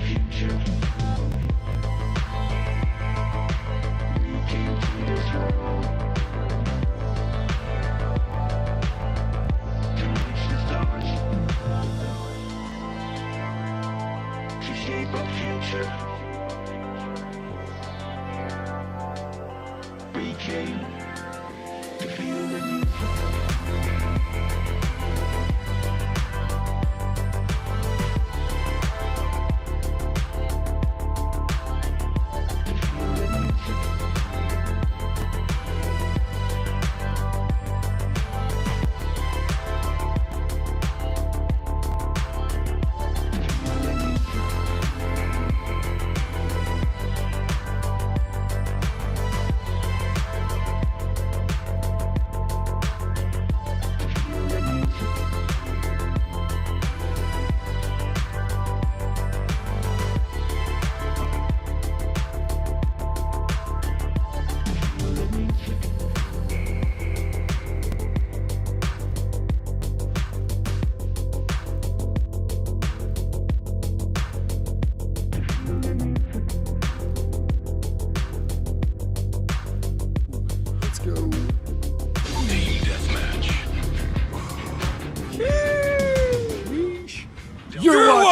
future. We came to this world to reach the stars, to shape our future. We came to feel the need.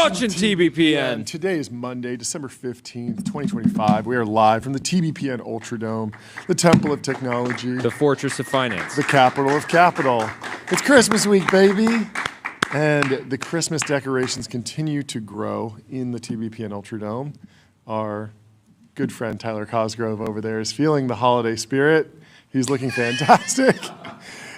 Watching TBPN. Today is Monday, December 15th, 2025. We are live from the TBPN Ultradome, the Temple of Technology, The Fortress of Finance. the capital of capital. It's Christmas week, baby. And the Christmas decorations continue to grow in the TBPN Ultradome. Our good friend Tyler Cosgrove over there is feeling the holiday spirit. He's looking fantastic.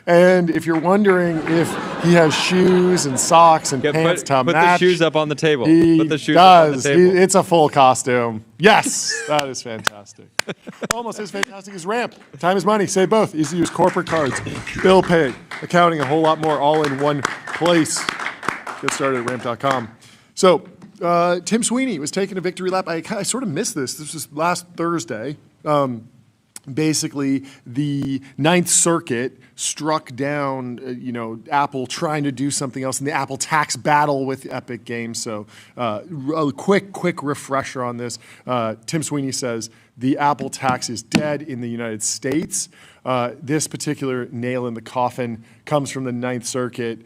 And if you're wondering if he has shoes and socks and pants to put match, the shoes up on the table. he Put the shoes does. up on the table. It's a full costume. Yes, that is fantastic. Almost as fantastic as Ramp. Time is money. Save both. Easy to use corporate cards, bill pay, accounting, a whole lot more, all in one place. Get started at ramp.com. So Tim Sweeney was taking a victory lap. I sort of missed this. This was last Thursday. Basically, the Ninth Circuit struck down, Apple trying to do something else in the Apple tax battle with Epic Games. So a quick refresher on this. Tim Sweeney says the Apple tax is dead in the United States. This particular nail in the coffin comes from the Ninth Circuit.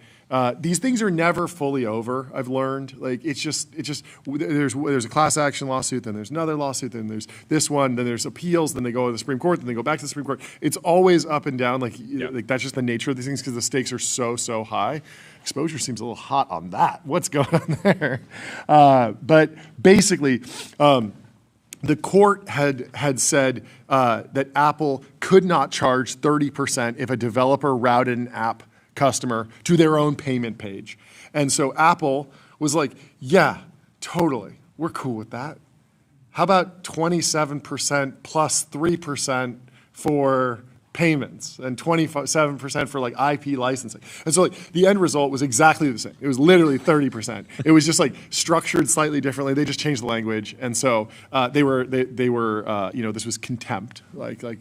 These things are never fully over, I've learned. Like, it's just there's a class action lawsuit, then there's another lawsuit, then there's this one, then there's appeals, then they go to the Supreme Court, then they go back to the Supreme Court. It's always up and down. Like that's just the nature of these things because the stakes are so high. Exposure seems a little hot on that. What's going on there? But basically, the court had said that Apple could not charge 30% if a developer routed an app customer to their own payment page. And so Apple was like, yeah, totally. We're cool with that. How about 27% plus 3% for payments and 27% for like IP licensing? And so like the end result was exactly the same. It was literally 30%. It was just like structured slightly differently. They just changed the language. And so they were this was contempt. It's like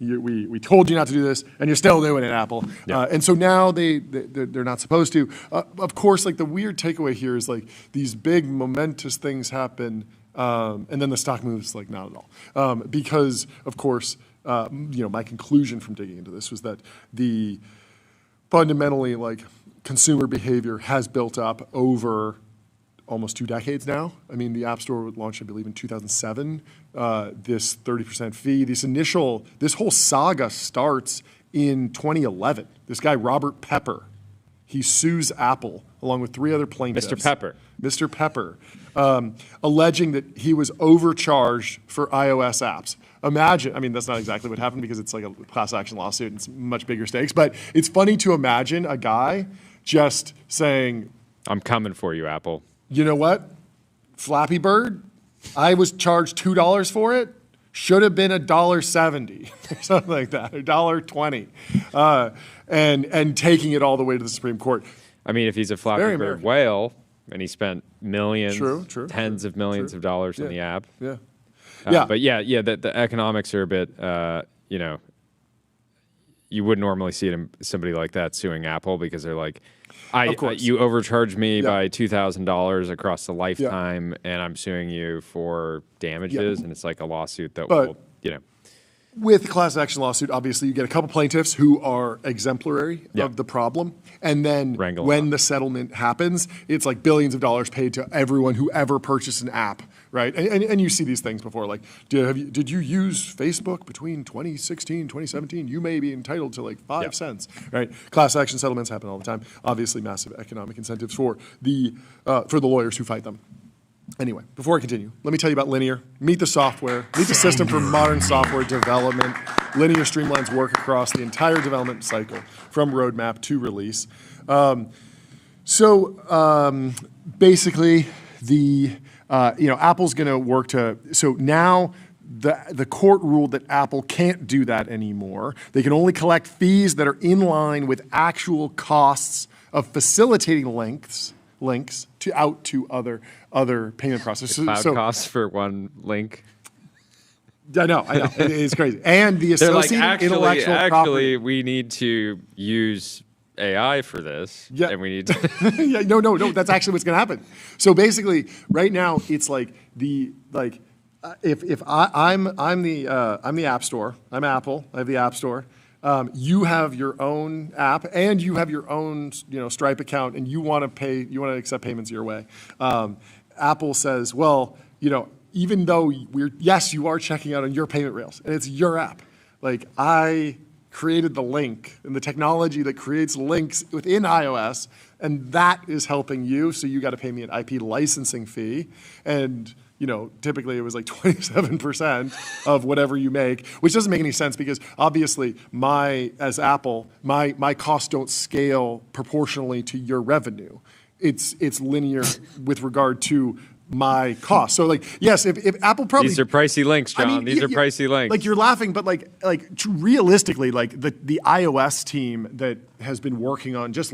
we told you not to do this and you're still doing it, Apple. Yeah. And so now they're not supposed to. Of course, like the weird takeaway here is like these big momentous things happen and then the stock moves like not at all. Because of course, my conclusion from digging into this was that the fundamentally like consumer behavior has built up over almost 2 decades now. I mean, the App Store launched, I believe, in 2007. This 30% fee, this whole saga starts in 2011. This guy, Robert Pepper, he sues Apple along with 3 other plaintiffs. Mr. Pepper, alleging that he was overcharged for iOS apps. Imagine, I mean, that's not exactly what happened because it's like a class action lawsuit and it's much bigger stakes, but it's funny to imagine a guy just saying, I'm coming for you, Apple. You know what? Flappy Bird, I was charged $2 for it. Should have been $1.70 or something like that, or $1.20, and taking it all the way to the Supreme Court. I mean, if he's a Flappy Bird whale and he spent millions, tens of millions of dollars on the app. Yeah. But the economics are a bit, you wouldn't normally see somebody like that suing Apple because they're like, Of course. You overcharged me by $2,000 across the lifetime, and I'm suing you for damages, and it's like a lawsuit that will, With a class action lawsuit, obviously you get a couple plaintiffs who are exemplary of the problem, and then when the settlement happens, it's like billions of dollars paid to everyone who ever purchased an app, right? And you see these things before, like, did you use Facebook between 2016, 2017? You may be entitled to like 5 cents, right? Class action settlements happen all the time. Obviously, massive economic incentives for the lawyers who fight them. Anyway, before I continue, let me tell you about Linear. Meet the software, meet the system for modern software development. Linear streamlines work across the entire development cycle, from roadmap to release. Basically, Apple's going to work to. So now the court ruled that Apple can't do that anymore. They can only collect fees that are in line with actual costs of facilitating links out to other payment processors. Cloud costs for one link. I know. It's crazy. And the associated intellectual property. Actually, we need to use AI for this. Yeah. And we need to. No. That's actually what's going to happen. So basically, right now, it's like if I'm the App Store. I'm Apple. I have the App Store. You have your own app, and you have your own, Stripe account, and you want to accept payments your way. Apple says, well, even though you are checking out on your payment rails, and it's your app. Like, I created the link and the technology that creates links within iOS, and that is helping you. So you got to pay me an IP licensing fee, and typically it was like 27% of whatever you make, which doesn't make any sense because obviously as Apple, my costs don't scale proportionally to your revenue. It's linear with regard to my cost. So yes, if Apple probably these are pricey links, John. These are pricey links. Like, you're laughing, but realistically, the iOS team that has been working on just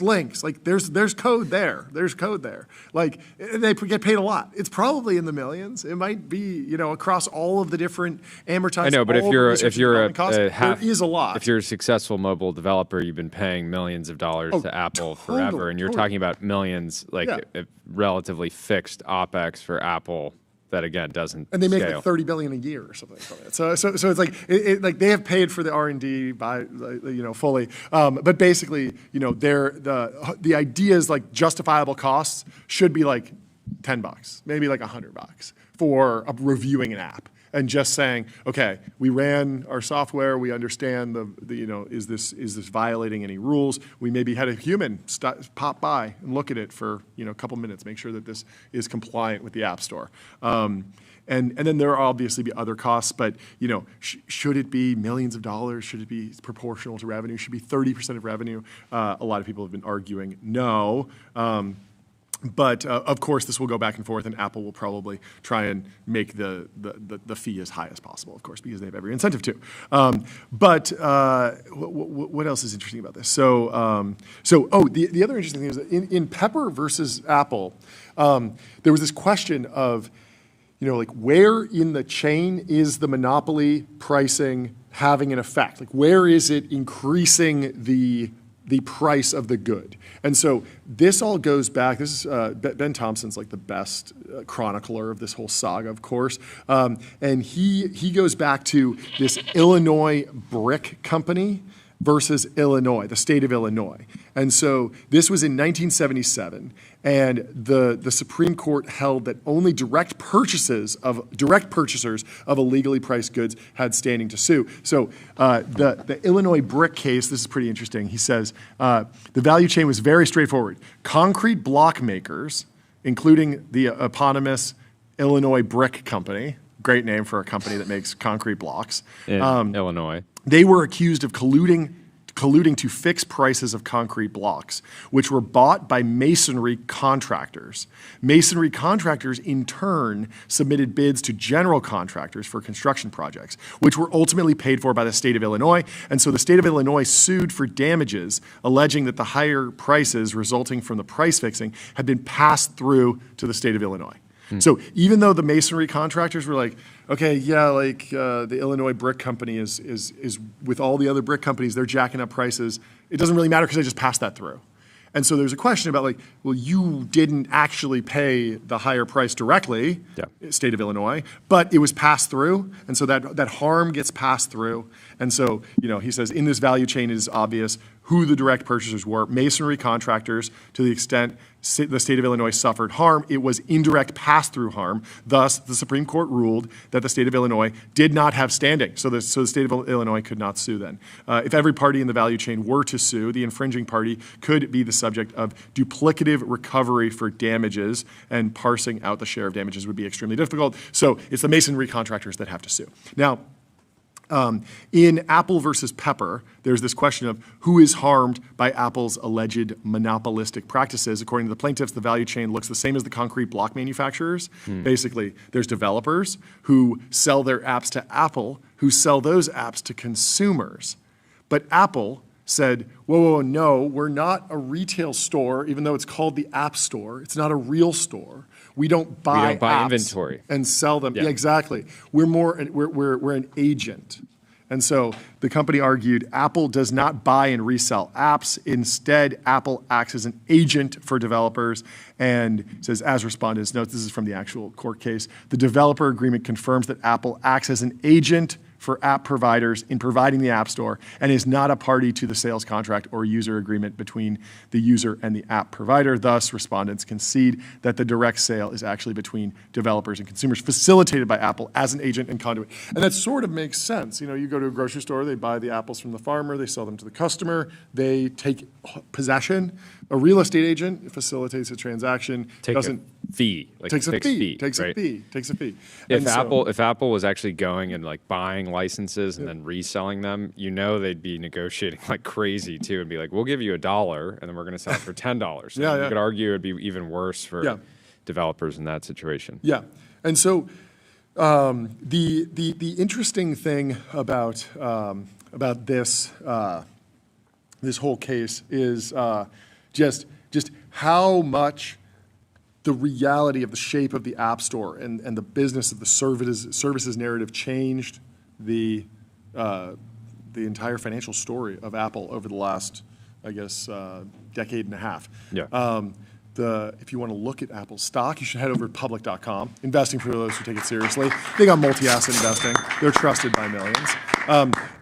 links, there's code there. There's code there. They get paid a lot. It's probably in the millions. It might be across all of the different amortized. I know, but if you're there is a lot. If you're a successful mobile developer, you've been paying millions of dollars to Apple forever, and you're talking about millions, a relatively fixed OpEx for Apple that again doesn't. And they make scale. like $30 billion a year or something from it. So it's like they have paid for the R&D by fully, but basically the idea is like justifiable costs should be like $10, maybe like $100 for reviewing an app. And just saying, okay, we ran our software. We understand is this violating any rules? We maybe had a human pop by and look at it for a couple minutes, make sure that this is compliant with the App Store. And then there are obviously other costs, but should it be millions of dollars? Should it be proportional to revenue? Should it be 30% of revenue? A lot of people have been arguing no. But of course, this will go back and forth, and Apple will probably try and make the fee as high as possible, of course, because they have every incentive to. But what else is interesting about this? The other interesting thing is that in Pepper versus Apple, there was this question of, where in the chain is the monopoly pricing having an effect? Where is it increasing the price of the good? And so this all goes back. This is Ben Thompson's the best chronicler of this whole saga, of course. And he goes back to this Illinois brick company versus Illinois, the state of Illinois. And so this was in 1977, and the Supreme Court held that only direct purchasers of illegally priced goods had standing to sue. So the Illinois brick case, this is pretty interesting. He says the value chain was very straightforward. Concrete block makers, including the eponymous Illinois Brick Company, great name for a company that makes concrete blocks. In Illinois. They were accused of colluding to fix prices of concrete blocks, which were bought by masonry contractors. Masonry contractors, in turn, submitted bids to general contractors for construction projects, which were ultimately paid for by the state of Illinois. And so the state of Illinois sued for damages, alleging that the higher prices resulting from the price fixing had been passed through to the state of Illinois. So even though the masonry contractors were like, okay, yeah, the Illinois Brick Company is with all the other brick companies, they're jacking up prices. It doesn't really matter because they just passed that through. And so there's a question about like, well, you didn't actually pay the higher price directly, state of Illinois, but it was passed through. And so that harm gets passed through. And so, he says in this value chain it is obvious who the direct purchasers were. Masonry contractors, to the extent the state of Illinois suffered harm, it was indirect pass-through harm. Thus, the Supreme Court ruled that the state of Illinois did not have standing. So the state of Illinois could not sue then. If every party in the value chain were to sue, the infringing party could be the subject of duplicative recovery for damages, and parsing out the share of damages would be extremely difficult. So it's the masonry contractors that have to sue. Now, in Apple versus Pepper, there's this question of who is harmed by Apple's alleged monopolistic practices. According to the plaintiffs, the value chain looks the same as the concrete block manufacturers. Basically, there's developers who sell their apps to Apple, who sell those apps to consumers. But Apple said, whoa, no, we're not a retail store, even though it's called the App Store. It's not a real store. We don't buy apps inventory and sell them. Yeah, exactly. We're an agent. And so the company argued Apple does not buy and resell apps. Instead, Apple acts as an agent for developers, and says, as respondents note, this is from the actual court case, the developer agreement confirms that Apple acts as an agent for app providers in providing the App Store and is not a party to the sales contract or user agreement between the user and the app provider. Thus, respondents concede that the direct sale is actually between developers and consumers, facilitated by Apple as an agent and conduit. And that sort of makes sense. You go to a grocery store, they buy the apples from the farmer, they sell them to the customer, they take possession. A real estate agent facilitates a transaction, takes a fee. Takes a fee. If Apple was actually going and like buying licenses and then reselling them, they'd be negotiating like crazy too, and be like, we'll give you $1 and then we're going to sell it for $10. You could argue it'd be even worse for developers in that situation. Yeah, and so the interesting thing about this this whole case is just how much the reality of the shape of the App Store and the business of the services narrative changed the entire financial story of Apple over the last, I guess, decade and a half. Yeah. If you want to look at Apple's stock, you should head over to public.com. Investing for those who take it seriously. They got multi-asset investing. They're trusted by millions.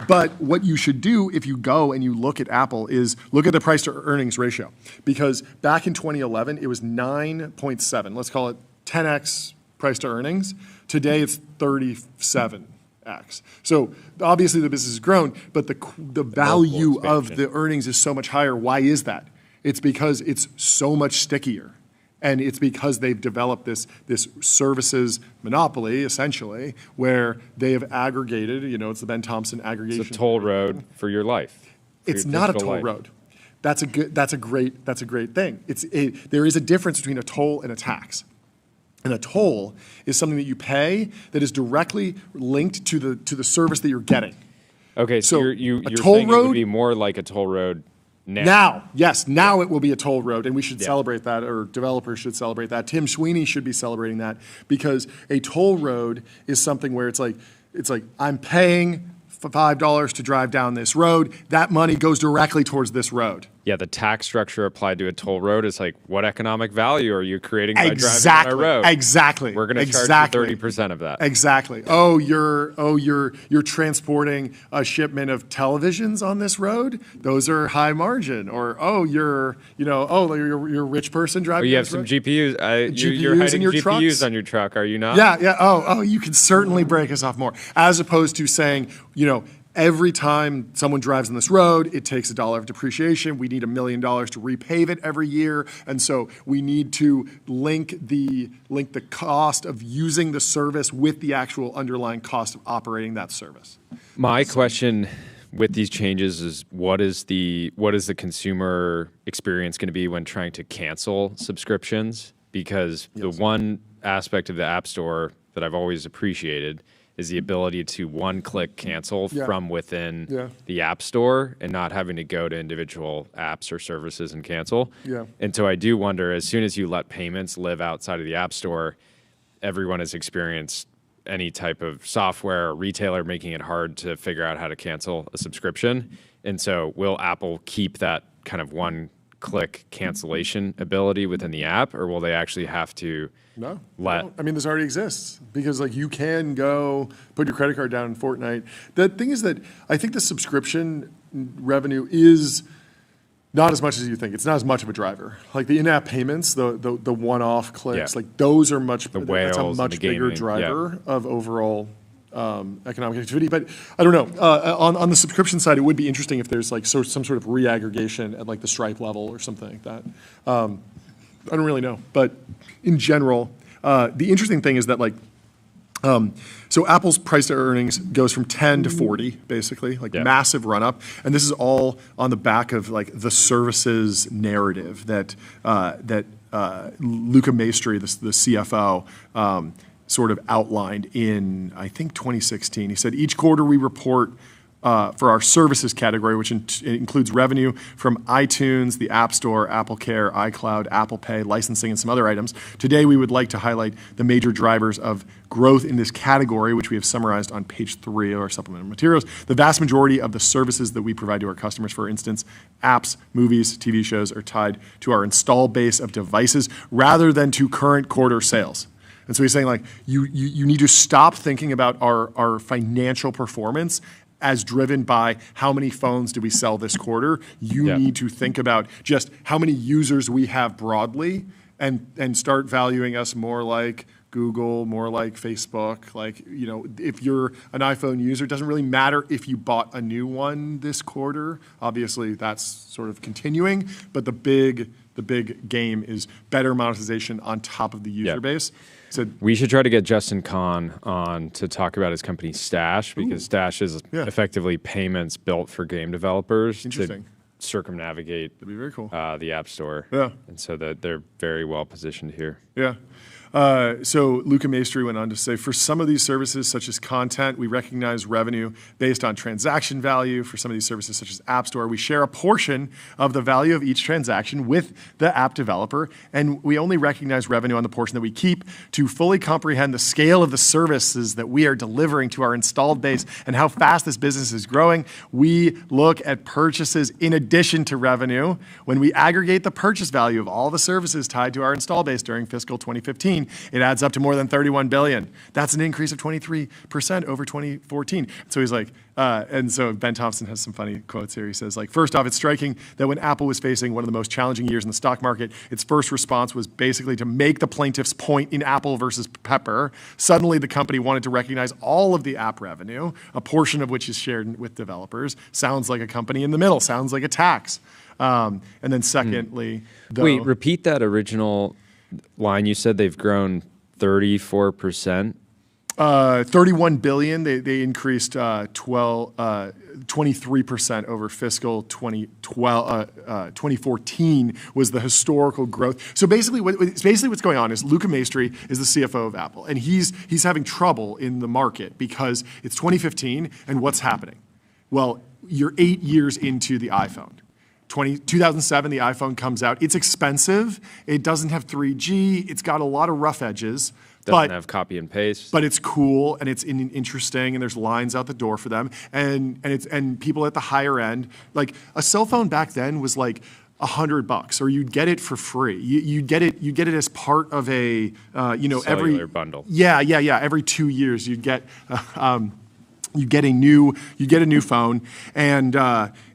But what you should do if you go and you look at Apple is look at the price to earnings ratio. Because back in 2011, it was 9.7. Let's call it 10x price to earnings. Today, it's 37x. So obviously the business has grown, but the value of the earnings is so much higher. Why is that? It's because it's so much stickier. And it's because they've developed this services monopoly, essentially, where they have aggregated, it's the Ben Thompson aggregation. It's a toll road for your life. It's not a toll road. That's a great thing. There is a difference between a toll and a tax. And a toll is something that you pay that is directly linked to the service that you're getting. Okay, so you're saying it would be more like a toll road now. Yes, now it will be a toll road, and we should celebrate that, or developers should celebrate that. Tim Sweeney should be celebrating that, because a toll road is something where it's like I'm paying $5 to drive down this road. That money goes directly towards this road. Yeah, the tax structure applied to a toll road is like, what economic value are you creating by driving on our road? Exactly. We're going to charge you 30% of that. Exactly. You're transporting a shipment of televisions on this road. Those are high margin. Or you're a rich person driving. You have some GPUs. You're hiding your GPUs trucks on your truck, are you not? Yeah. You can certainly break us off more, as opposed to saying, every time someone drives on this road, it takes $1 of depreciation. We need $1 million to repave it every year. And so we need to link the cost of using the service with the actual underlying cost of operating that service. My question with these changes is what is the consumer experience going to be when trying to cancel subscriptions? Because the one aspect of the App Store that I've always appreciated is the ability to one-click cancel from within the App Store and not having to go to individual apps or services and cancel. Yeah. And so I do wonder, as soon as you let payments live outside of the App Store, everyone has experienced any type of software or retailer making it hard to figure out how to cancel a subscription. And so will Apple keep that kind of one click cancellation ability within the app, or will they actually have to No, let? I mean, this already exists because like you can go put your credit card down in Fortnite. The thing is that I think the subscription revenue is not as much as you think. It's not as much of a driver. Like the in-app payments, the one-off clicks, like those are much. That's a whales and much the bigger gaming, driver of overall economic activity. But I don't know. On the subscription side, it would be interesting if there's like some sort of reaggregation at like the Stripe level or something like that. I don't really know, but in general, the interesting thing is that like, so Apple's price to earnings goes from 10 to 40, basically, like massive run up, and this is all on the back of like the services narrative that Luca Maestri, the CFO, sort of outlined in I think 2016. He said each quarter we report. For our services category, which includes revenue from iTunes, the App Store, Apple Care, iCloud, Apple Pay, licensing, and some other items. Today, we would like to highlight the major drivers of growth in this category, which we have summarized on page 3 of our supplemental materials. The vast majority of the services that we provide to our customers, for instance, apps, movies, TV shows, are tied to our install base of devices rather than to current quarter sales. And so he's saying, like, you need to stop thinking about our financial performance as driven by how many phones do we sell this quarter. You need to think about just how many users we have broadly and start valuing us more like Google, more like Facebook. Like, you know, if you're an iPhone user, it doesn't really matter if you bought a new one this quarter. Obviously, that's sort of continuing, but the big game is better monetization on top of the user base. So we should try to get Justin Kahn on to talk about his company Stash, because Stash is effectively payments built for game developers to circumnavigate that'd be very cool. The App Store. And so that they're very well positioned here. So Luca Maestri went on to say, for some of these services, such as content, we recognize revenue based on transaction value. For some of these services, such as App Store, we share a portion of the value of each transaction with the app developer, and we only recognize revenue on the portion that we keep. To fully comprehend the scale of the services that we are delivering to our installed base and how fast this business is growing, we look at purchases in addition to revenue. When we aggregate the purchase value of all the services tied to our install base during fiscal 2015, it adds up to more than $31 billion. That's an increase of 23% over 2014. So he's like, and so Ben Thompson has some funny quotes here. He says, like, first off, it's striking that when Apple was facing one of the most challenging years in the stock market, its first response was basically to make the plaintiff's point in Apple versus Pepper. Suddenly, the company wanted to recognize all of the app revenue, a portion of which is shared with developers. Sounds like a company in the middle. Sounds like a tax. And then secondly, wait, repeat that original line. You said they've grown 34%. 31 billion. They increased 23% over fiscal 2014 was the historical growth. So basically, what's going on is Luca Maestri is the CFO of Apple, and he's having trouble in the market because it's 2015, and what's happening? Well, you're 8 years into the iPhone. 2007, the iPhone comes out. It's expensive. It doesn't have 3G. It's got a lot of rough edges. Doesn't have copy and paste. But it's cool and it's interesting, and there's lines out the door for them. And people at the higher end, like a cell phone back then was like $100, or you'd get it for free. You get it as part of a cellular every bundle. Yeah. Every 2 years you'd get. You get a new phone, and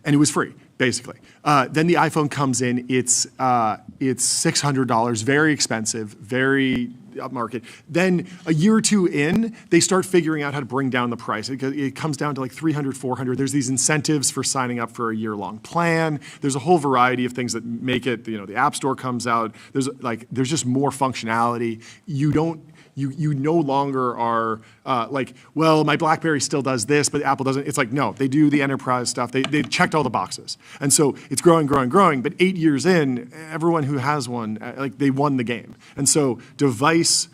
it was free, basically. Then the iPhone comes in. It's $600, very expensive, very upmarket. Then a year or two in, they start figuring out how to bring down the price. It comes down to like $300, $400. There's these incentives for signing up for a year-long plan. There's a whole variety of things that make it. The App Store comes out. There's just more functionality. You no longer are well, my BlackBerry still does this, but Apple doesn't. It's like, no, they do the enterprise stuff. They checked all the boxes. And so it's growing. But 8 years in, everyone who has one, they won the game. And so the device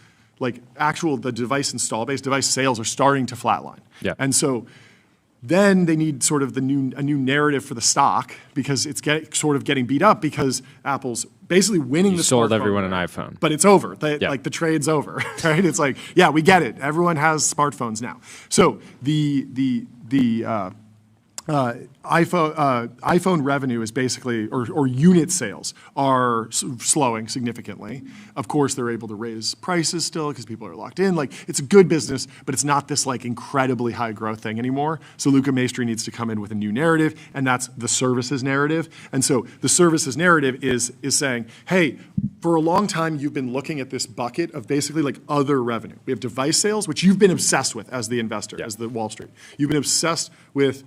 install base, device sales are starting to flatline. Yeah. And so then they need sort of a new narrative for the stock, because it's sort of getting beat up because Apple's basically winning the sold smartphone everyone war. an iPhone. But it's over. Like the trade's over, right? It's like, yeah, we get it. Everyone has smartphones now. So the iPhone revenue is basically, or unit sales are slowing significantly. Of course, they're able to raise prices still because people are locked in. Like, it's a good business, but it's not this like incredibly high growth thing anymore. So Luca Maestri needs to come in with a new narrative, and that's the services narrative. And so the services narrative is saying, hey, for a long time, you've been looking at this bucket of basically like other revenue. We have device sales, which you've been obsessed with as the investor, as the Wall Street. You've been obsessed with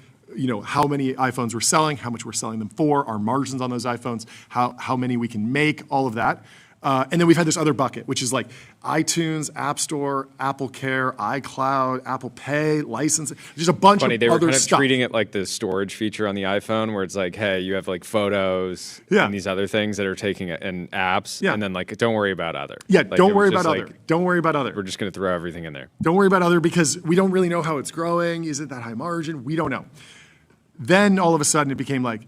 how many iPhones we're selling, how much we're selling them for, our margins on those iPhones, how many we can make, all of that. And then we've had this other bucket, which is like iTunes, App Store, Apple Care, iCloud, Apple Pay, licensing. There's a bunch of they were other kind of stuff. treating it like the storage feature on the iPhone, where it's like, hey, you have like photos and these other things that are taking it, and apps, and then like, don't worry about other. Yeah, like, don't worry about other. Don't worry about other. We're just going to throw everything in there. Don't worry about other because we don't really know how it's growing. Is it that high margin? We don't know. Then all of a sudden it became like,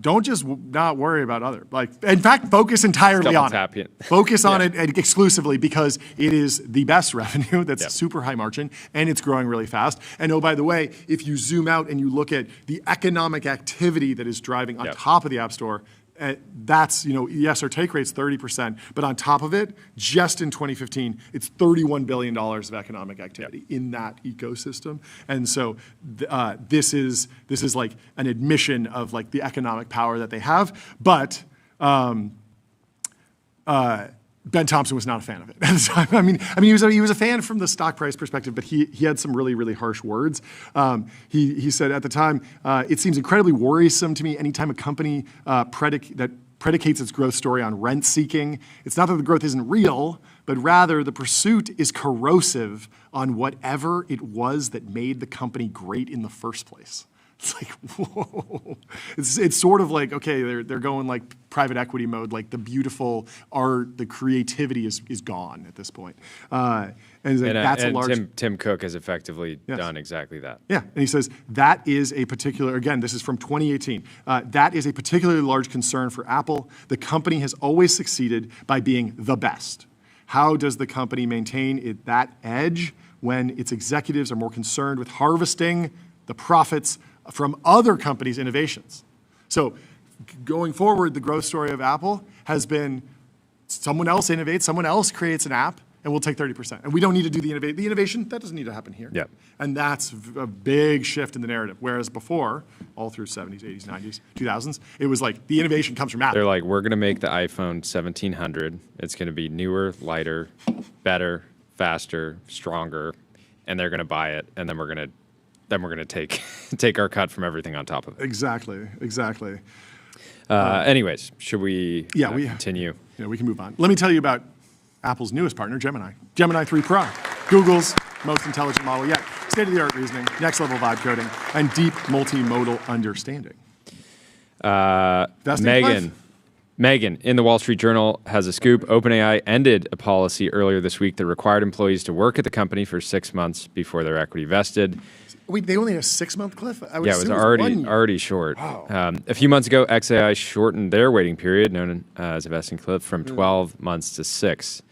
don't just not worry about other. Like, in fact, focus entirely on it. Focus on it exclusively because it is the best revenue that's super high margin and it's growing really fast. And oh, by the way, if you zoom out and you look at the economic activity that is driving on top of the App Store, that's, yes, our take rate's 30%, but on top of it, just in 2015, it's $31 billion of economic activity in that ecosystem. And so this is like an admission of like the economic power that they have. But Ben Thompson was not a fan of it at the time. I mean, he was a fan from the stock price perspective, but he had some really, really harsh words. He said at the time, it seems incredibly worrisome to me anytime a company that predicates its growth story on rent seeking. It's not that the growth isn't real, but rather the pursuit is corrosive on whatever it was that made the company great in the first place. It's like, whoa. It's sort of like, okay, they're going like private equity mode, like the beautiful art, the creativity is gone at this point. And that's a large... Tim Cook has effectively done exactly that. Yeah, and he says, that is a particular, again, this is from 2018, that is a particularly large concern for Apple. The company has always succeeded by being the best. How does the company maintain that edge when its executives are more concerned with harvesting the profits from other companies' innovations? So going forward, the growth story of Apple has been someone else innovates, someone else creates an app, and we'll take 30%. And we don't need to do the innovation. That doesn't need to happen here. Yep. And that's a big shift in the narrative. Whereas before, all through 70s, 80s, 90s, 2000s, it was like the innovation comes from Apple. They're like, we're going to make the iPhone 1700. It's going to be newer, lighter, better, faster, stronger, and they're going to buy it, and then we're going to take our cut from everything on top of it. Exactly. Anyways, should we continue? Yeah, we can move on. Let me tell you about Apple's newest partner, Gemini. Gemini 3 Pro, Google's most intelligent model yet. State-of-the-art reasoning, next-level vibe coding, and deep multimodal understanding. Megan, in the Wall Street Journal, has a scoop. OpenAI ended a policy earlier this week that required employees to work at the company for 6 months before their equity vested. Wait, they only had a 6-month cliff? It was already short. Wow. A few months ago, XAI shortened their waiting period, known as a vesting cliff, from 12 months to 6.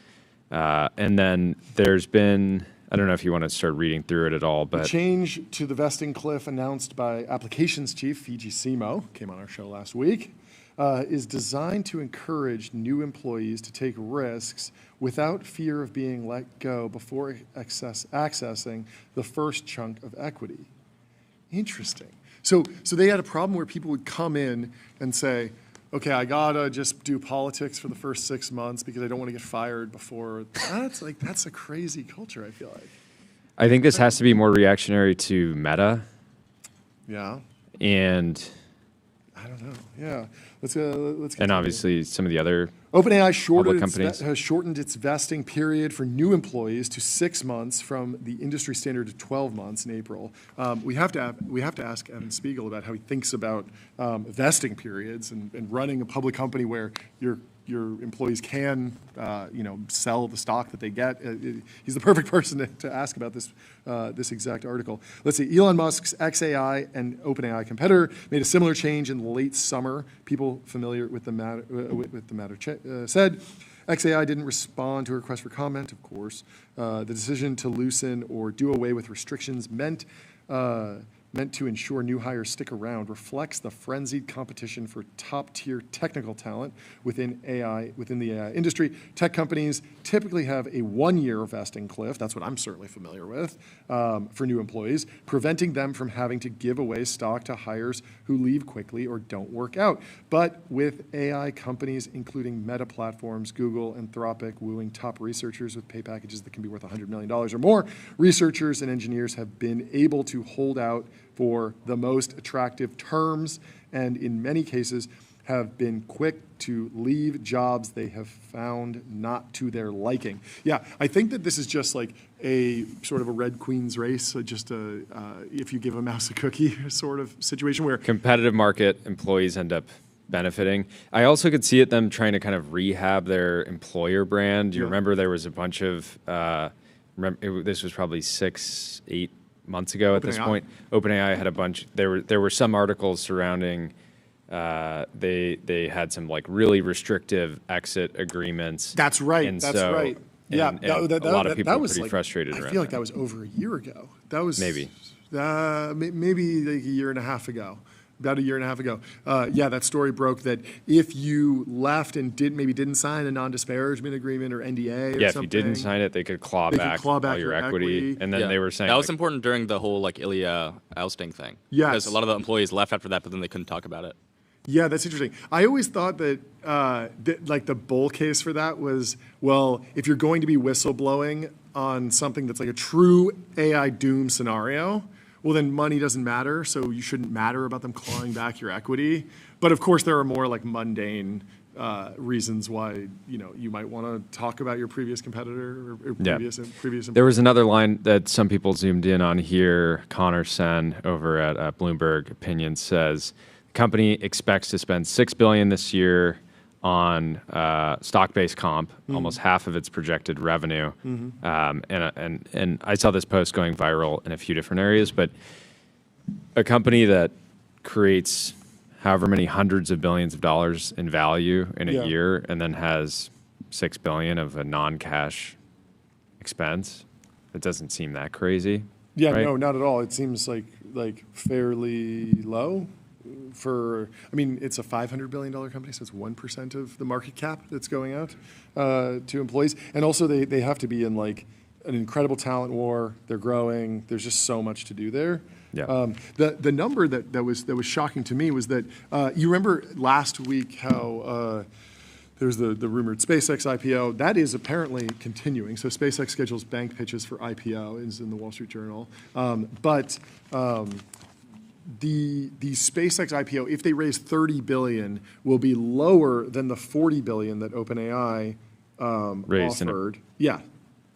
And then there's been, I don't know if you want to start reading through it at all, but... The change to the vesting cliff announced by applications chief Fiji Simo, came on our show last week, is designed to encourage new employees to take risks without fear of being let go before accessing the first chunk of equity. Interesting. So they had a problem where people would come in and say, okay, I gotta just do politics for the first 6 months because I don't want to get fired before. That's a crazy culture, I feel like. I think this has to be more reactionary to Meta. Yeah. And I don't know. Yeah. Let's and obviously some of the other OpenAI has shortened its vesting period for new employees to 6 months from the industry standard of 12 months in April. We have to ask Evan Spiegel about how he thinks about vesting periods and running a public company where your employees can sell the stock that they get. He's the perfect person to ask about this exact article. Let's see. Elon Musk's XAI and OpenAI competitor made a similar change in late summer. People familiar with the matter said XAI didn't respond to a request for comment. Of course, the decision to loosen or do away with restrictions meant meant to ensure new hires stick around, reflects the frenzied competition for top-tier technical talent within the AI industry. Tech companies typically have a one-year vesting cliff, that's what I'm certainly familiar with, for new employees, preventing them from having to give away stock to hires who leave quickly or don't work out. But with AI companies, including Meta Platforms, Google, Anthropic, wooing top researchers with pay packages that can be worth $100 million or more, researchers and engineers have been able to hold out for the most attractive terms and in many cases have been quick to leave jobs they have found not to their liking. Yeah, I think that this is just like a sort of a Red Queen's race, just if you give a mouse a cookie sort of situation where... Competitive market, employees end up benefiting. I also could see them trying to kind of rehab their employer brand. You remember there was a bunch of, this was probably 6-8 months ago at this point. OpenAI had a bunch, there were some articles surrounding, they had some like really restrictive exit agreements. That's right, and that's so, right. And, yeah, and a lot of people were pretty like, frustrated around I feel like that was over a year ago. That was... Maybe. Maybe like a year and a half ago. About a year and a half ago. Yeah, that story broke that if you left and didn't sign a non-disparagement agreement or NDA or something. Yeah, if you didn't sign it, they could claw back all your equity. And then they were saying... That was important during the whole like Ilya ousting thing. Yes. Because a lot of the employees left after that, but then they couldn't talk about it. Yeah, that's interesting. I always thought that, like the bull case for that was, well, if you're going to be whistleblowing on something that's like a true AI doom scenario, well, then money doesn't matter, so you shouldn't matter about them clawing back your equity. But of course, there are more like mundane reasons why you might want to talk about your previous competitor or previous employer. There was another line that some people zoomed in on here. Connor Sen over at Bloomberg Opinion says, company expects to spend $6 billion this year on stock-based comp, almost half of its projected revenue. And I saw this post going viral in a few different areas, but a company that creates however many hundreds of billions of dollars in value in a year and then has $6 billion of a non-cash expense, it doesn't seem that crazy. Yeah, right? No, not at all. It seems like fairly low. It's a $500 billion company, so it's 1% of the market cap that's going out to employees. And also they have to be in like an incredible talent war. They're growing. There's just so much to do there. Yeah. The number that was shocking to me was that you remember last week how there was the rumored SpaceX IPO. That is apparently continuing. So SpaceX schedules bank pitches for IPO, is in the Wall Street Journal. The SpaceX IPO, if they raise $30 billion, will be lower than the $40 billion that OpenAI raised offered.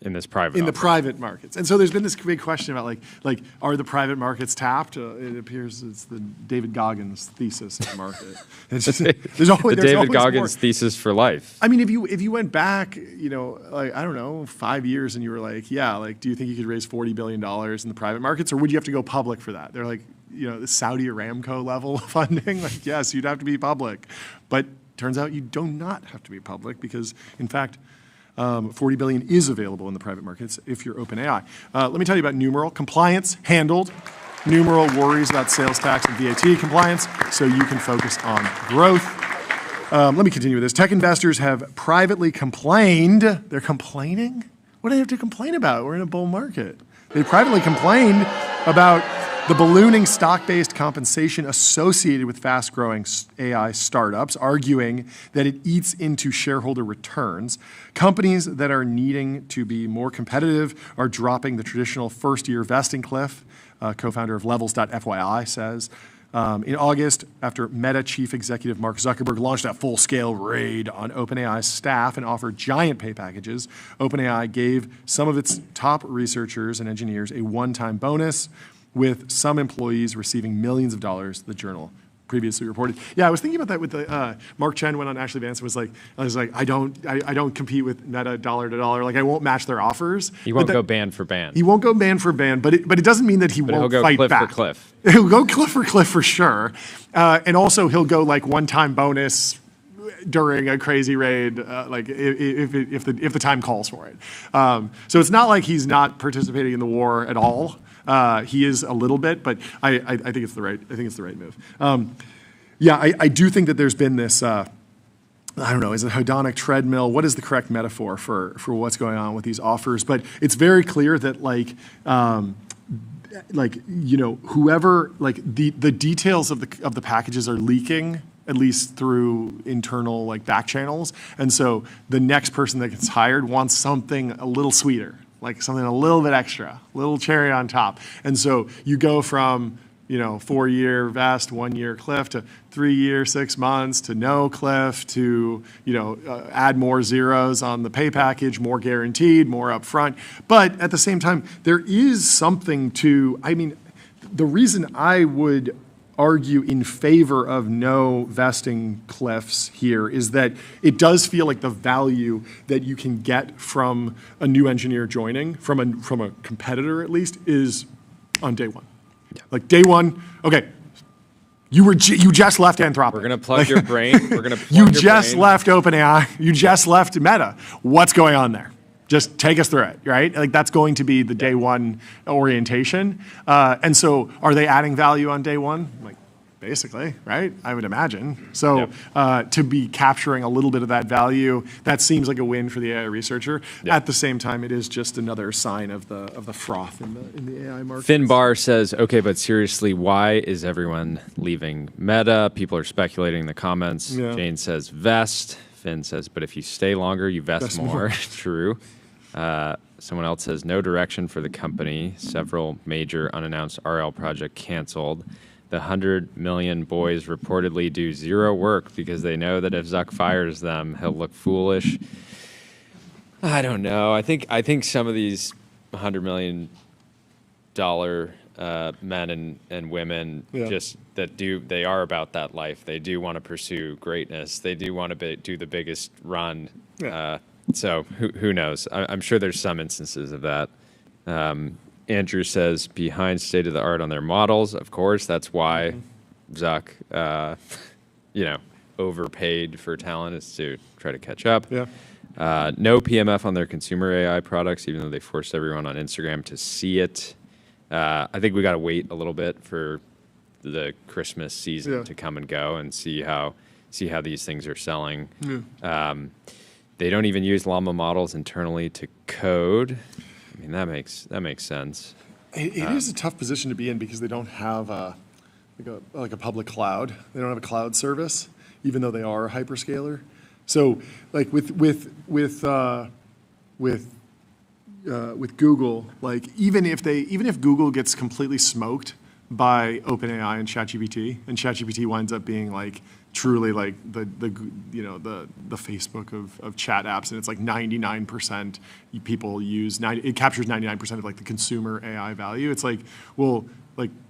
In this private in the private markets. And so there's been this big question about like are the private markets tapped? It appears it's the David Goggins thesis of the market. There's always David Goggins thesis for life. I mean, if you went back, like I don't know, 5 years, and you were like, do you think you could raise $40 billion in the private markets, or would you have to go public for that? They're like, the Saudi Aramco level funding. Like, yes, you'd have to be public, but turns out you do not have to be public because, in fact, $40 billion is available in the private markets if you're OpenAI. Let me tell you about Numeral. Compliance handled. Numeral worries about sales tax and VAT compliance, so you can focus on growth. Let me continue with this. Tech investors have privately complained. They're complaining? What do they have to complain about? We're in a bull market. They privately complained about the ballooning stock-based compensation associated with fast-growing AI startups, arguing that it eats into shareholder returns. Companies that are needing to be more competitive are dropping the traditional first-year vesting cliff, co-founder of Levels.fyi says. In August, after Meta chief executive Mark Zuckerberg launched a full-scale raid on OpenAI's staff and offered giant pay packages, OpenAI gave some of its top researchers and engineers a one-time bonus, with some employees receiving millions of dollars, the Journal previously reported. Yeah, I was thinking about that with the Mark Chen went on Ashley Vance and was like, I don't compete with Meta dollar to dollar. Like I won't match their offers. He won't go band for band. He won't go band for band, but it doesn't mean that he won't fight back. He'll go cliff for cliff. He'll go cliff for sure, and also he'll go like one-time bonus during a crazy raid, like if the time calls for it. So it's not like he's not participating in the war at all. He is a little bit, but I think it's the right move. Yeah, I do think that there's been this. I don't know, is it hedonic treadmill? What is the correct metaphor for what's going on with these offers? But it's very clear that whoever, the details of the packages are leaking, at least through internal back channels. And so the next person that gets hired wants something a little sweeter, like something a little bit extra, a little cherry on top. And so you go from 4-year vest, 1-year cliff to 3-year, 6 months to no cliff to, add more zeros on the pay package, more guaranteed, more upfront. But at the same time, there is something the reason I would argue in favor of no vesting cliffs here is that it does feel like the value that you can get from a new engineer joining, from a competitor at least, is on day one. Yeah. Like day one, okay, you just left Anthropic. We're gonna plug your brain. We're gonna. Plug You your just brain. left OpenAI. You just left Meta. What's going on there? Just take us through it, right? That's going to be the day one orientation. And so, are they adding value on day one? Basically, right? I would imagine. So to be capturing a little bit of that value, that seems like a win for the AI researcher. Yep. At the same time, it is just another sign of the froth in the AI market. Finbar says, okay, but seriously, why is everyone leaving Meta? People are speculating in the comments. Yeah. Jane says vest. Finn says, but if you stay longer, you vest more. True. Someone else says no direction for the company. Several major unannounced RL project canceled. The 100 million boys reportedly do zero work because they know that if Zuck fires them, he'll look foolish. I don't know. I think some of these $100 million men and women they are about that life. They do want to pursue greatness. They do want to do the biggest run. Yeah. So who knows? I'm sure there's some instances of that. Andrew says behind state of the art on their models. Of course, that's why Zuck, overpaid for talent is to try to catch up. Yeah. No PMF on their consumer AI products, even though they forced everyone on Instagram to see it. I think we got to wait a little bit for the Christmas season to come and go and see how these things are selling. Yeah. They don't even use llama models internally to code. I mean, that makes sense. It is a tough position to be in because they don't have a public cloud. They don't have a cloud service, even though they are a hyperscaler. So, with Google, even if Google gets completely smoked by OpenAI and ChatGPT winds up being truly the Facebook of chat apps, and it's 99% people use it captures 99% of the consumer AI value. It's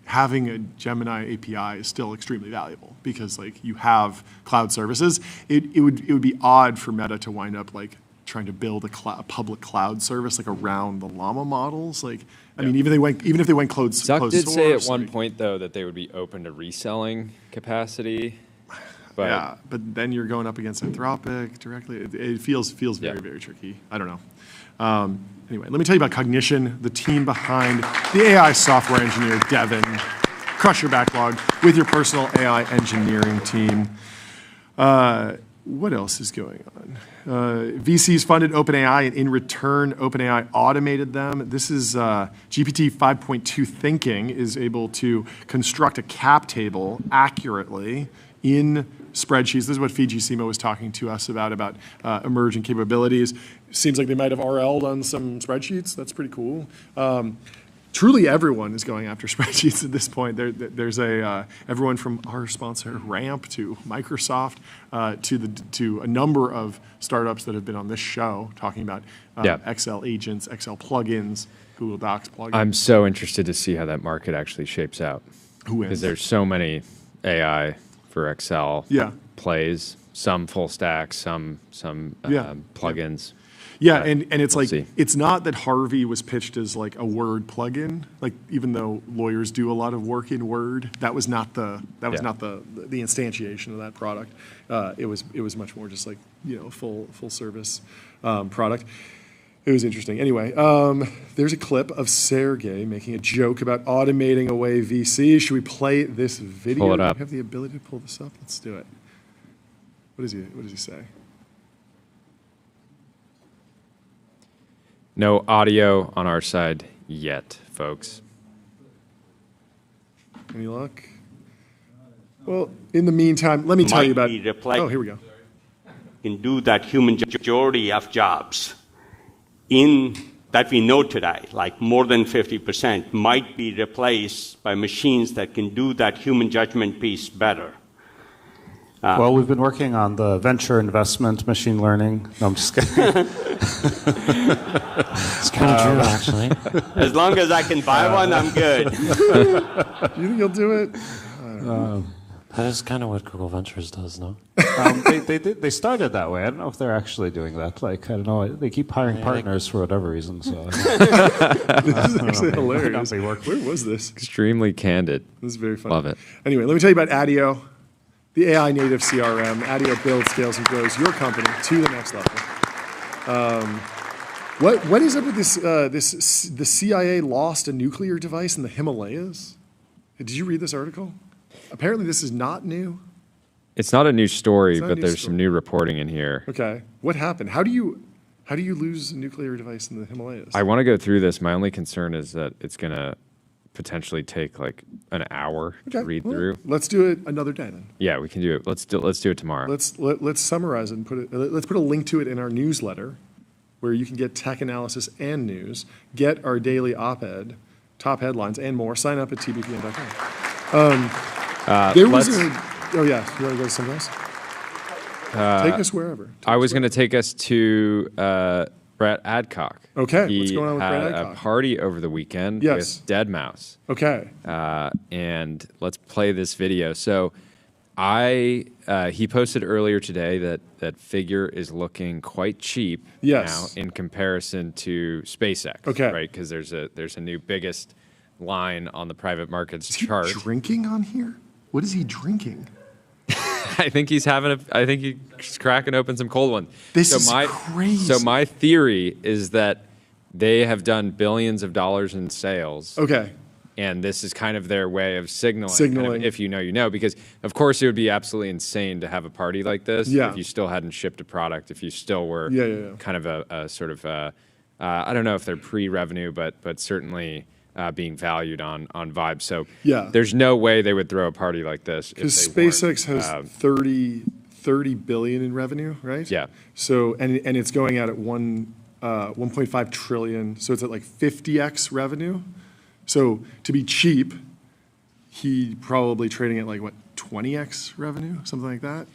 having a Gemini API is still extremely valuable because you have cloud services. It would be odd for Meta to wind up trying to build a public cloud service around the llama models. I mean, even if they went closed Zuck did source, say at one point though that they would be open to reselling capacity. But then you're going up against Anthropic directly. It feels very, very tricky. I don't know. Anyway, let me tell you about Cognition, the team behind the AI software engineer, Devin. Crush your backlog with your personal AI engineering team. What else is going on? VCs funded OpenAI, and in return, OpenAI automated them. This is GPT 5.2 thinking is able to construct a cap table accurately in spreadsheets. This is what Fiji Simo was talking to us about emerging capabilities. Seems like they might have RL'd on some spreadsheets. That's pretty cool. Truly everyone is going after spreadsheets at this point. There's everyone from our sponsor Ramp to Microsoft to a number of startups that have been on this show talking about Excel agents, Excel plugins, Google Docs plugins. I'm so interested to see how that market actually shapes out. Who wins? Because there's so many AI for Excel plays, some full stack, some plugins. Yeah, and it's it's not that Harvey was pitched as a Word plugin. Even though lawyers do a lot of work in Word, that was not the instantiation of that product. It was much more just full service product. It was interesting. Anyway, there's a clip of Sergey making a joke about automating away VCs. Should we play this video? Pull it up. Do you have the ability to pull this up? Let's do it. What does he say? No audio on our side yet, folks. Any luck? Well, in the meantime, let me tell you about... Oh, here we go. Can do that human majority of jobs that we know today, like more than 50%, might be replaced by machines that can do that human judgment piece better. Well, we've been working on the venture investment machine learning. No, I'm just kidding. It's kind of true, actually. As long as I can buy one, I'm good. You think you'll do it? That is kind of what Google Ventures does, no? They started that way. I don't know if they're actually doing that. Like, I don't know. They keep hiring partners for whatever reason. So This is actually hilarious. Might not be working. Where was this? Extremely candid. This is very funny. Love it. Anyway, let me tell you about ADIO, the AI native CRM. ADIO builds, scales, and grows your company to the next level. What is up with this? The CIA lost a nuclear device in the Himalayas. Did you read this article? Apparently, this is not new. It's not a new story, not a but new there's story. some new reporting in here. Okay, what happened? How do you lose a nuclear device in the Himalayas? I want to go through this. My only concern is that it's going to potentially take like an hour to read well, through. Let's do it another day then. Yeah, we can do it. Let's do it tomorrow. Let's summarize it and let's put a link to it in our newsletter, where you can get tech analysis and news, get our daily op-ed, top headlines, and more. Sign up at tbpn.com. There was oh yeah, you want to go to somewhere else? Take us wherever. I was going to take us to Brett Adcock. Okay, he what's going on with Brett had Adcock? a party over the weekend Yes. with Deadmau5. Okay. And let's play this video. So he posted earlier today that Figure is looking quite cheap Yes. now in comparison to SpaceX. Okay. Right, because there's a new biggest line on the private markets chart. Drinking on here? What is he drinking? I think he's cracking open some cold ones. This is crazy. So my theory is that they have done billions of dollars in sales. Okay. And this is kind of their way of signaling. Signaling. Kind of, if you know, you know. Because, of course, it would be absolutely insane to have a party like this Yeah. if you still hadn't shipped a product, if you still were kind of a sort of, I don't know if they're pre-revenue, but certainly being valued on Vibe. So there's no way they would throw a party like this. Because SpaceX has 30 billion in revenue, right? Yeah. So and it's going out at 1.5 trillion. So it's at like 50x revenue. So to be cheap, he probably trading at like what 20x revenue, something like that.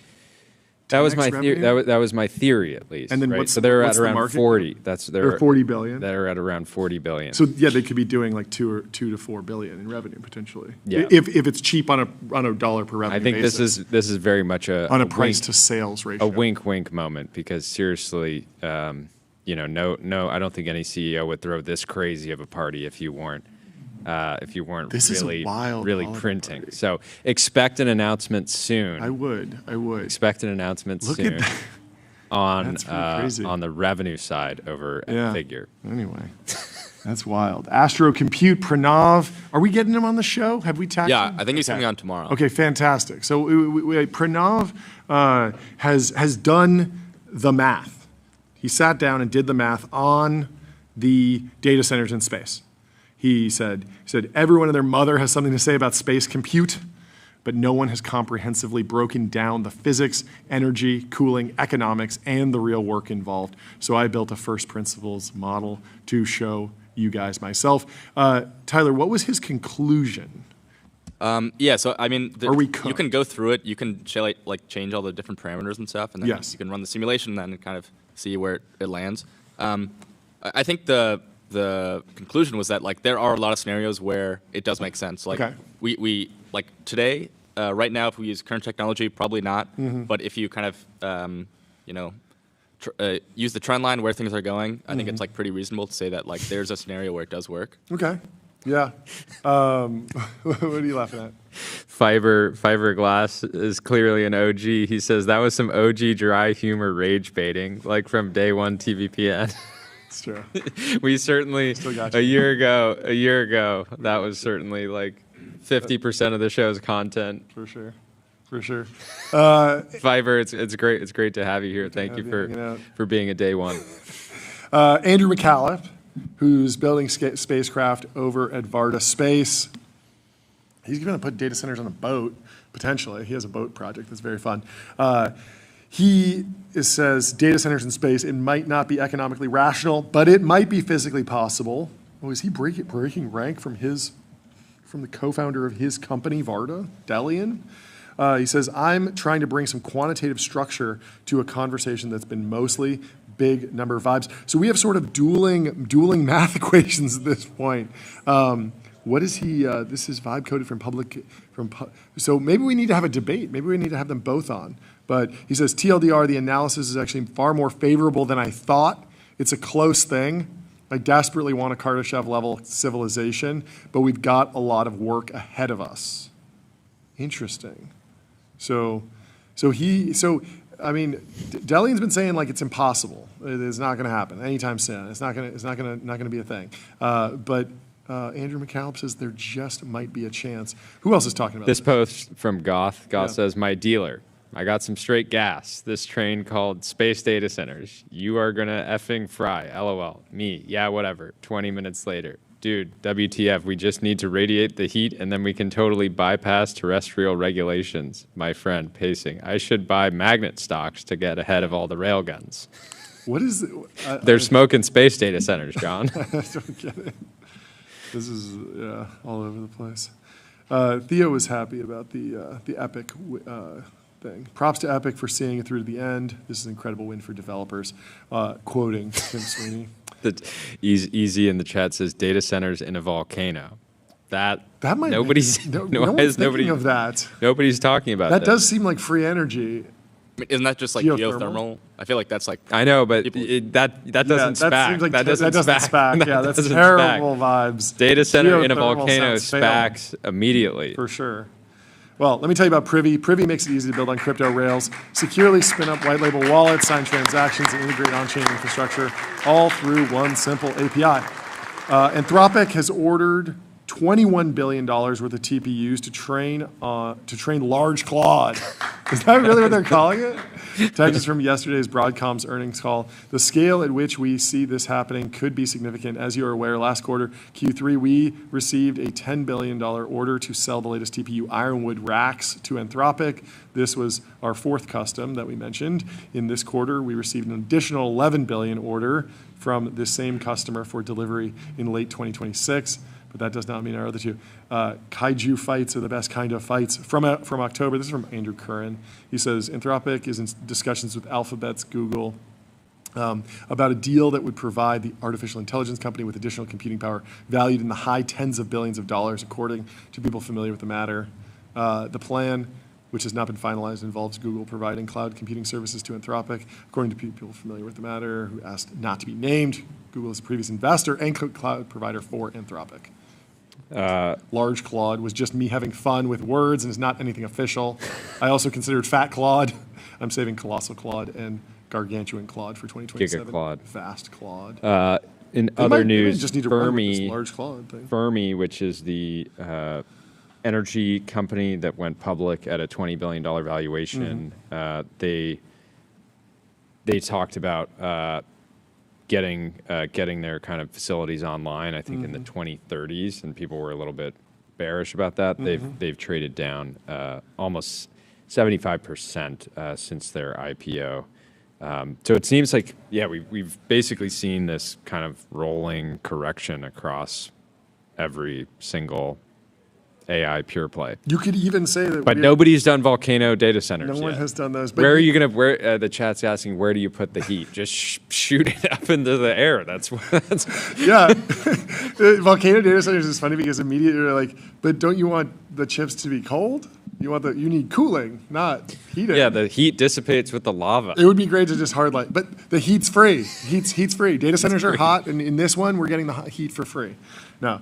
That was 10x my revenue? theory. That was my theory, at least. And then right? So they're what's at the around market? 40. They're 40 billion. They're at around 40 billion. So yeah, they could be doing like 2 to 4 billion in revenue potentially. Yeah. If it's cheap on a dollar per revenue. I think basis. this is very much on a price wink, to sales ratio. a wink moment, because seriously, no, I don't think any CEO would throw this crazy of a party if you weren't This is a really wild holiday printing. party. So expect an announcement soon. I would. Expect an announcement Look soon at that. on That's pretty crazy. on the revenue side over at Figure. Anyway, that's wild. Astro Compute, Pranav. Are we getting him on the show? Have we tagged Yeah, him? I think he's Okay. coming on tomorrow. Okay, fantastic. So Pranav has done the math. He sat down and did the math on the data centers in space. He said everyone and their mother has something to say about space compute, but no one has comprehensively broken down the physics, energy, cooling, economics, and the real work involved. So I built a first principles model to show you guys myself. Tyler, what was his conclusion? Yeah, so I mean, Are we you cooked? can go through it. You can change all the different parameters and stuff, and then Yes. you can run the simulation and then kind of see where it lands. I think the conclusion was that like there are a lot of scenarios where it does make sense. Like Okay. we like today, right now, if we use current technology, probably not. Mm-hmm. But if you kind of use the trend line where things are going, I think it's like pretty reasonable to say that like there's a scenario where it does work. Okay. Yeah. What are you laughing at? Fiberglass is clearly an OG. He says that was some OG dry humor rage baiting, like from day one TVPN. It's true. We certainly got a year ago that was certainly like 50% of the show's content. For sure. Fiverr, it's great to have you here. Thank you for being a day one. Andrew McAuliffe, who's building spacecraft over at Varda Space. He's going to put data centers on a boat, potentially. He has a boat project that's very fun. He says data centers in space, it might not be economically rational, but it might be physically possible. Oh, is he breaking rank from the co-founder of his company, Varda, Delian? He says, I'm trying to bring some quantitative structure to a conversation that's been mostly big number vibes. So we have sort of dueling math equations at this point. What is he? This is vibe coded so maybe we need to have a debate. Maybe we need to have them both on. But he says, TLDR, the analysis is actually far more favorable than I thought. It's a close thing. I desperately want a Kardashev level civilization, but we've got a lot of work ahead of us. Interesting. I mean, Delian's been saying like it's impossible. It's not going to happen anytime soon. It's not going to be a thing. But Andrew McAuliffe says there just might be a chance. Who else is talking about this? Post from Goth. Goth says, my dealer, I got some straight gas. This train called Space Data Centers. You are going to effing fry. LOL. Me. Yeah, whatever. 20 minutes later. Dude, WTF, we just need to radiate the heat and then we can totally bypass terrestrial regulations. My friend, pacing. I should buy magnet stocks to get ahead of all the railguns. What is it? They're smoking space data centers, John. I don't get it. This is all over the place. Theo was happy about the Epic thing. Props to Epic for seeing it through to the end. This is an incredible win for developers. Quoting Tim Sweeney. Easy in the chat says data centers in a volcano. That might nobody's thinking of that. Nobody's talking about that. That does seem like free energy. I mean, isn't that just like geothermal? I feel like that's like. I know, but that doesn't SPAC. Like that doesn't SPAC. Yeah, that's terrible vibes. Data center in a volcano SPACs immediately. For sure. Well, let me tell you about Privy. Privy makes it easy to build on crypto rails, securely spin up white label wallets, sign transactions, and integrate on-chain infrastructure, all through one simple API. Anthropic has ordered $21 billion worth of TPUs to train large Claude. Is that really what they're calling it? Text is from yesterday's Broadcom's earnings call. The scale at which we see this happening could be significant. As you are aware, last quarter, Q3, we received a $10 billion order to sell the latest TPU Ironwood racks to Anthropic. This was our fourth custom that we mentioned. In this quarter, we received an additional $11 billion order from this same customer for delivery in late 2026. But that does not mean our other two. Kaiju fights are the best kind of fights. From October, this is from Andrew Curran. He says, Anthropic is in discussions with Alphabet's Google about a deal that would provide the artificial intelligence company with additional computing power valued in the high tens of billions of dollars, according to people familiar with the matter. The plan, which has not been finalized, involves Google providing cloud computing services to Anthropic. According to people familiar with the matter who asked not to be named, Google is a previous investor and cloud provider for Anthropic. Large Claude was just me having fun with words and is not anything official. I also considered Fat Claude. I'm saving Colossal Claude and Gargantuan Claude for 2027. Giga Claude. Vast Claude. In other news, just need to Fermi, large Claude thing. Fermi, which is the energy company that went public at a $20 billion valuation, they talked about getting their kind of facilities online, I think in the 2030s, and people were a little bit bearish about that. They've traded down almost 75% since their IPO. So it seems like, we've basically seen this kind of rolling correction across every single AI pure play. You could even say that. But nobody's done volcano data centers No one yet. has done those. But where are you going to, the chat's asking, where do you put the heat? Just shoot it up into the air. That's Yeah. Volcano data centers is funny because immediately you're like, but don't you want the chips to be cold? You need cooling, not heating. Yeah, the heat dissipates with the lava. It would be great to just hardlight, but the heat's free. Heat's free. Data centers are hot, and in this one, we're getting the heat for free. No.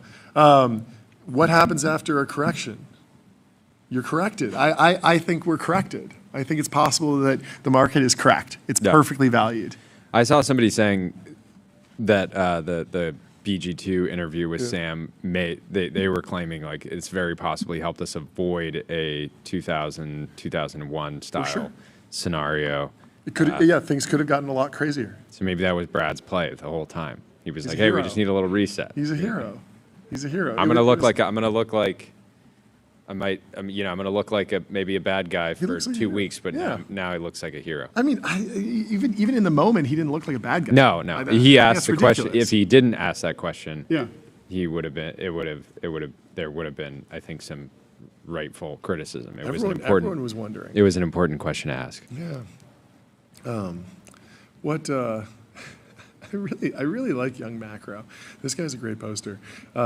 What happens after a correction? You're corrected. I think we're corrected. I think it's possible that the market is correct. It's perfectly valued. I saw somebody saying that the BG2 interview with Sam they were claiming like it's very possibly helped us avoid a 2001 style scenario. It could, things could have gotten a lot crazier. So maybe that was Brad's play the whole time. He was He's like, a "Hey, we hero. just need a little reset." He's a hero. He's a hero. I'm gonna look like maybe a bad guy for looks like a 2 hero. weeks, but Yeah. now he looks like a hero. I mean, even in the moment, he didn't look like a bad guy. No. He asked the question. ridiculous. If he didn't ask that question, Yeah. he would have been. There would have been, I think, some rightful criticism. It was an important. Everyone was wondering. It was an important question to ask. Yeah. I really like Young Macro. This guy's a great poster.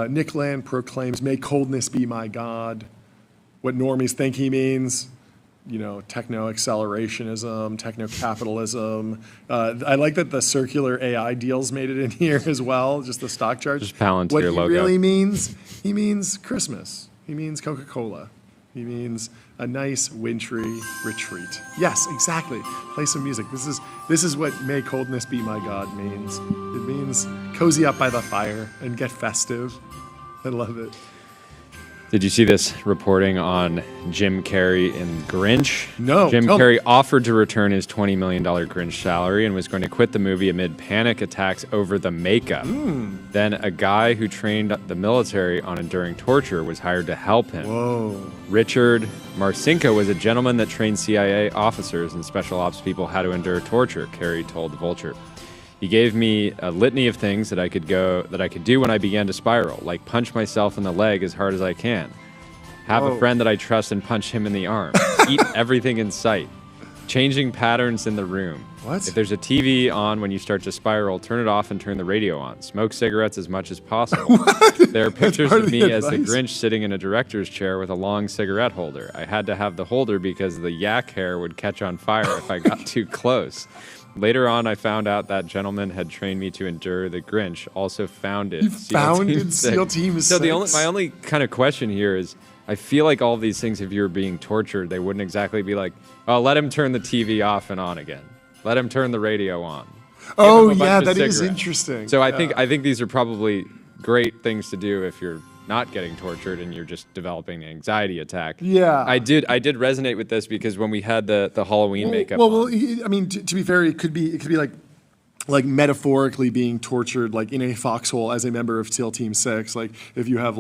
Nick Land proclaims, "May coldness be my god." What normies think he means, techno-accelerationism, techno-capitalism. I like that the circular AI deals made it in here as well, just the stock charts. Just Palantir What he logo. really means, he means Christmas. He means Coca-Cola. He means a nice wintry retreat. Yes, exactly. Play some music. This is what "May coldness be my god" means. It means cozy up by the fire and get festive. I love it. Did you see this reporting on Jim Carrey in Grinch? No, Jim tell me. Carrey offered to return his $20 million Grinch salary and was going to quit the movie amid panic attacks over the makeup. Then a guy who trained the military on enduring torture was hired to help him. Whoa. Richard Marcinko was a gentleman that trained CIA officers and special ops people how to endure torture, Carey told The Vulture. He gave me a litany of things that I could do when I began to spiral, like punch myself in the leg as hard as I can, have a friend that I trust and punch him in the arm, eat everything in sight, changing patterns in the room. What? If there's a TV on when you start to spiral, turn it off and turn the radio on. Smoke cigarettes as much as possible. There are pictures part of of me the as the advice. Grinch sitting in a director's chair with a long cigarette holder. I had to have the holder because the yak hair would catch on fire if I got too close. Later on, I found out that gentleman had trained me to endure the Grinch, also founded You founded SEAL Team So 6? my only kind of question here is, I feel like all these things, if you're being tortured, they wouldn't exactly be like, oh, let him turn the TV off and on again. Let him turn the radio on. Oh, Give him a yeah, bunch of that is cigarettes. interesting. So I Yeah. think these are probably great things to do if you're not getting tortured and you're just developing an anxiety attack. Yeah. I did resonate with this because when we had the Halloween makeup Well, on, I mean, to be fair, it could be like metaphorically being tortured, like in a foxhole as a member of SEAL Team 6. Like if you have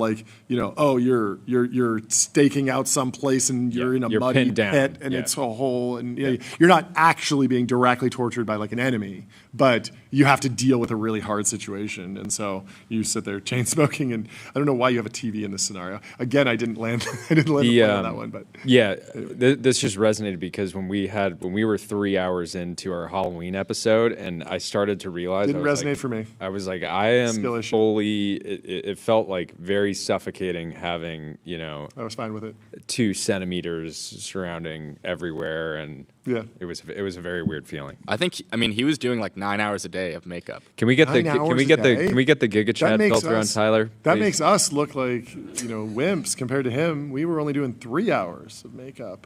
you're staking out someplace and you're in a you're muddy pinned down. pit and Yeah. it's a hole and you're not actually being directly tortured by like an enemy, but you have to deal with a really hard situation. And so you sit there chain smoking, and I don't know why you have a TV in this scenario. Again, I didn't land the plane on that one, but yeah, this just resonated because when we were 3 hours into our Halloween episode, and I started to realize didn't I was resonate like, for me. I was like, I am Skill issue. fully. It felt like very suffocating having I was fine with it. 2 centimeters surrounding everywhere, and Yeah. it was a very weird feeling. I mean, he was doing like 9 hours a day of makeup. Can we get the 9 can we hours get a the day? can we get the Giga Chat makes filter on us- Tyler? That please? makes us look like, wimps compared to him. We were only doing 3 hours of makeup.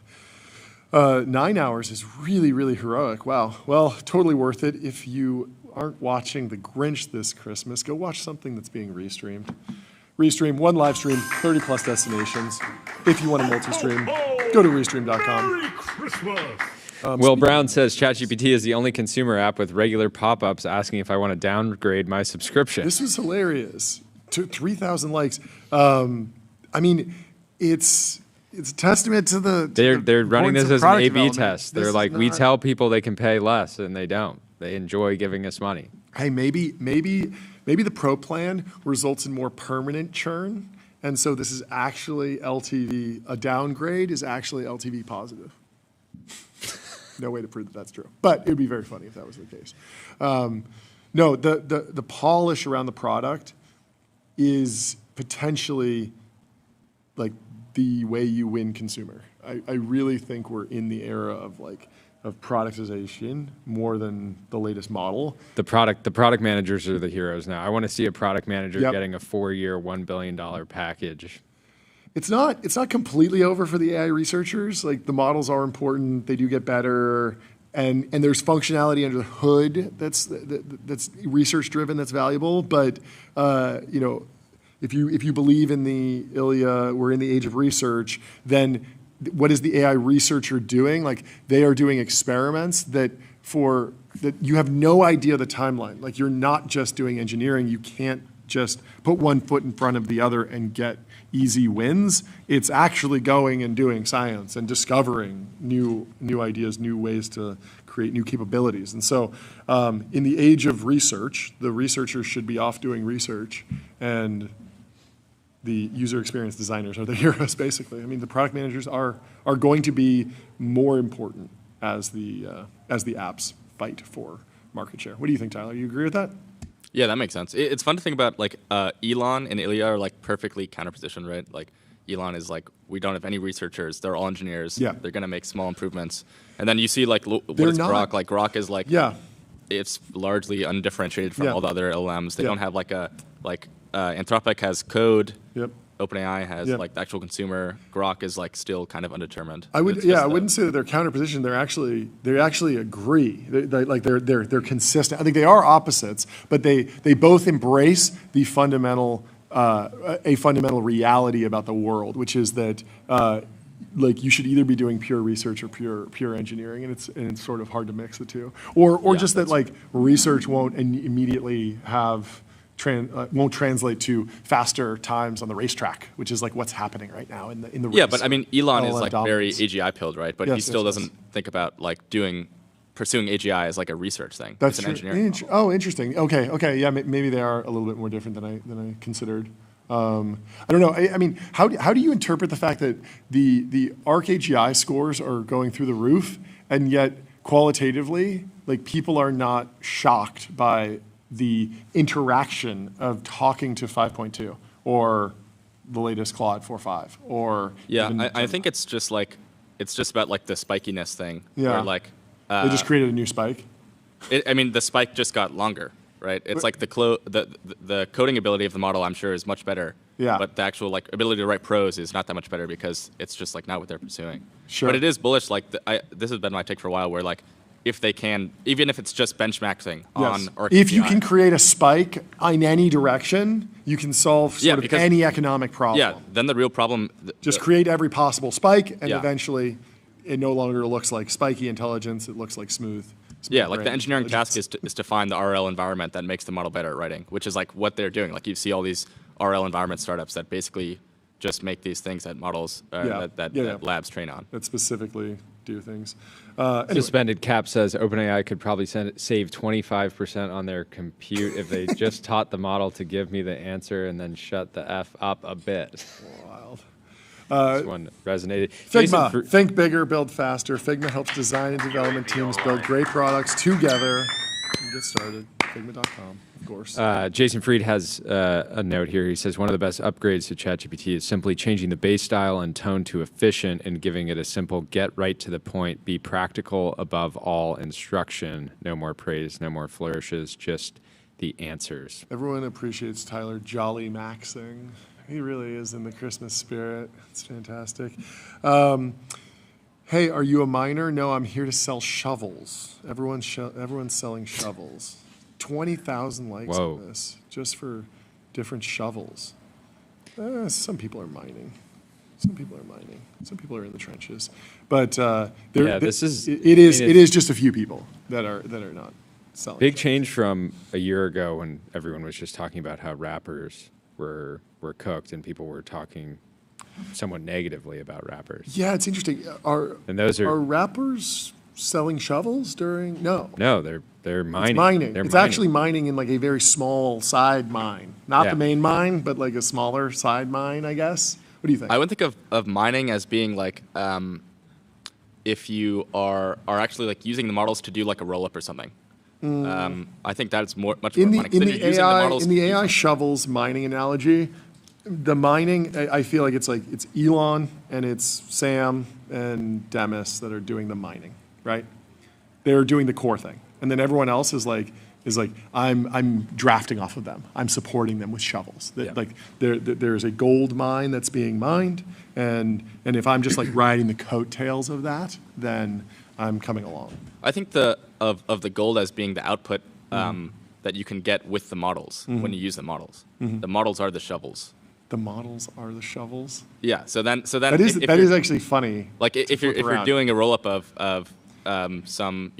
9 hours is really, really heroic. Wow. Well, totally worth it. If you aren't watching The Grinch this Christmas, go watch something that's being restreamed. Restream, one live stream, 30 plus destinations. If you want a multi-stream, go to restream.com. Merry Christmas! Will Brown says ChatGPT is the only consumer app with regular pop-ups asking if I want to downgrade my subscription. This was hilarious. 3,000 likes. I mean, it's a testament to the. They're running this as an product A/B development. test. This They're is like, we not- tell people they can pay less, and they don't. They enjoy giving us money. Hey, maybe the pro plan results in more permanent churn, and so this is actually LTV. A downgrade is actually LTV positive. No way to prove that that's true, but it would be very funny if that was the case. No, the polish around the product is potentially like the way you win consumer. I really think we're in the era of productization more than the latest model. The product managers are the heroes now. I want to see a product manager Yep. getting a 4-year, $1 billion package. It's not completely over for the AI researchers. Like the models are important, they do get better, and there's functionality under the hood that's research driven, that's valuable. But if you believe in the Ilya, we're in the age of research, then what is the AI researcher doing? Like, they are doing experiments that you have no idea the timeline. Like, you're not just doing engineering. You can't just put one foot in front of the other and get easy wins. It's actually going and doing science and discovering new ideas, new ways to create new capabilities. And so in the age of research, the researchers should be off doing research, and the user experience designers are the heroes, basically. I mean, the product managers are going to be more important as the apps fight for market share. What do you think, Tyler? You agree with that? Yeah, that makes sense. It's fun to think about, like, Elon and Ilya are, like, perfectly counterpositioned, right? Like, Elon is like, we don't have any researchers. They're all engineers. Yeah. They're going to make small improvements. And then you see, like, what They're is not. Grok? Like, Grok is, like, it's largely undifferentiated from all the other LLMs. They don't have, like, Anthropic has code. Yep. OpenAI has, like, the actual consumer. Grok is, like, still kind of undetermined. I wouldn't say that they're counterposition. They actually agree. They're consistent. I think they are opposites, but they both embrace the fundamental reality about the world, which is that like, you should either be doing pure research or pure engineering, and it's sort of hard to mix the two, or just that, like, research won't immediately have. Won't translate to faster times on the racetrack, which is, like, what's happening right now in the race. Yeah, but I mean, Elon is, like, dominance. very AGI pilled, right? But he still doesn't think about, like, pursuing AGI as, like, a research thing. That's it's an true. engineering model. Interesting. Okay. Yeah, maybe they are a little bit more different than I considered. I don't know. I mean, how do you interpret the fact that the ARC AGI scores are going through the roof, and yet qualitatively, like, people are not shocked by the interaction of talking to 5.2 or the latest Claude 4.5 or I think it's just about, like, the spikiness thing. Yeah. Where, like, they just created a new spike. I mean, the spike just got longer, right? It's like the coding ability of the model, I'm sure, is much better. Yeah. But the actual, like, ability to write prose is not that much better because it's just, like, not what they're pursuing. Sure. But it is bullish. Like, this has been my take for a while, where, like, if they can, even if it's just benchmarking on ARC If you AGI. can create a spike in any direction, you can solve sort of any economic problem. Yeah, then the real problem... Just create every possible spike, and Yeah. eventually it no longer looks like spiky intelligence, it looks like smooth. Yeah, like, the brain engineering task intelligence. is to find the RL environment that makes the model better at writing, which is, like, what they're doing. Like, you see all these RL environment startups that basically just make these things that models, that labs train on. That specifically do things. Suspended Cap says OpenAI could probably save 25% on their compute if they just taught the model to give me the answer and then shut the F up a bit. Wild. This one resonated. Figma, think bigger, build faster. Figma helps design and development teams build great products together. Get started. Figma.com, of course. Jason Fried has a note here. He says one of the best upgrades to ChatGPT is simply changing the base style and tone to efficient and giving it a simple get right to the point, be practical above all instruction. No more praise, no more flourishes, just the answers. Everyone appreciates Tyler jolly maxing. He really is in the Christmas spirit. It's fantastic. Hey, are you a miner? No, I'm here to sell shovels. Everyone's selling shovels. 20,000 likes on this just for different shovels. Some people are mining. Some people are in the trenches. But it is just a few people that are not selling. Big change from a year ago when everyone was just talking about how rappers were cooked and people were talking somewhat negatively about rappers. Yeah, it's interesting. Are rappers selling shovels during? No, they're mining. It's mining. It's actually mining in, like, a very small side mine, not the main mine, but, like, a smaller side mine, I guess. What do you think? I would think of mining as being, like, if you are actually, like, using the models to do, like, a roll up or something. I think that's much more in fun. the AI shovels mining analogy. The mining, I feel like it's Elon and it's Sam and Demis that are doing the mining, right? They're doing the core thing, and then everyone else is like I'm drafting off of them. I'm supporting them with shovels. Like there's a gold mine that's being mined, and if I'm just, like, riding the coattails of that, then I'm coming along. I think of the gold as being the output that you can get with the models when you use the models. The models are the shovels. The models are the shovels. Yeah. So then That is actually funny. Like if you're doing a roll up of some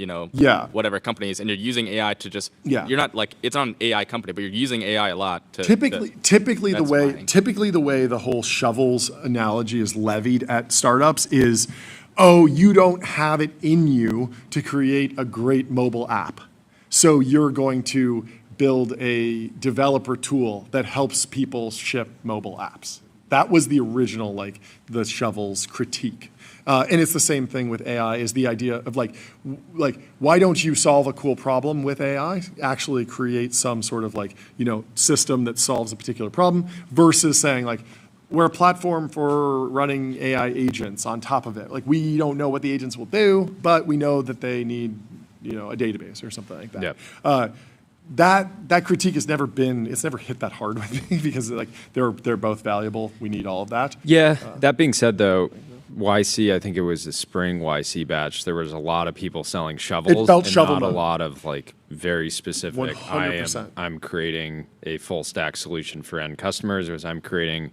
whatever companies, and you're using AI to just you're not like it's not an AI company, but you're using AI a lot. Typically the way the whole shovels analogy is levied at startups is, oh, you don't have it in you to create a great mobile app, so you're going to build a developer tool that helps people ship mobile apps. That was the original, like, the shovels critique. And it's the same thing with AI, is the idea of like, why don't you solve a cool problem with AI? Actually create some sort of like, system that solves a particular problem, versus saying like, we're a platform for running AI agents on top of it. Like, we don't know what the agents will do, but we know that they need, a database or something like that. Yep. That critique has never hit that hard with me, because like they're both valuable. We need all of that. Yeah. That being said, though, YC, I think it was the spring YC batch, there was a lot of people selling shovels. It felt and shovel not mode. a lot of like very specific. 100%. I'm creating a full stack solution for end customers, or I'm creating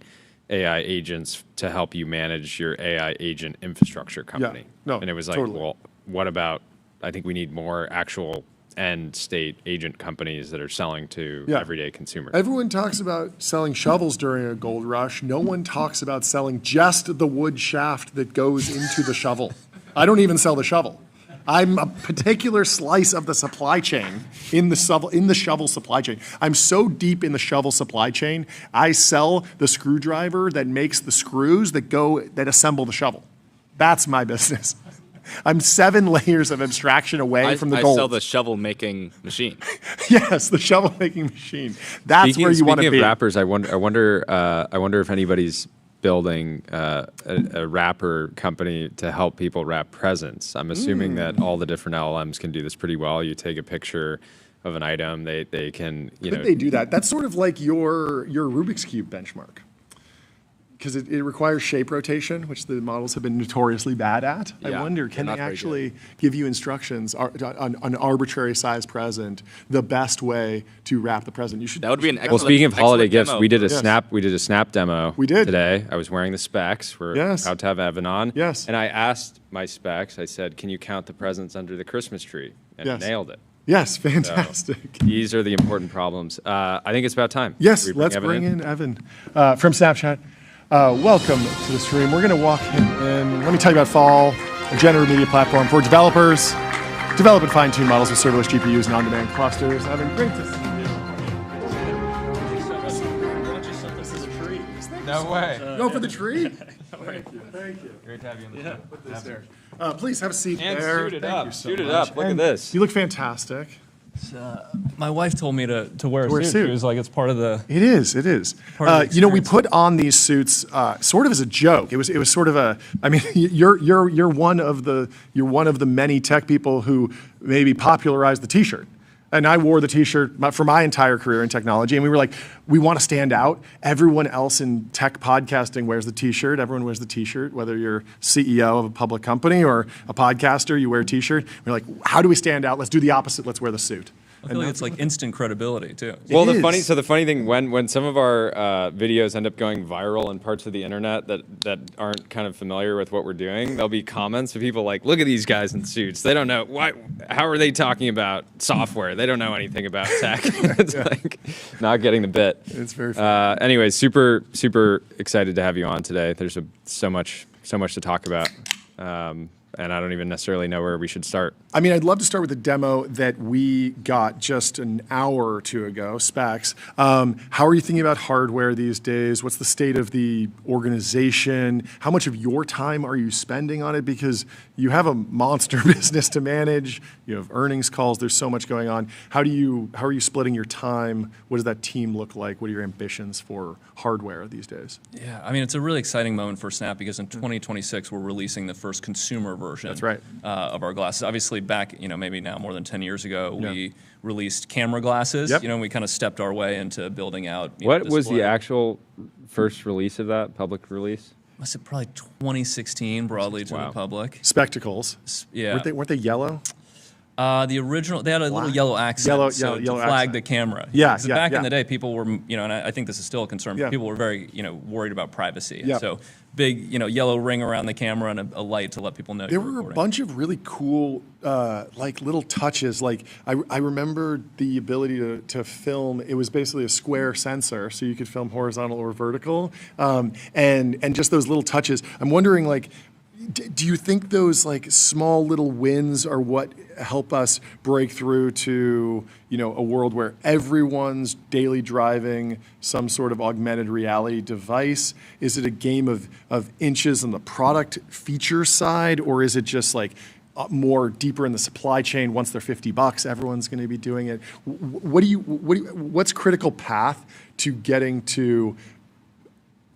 AI agents to help you manage your AI agent infrastructure company. No, and it was like, totally. well, what about? I think we need more actual end state agent companies that are selling to everyday consumers. Everyone talks about selling shovels during a gold rush. No one talks about selling just the wood shaft that goes into the shovel. I don't even sell the shovel. I'm a particular slice of the supply chain in the shovel supply chain. I'm so deep in the shovel supply chain, I sell the screwdriver that makes the screws that assemble the shovel. That's my business. I'm 7 layers of abstraction away from the gold. I sell the shovel-making machine. Yes, the shovel-making machine. That's where you want to be. Speaking of wrappers, I wonder if anybody's building a wrapper company to help people wrap presents. I'm assuming that all the different LLMs can do this pretty well. You take a picture of an item, they can, Could they do that? That's sort of like your Rubik's Cube benchmark. Because it requires shape rotation, which the models have been notoriously bad at. Yeah, I wonder, can they not very actually give you instructions on an arbitrary size present, the best way to wrap the present? That would be an excellent. Well, speaking of holiday gifts, demo. we did a snap demo. We did today. I was wearing the specs. We're about to have Evan on. Yes. And I asked my specs. I said, "Can you count the presents under the Christmas tree?" And it nailed it. Yes, fantastic. So, these are the important problems. I think it's about time. Yes, let's bring in Evan from Snapchat. Welcome to the stream. We're going to walk in, and let me tell you about Fall, a generative media platform for developers. Develop and fine-tune models with serverless GPUs and on-demand clusters. Evan, great to see you. No way. Go for the tree? Thank you. Great to have you on the show. Put this there. Please have a seat And there. suit it Thank up. you so Suit it much. up. Look at And this. You look fantastic. My wife told me to wear a wear a suit. suit. She was like, it's part of the. It is. Part of the We put on these suits sort of as a joke. It was sort of a. I mean, you're one of the many tech people who maybe popularized the T-shirt. And I wore the T-shirt for my entire career in technology, and we were like, we want to stand out. Everyone else in tech podcasting wears the T-shirt. Everyone wears the T-shirt, whether you're CEO of a public company or a podcaster, you wear a T-shirt. We're like, how do we stand out? Let's do the opposite. Let's wear the suit. I feel like it's like instant credibility too. Well, the funny thing, when some of our videos end up going viral in parts of the internet that aren't kind of familiar with what we're doing, there'll be comments of people like, "Look at these guys in suits. They don't know why. How are they talking about software? They don't know anything about tech." It's like not getting the bit. It's very funny. Anyways, super excited to have you on today. There's so much to talk about. And I don't even necessarily know where we should start. I mean, I'd love to start with a demo that we got just an hour or two ago, specs. How are you thinking about hardware these days? What's the state of the organization? How much of your time are you spending on it? Because you have a monster business to manage. You have earnings calls. There's so much going on. How are you splitting your time? What does that team look like? What are your ambitions for hardware these days? Yeah, I mean, it's a really exciting moment for Snap because in 2026 we're releasing the first consumer version. That's right. Of our glasses. Obviously, back maybe now more than 10 years ago, we released camera glasses. Yep. We kind of stepped our way into building out. What was the display. actual first release of that public release? must have probably 2016 broadly to the public. Spectacles. Yeah. Weren't they yellow? The original, they had a little yellow accent Yellow to flag accent. the camera. Yeah, Because yeah, back yeah. in the day, people were, and I think this is still a concern, but people were very, worried about privacy. Yeah. And so big, yellow ring around the camera and a light to let people know. There were a bunch of really cool, like little touches. Like I remember the ability to film. It was basically a square sensor, so you could film horizontal or vertical, and just those little touches. I'm wondering, like, do you think those like small little wins are what help us break through to a world where everyone's daily driving some sort of augmented reality device? Is it a game of inches on the product feature side, or is it just like more deeper in the supply chain? Once they're $50, everyone's going to be doing it. What's critical path to getting to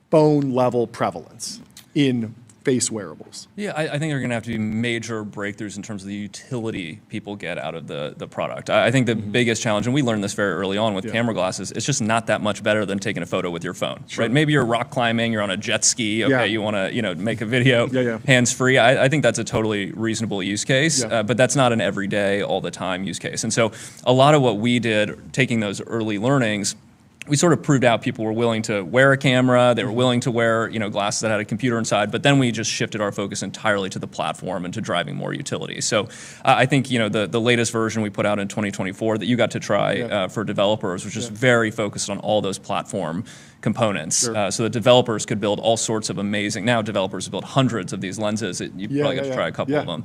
phone level prevalence in face wearables? Yeah, I think there are going to have to be major breakthroughs in terms of the utility people get out of the product. I think the biggest challenge, and we learned this very early on with camera glasses, it's just not that much better than taking a photo with your phone. Right? Maybe you're rock climbing, you're on a jet ski, you want to make a video hands-free. I think that's a totally reasonable use case, but that's not an everyday, all the time use case. And so a lot of what we did, taking those early learnings, we sort of proved out people were willing to wear a camera, they were willing to wear glasses that had a computer inside, but then we just shifted our focus entirely to the platform and to driving more utility. So I think the latest version we put out in 2024 that you got to try for developers was just very focused on all those platform components. So that developers could build all sorts of amazing, now developers build hundreds of these lenses. You probably got to try a couple of them.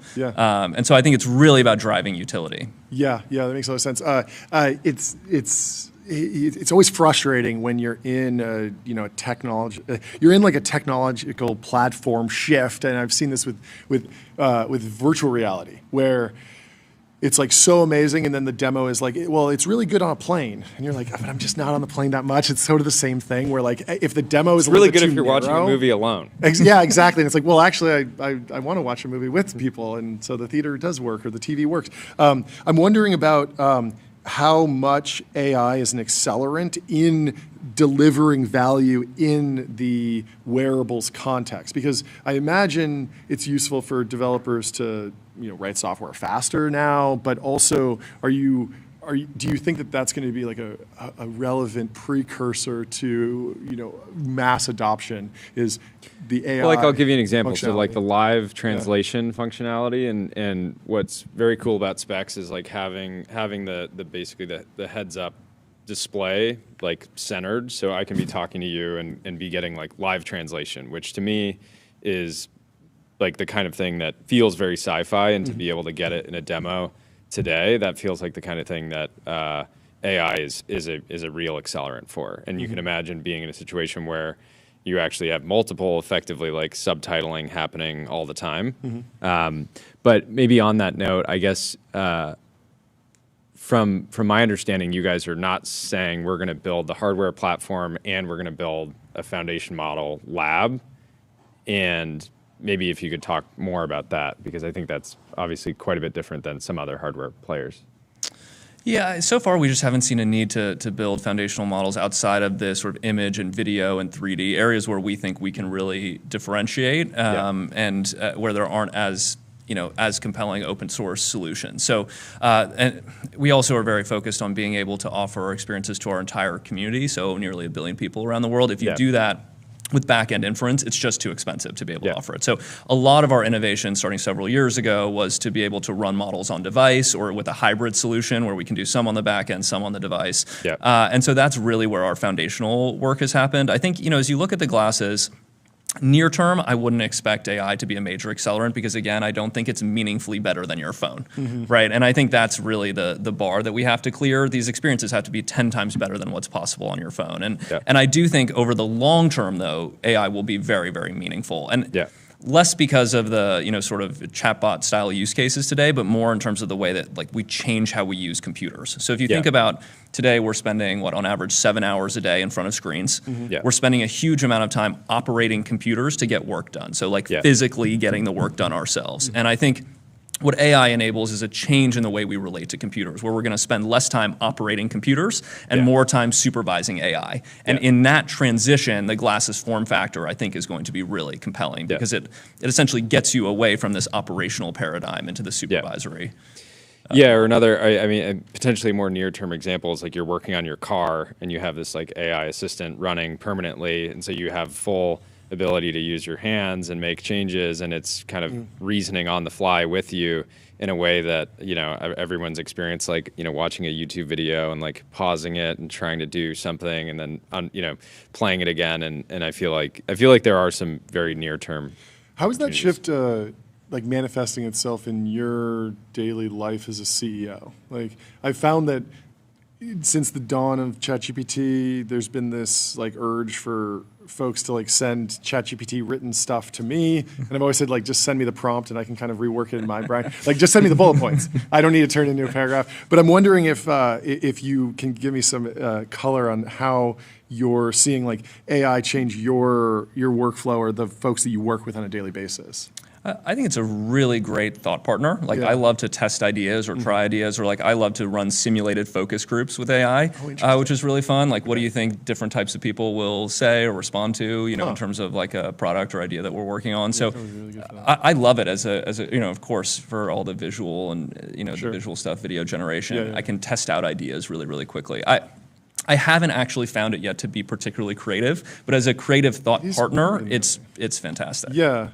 And so I think it's really about driving utility. Yeah, that makes a lot of sense. It's always frustrating when you're in a technological platform shift, and I've seen this with virtual reality, where it's like so amazing, and then the demo is like, well, it's really good on a plane, and you're like, but I'm just not on the plane that much. It's sort of the same thing, where like if the demo is really good too if you're watching a movie alone. Yeah, exactly. And it's like, well, actually, I want to watch a movie with people, and so the theater does work or the TV works. I'm wondering about how much AI is an accelerant in delivering value in the wearables context, because I imagine it's useful for developers to write software faster now, but also do you think that that's going to be like a relevant precursor to mass adoption? Is the AI? Well, I'll give you an example. So like the live translation functionality, and what's very cool about Specs is like having the basically the heads up display like centered, so I can be talking to you and be getting like live translation, which to me is like the kind of thing that feels very sci-fi, and to be able to get it in a demo today, that feels like the kind of thing that AI is a real accelerant for. And you can imagine being in a situation where you actually have multiple, effectively like subtitling happening all the time. But maybe on that note, I guess from my understanding, you guys are not saying we're going to build the hardware platform and we're going to build a foundation model lab. And maybe if you could talk more about that, because I think that's obviously quite a bit different than some other hardware players. Yeah, so far we just haven't seen a need to build foundational models outside of this sort of image and video and 3D areas where we think we can really differentiate and where there aren't as compelling open source solutions. So, and we also are very focused on being able to offer our experiences to our entire community, so nearly 1 billion people around the world. If you do that with back-end inference, it's just too expensive to be able to offer it. So a lot of our innovation starting several years ago was to be able to run models on device or with a hybrid solution where we can do some on the back end, some on the device. And so that's really where our foundational work has happened. I think, as you look at the glasses, near term, I wouldn't expect AI to be a major accelerant because, again, I don't think it's meaningfully better than your phone, right? And I think that's really the bar that we have to clear. These experiences have to be 10 times better than what's possible on your phone. And I do think over the long term, though, AI will be very, very meaningful. And less because of the sort of chatbot style use cases today, but more in terms of the way that we change how we use computers. So if you think about today, we're spending on average 7 hours a day in front of screens. We're spending a huge amount of time operating computers to get work done. So physically getting the work done ourselves. And I think what AI enables is a change in the way we relate to computers, where we're going to spend less time operating computers and more time supervising AI. And in that transition, the glasses form factor, I think, is going to be really compelling because it essentially gets you away from this operational paradigm into the supervisory. Or another, I mean, potentially more near-term examples, like you're working on your car and you have this like AI assistant running permanently, and so you have full ability to use your hands and make changes, and it's kind of reasoning on the fly with you in a way that, you know, everyone's experienced, like, you know, watching a YouTube video and like pausing it and trying to do something and then you know, playing it again, and I feel like there are some very near-term. How is that shift like manifesting itself in your daily life as a CEO? Like, I found that since the dawn of ChatGPT, there's been this like urge for folks to like send ChatGPT written stuff to me, and I've always said, like, just send me the prompt and I can kind of rework it in my brain. Like, just send me the bullet points. I don't need to turn it into a paragraph. But I'm wondering if you can give me some color on how you're seeing like AI change your workflow or the folks that you work with on a daily basis. I think it's a really great thought partner. Like, I love to test ideas or try ideas, or like I love to run simulated focus groups with AI, which is really fun. Like, what do you think different types of people will say or respond to, you know, in terms of like a product or idea that we're working on? So I love it as a, you know, of course, for all the visual and, you know, the visual stuff, video generation. I can test out ideas really, really quickly. I haven't actually found it yet to be particularly creative, but as a creative thought partner, it's fantastic. Yeah.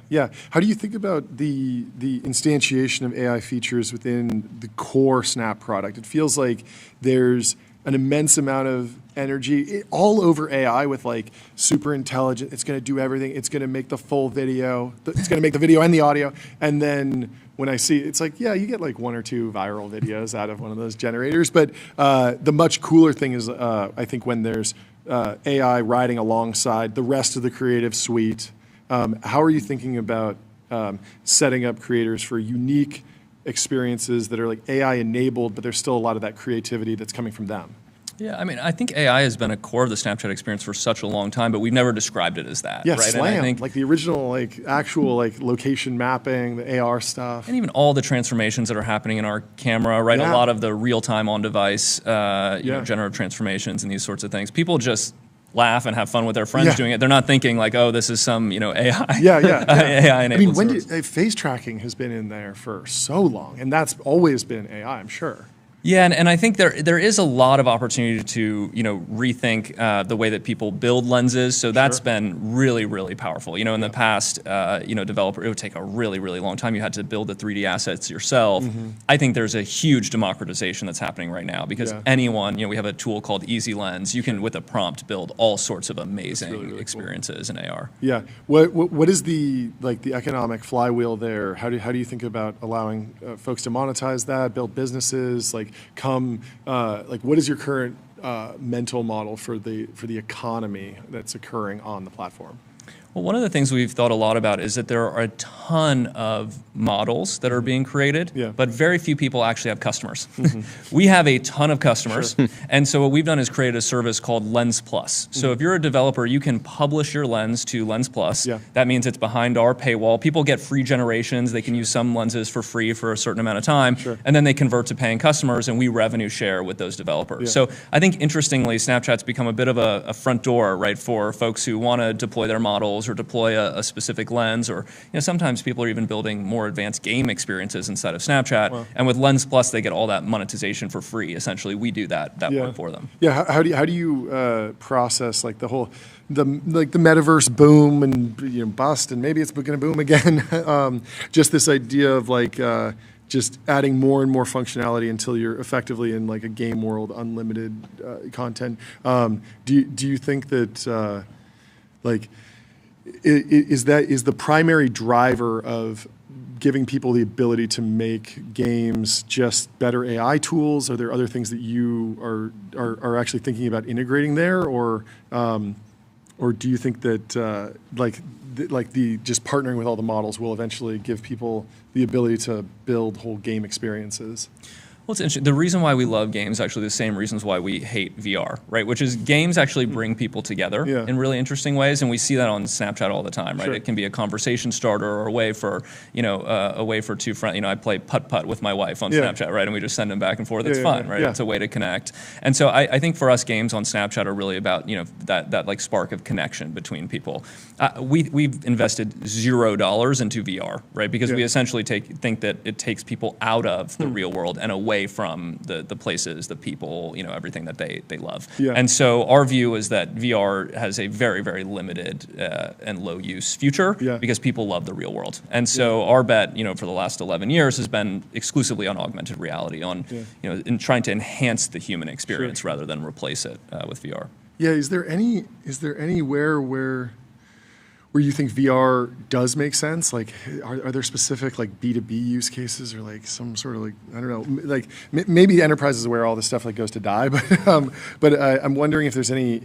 How do you think about the instantiation of AI features within the core Snap product? It feels like there's an immense amount of energy all over AI with like super intelligent. It's going to do everything. It's going to make the full video. It's going to make the video and the audio. And then when I see, it's like, you get like 1 or 2 viral videos out of one of those generators. But the much cooler thing is, I think, when there's AI riding alongside the rest of the creative suite. How are you thinking about setting up creators for unique experiences that are like AI enabled, but there's still a lot of that creativity that's coming from them? Yeah, I mean, I think AI has been a core of the Snapchat experience for such a long time, but we've never described it as that. Yeah, right? SLAM, and I think, like the original, like actual, like location mapping, the AR stuff, and even all the transformations that are happening in our camera, right? A lot of the real-time on-device, you know, generative transformations and these sorts of things. People just laugh and have fun with their friends doing it. They're not thinking like, oh, this is some, you know, AI. AI enabled. I mean, face tracking has been in there for so long, and that's always been AI, I'm sure. Yeah, and I think there is a lot of opportunity to, you know, rethink the way that people build lenses. So that's been really, really powerful. You know, in the past, you know, developer, it would take a really, really long time. You had to build the 3D assets yourself. I think there's a huge democratization that's happening right now because anyone, you know, we have a tool called Easy Lens. You can, with a prompt, build all sorts of amazing experiences in AR. Yeah. What is the economic flywheel there? How do you think about allowing folks to monetize that, build businesses, like what is your current mental model for the economy that's occurring on the platform? Well, one of the things we've thought a lot about is that there are a ton of models that are being created, but very few people actually have customers. We have a ton of customers, and so what we've done is created a service called Lens Plus. So if you're a developer, you can publish your lens to Lens Plus. That means it's behind our paywall. People get free generations. They can use some lenses for free for a certain amount of time, and then they convert to paying customers, and we revenue share with those developers. So I think, interestingly, Snapchat's become a bit of a front door, right, for folks who want to deploy their models or deploy a specific lens, or, you know, sometimes people are even building more advanced game experiences inside of Snapchat. And with Lens Plus, they get all that monetization for free. Essentially, we do that work for them. Yeah. How do you process like the whole the metaverse boom and, you know, bust, and maybe it's going to boom again? Just this idea of like just adding more and more functionality until you're effectively in like a game world, unlimited content. Do you think that like is the primary driver of giving people the ability to make games just better AI tools? Are there other things that you are actually thinking about integrating there, or do you think that like the just partnering with all the models will eventually give people the ability to build whole game experiences? Well, it's interesting. The reason why we love games, actually the same reasons why we hate VR, right? Which is games actually bring people together in really interesting ways, and we see that on Snapchat all the time, right? Sure. It can be a conversation starter or a way for, two friends. I play putt-putt with my wife on Snapchat, right? And we just send them back and forth. It's fun, right? It's a way to connect. And so I think for us, games on Snapchat are really about, that like spark of connection between people. We've invested $0 into VR, right? Because we essentially think that it takes people out of the real world and away from the places, the people, everything that they love. Yeah. And so our view is that VR has a very, very limited and low use future because people love the real world. And so our bet, for the last 11 years has been exclusively on augmented reality, on, in trying to enhance the human experience rather than replace it with VR. Yeah, is there anywhere where you think VR does make sense? Like, are there specific like B2B use cases or like some sort of like, I don't know, like maybe enterprises where all this stuff like goes to die, but I'm wondering if there's any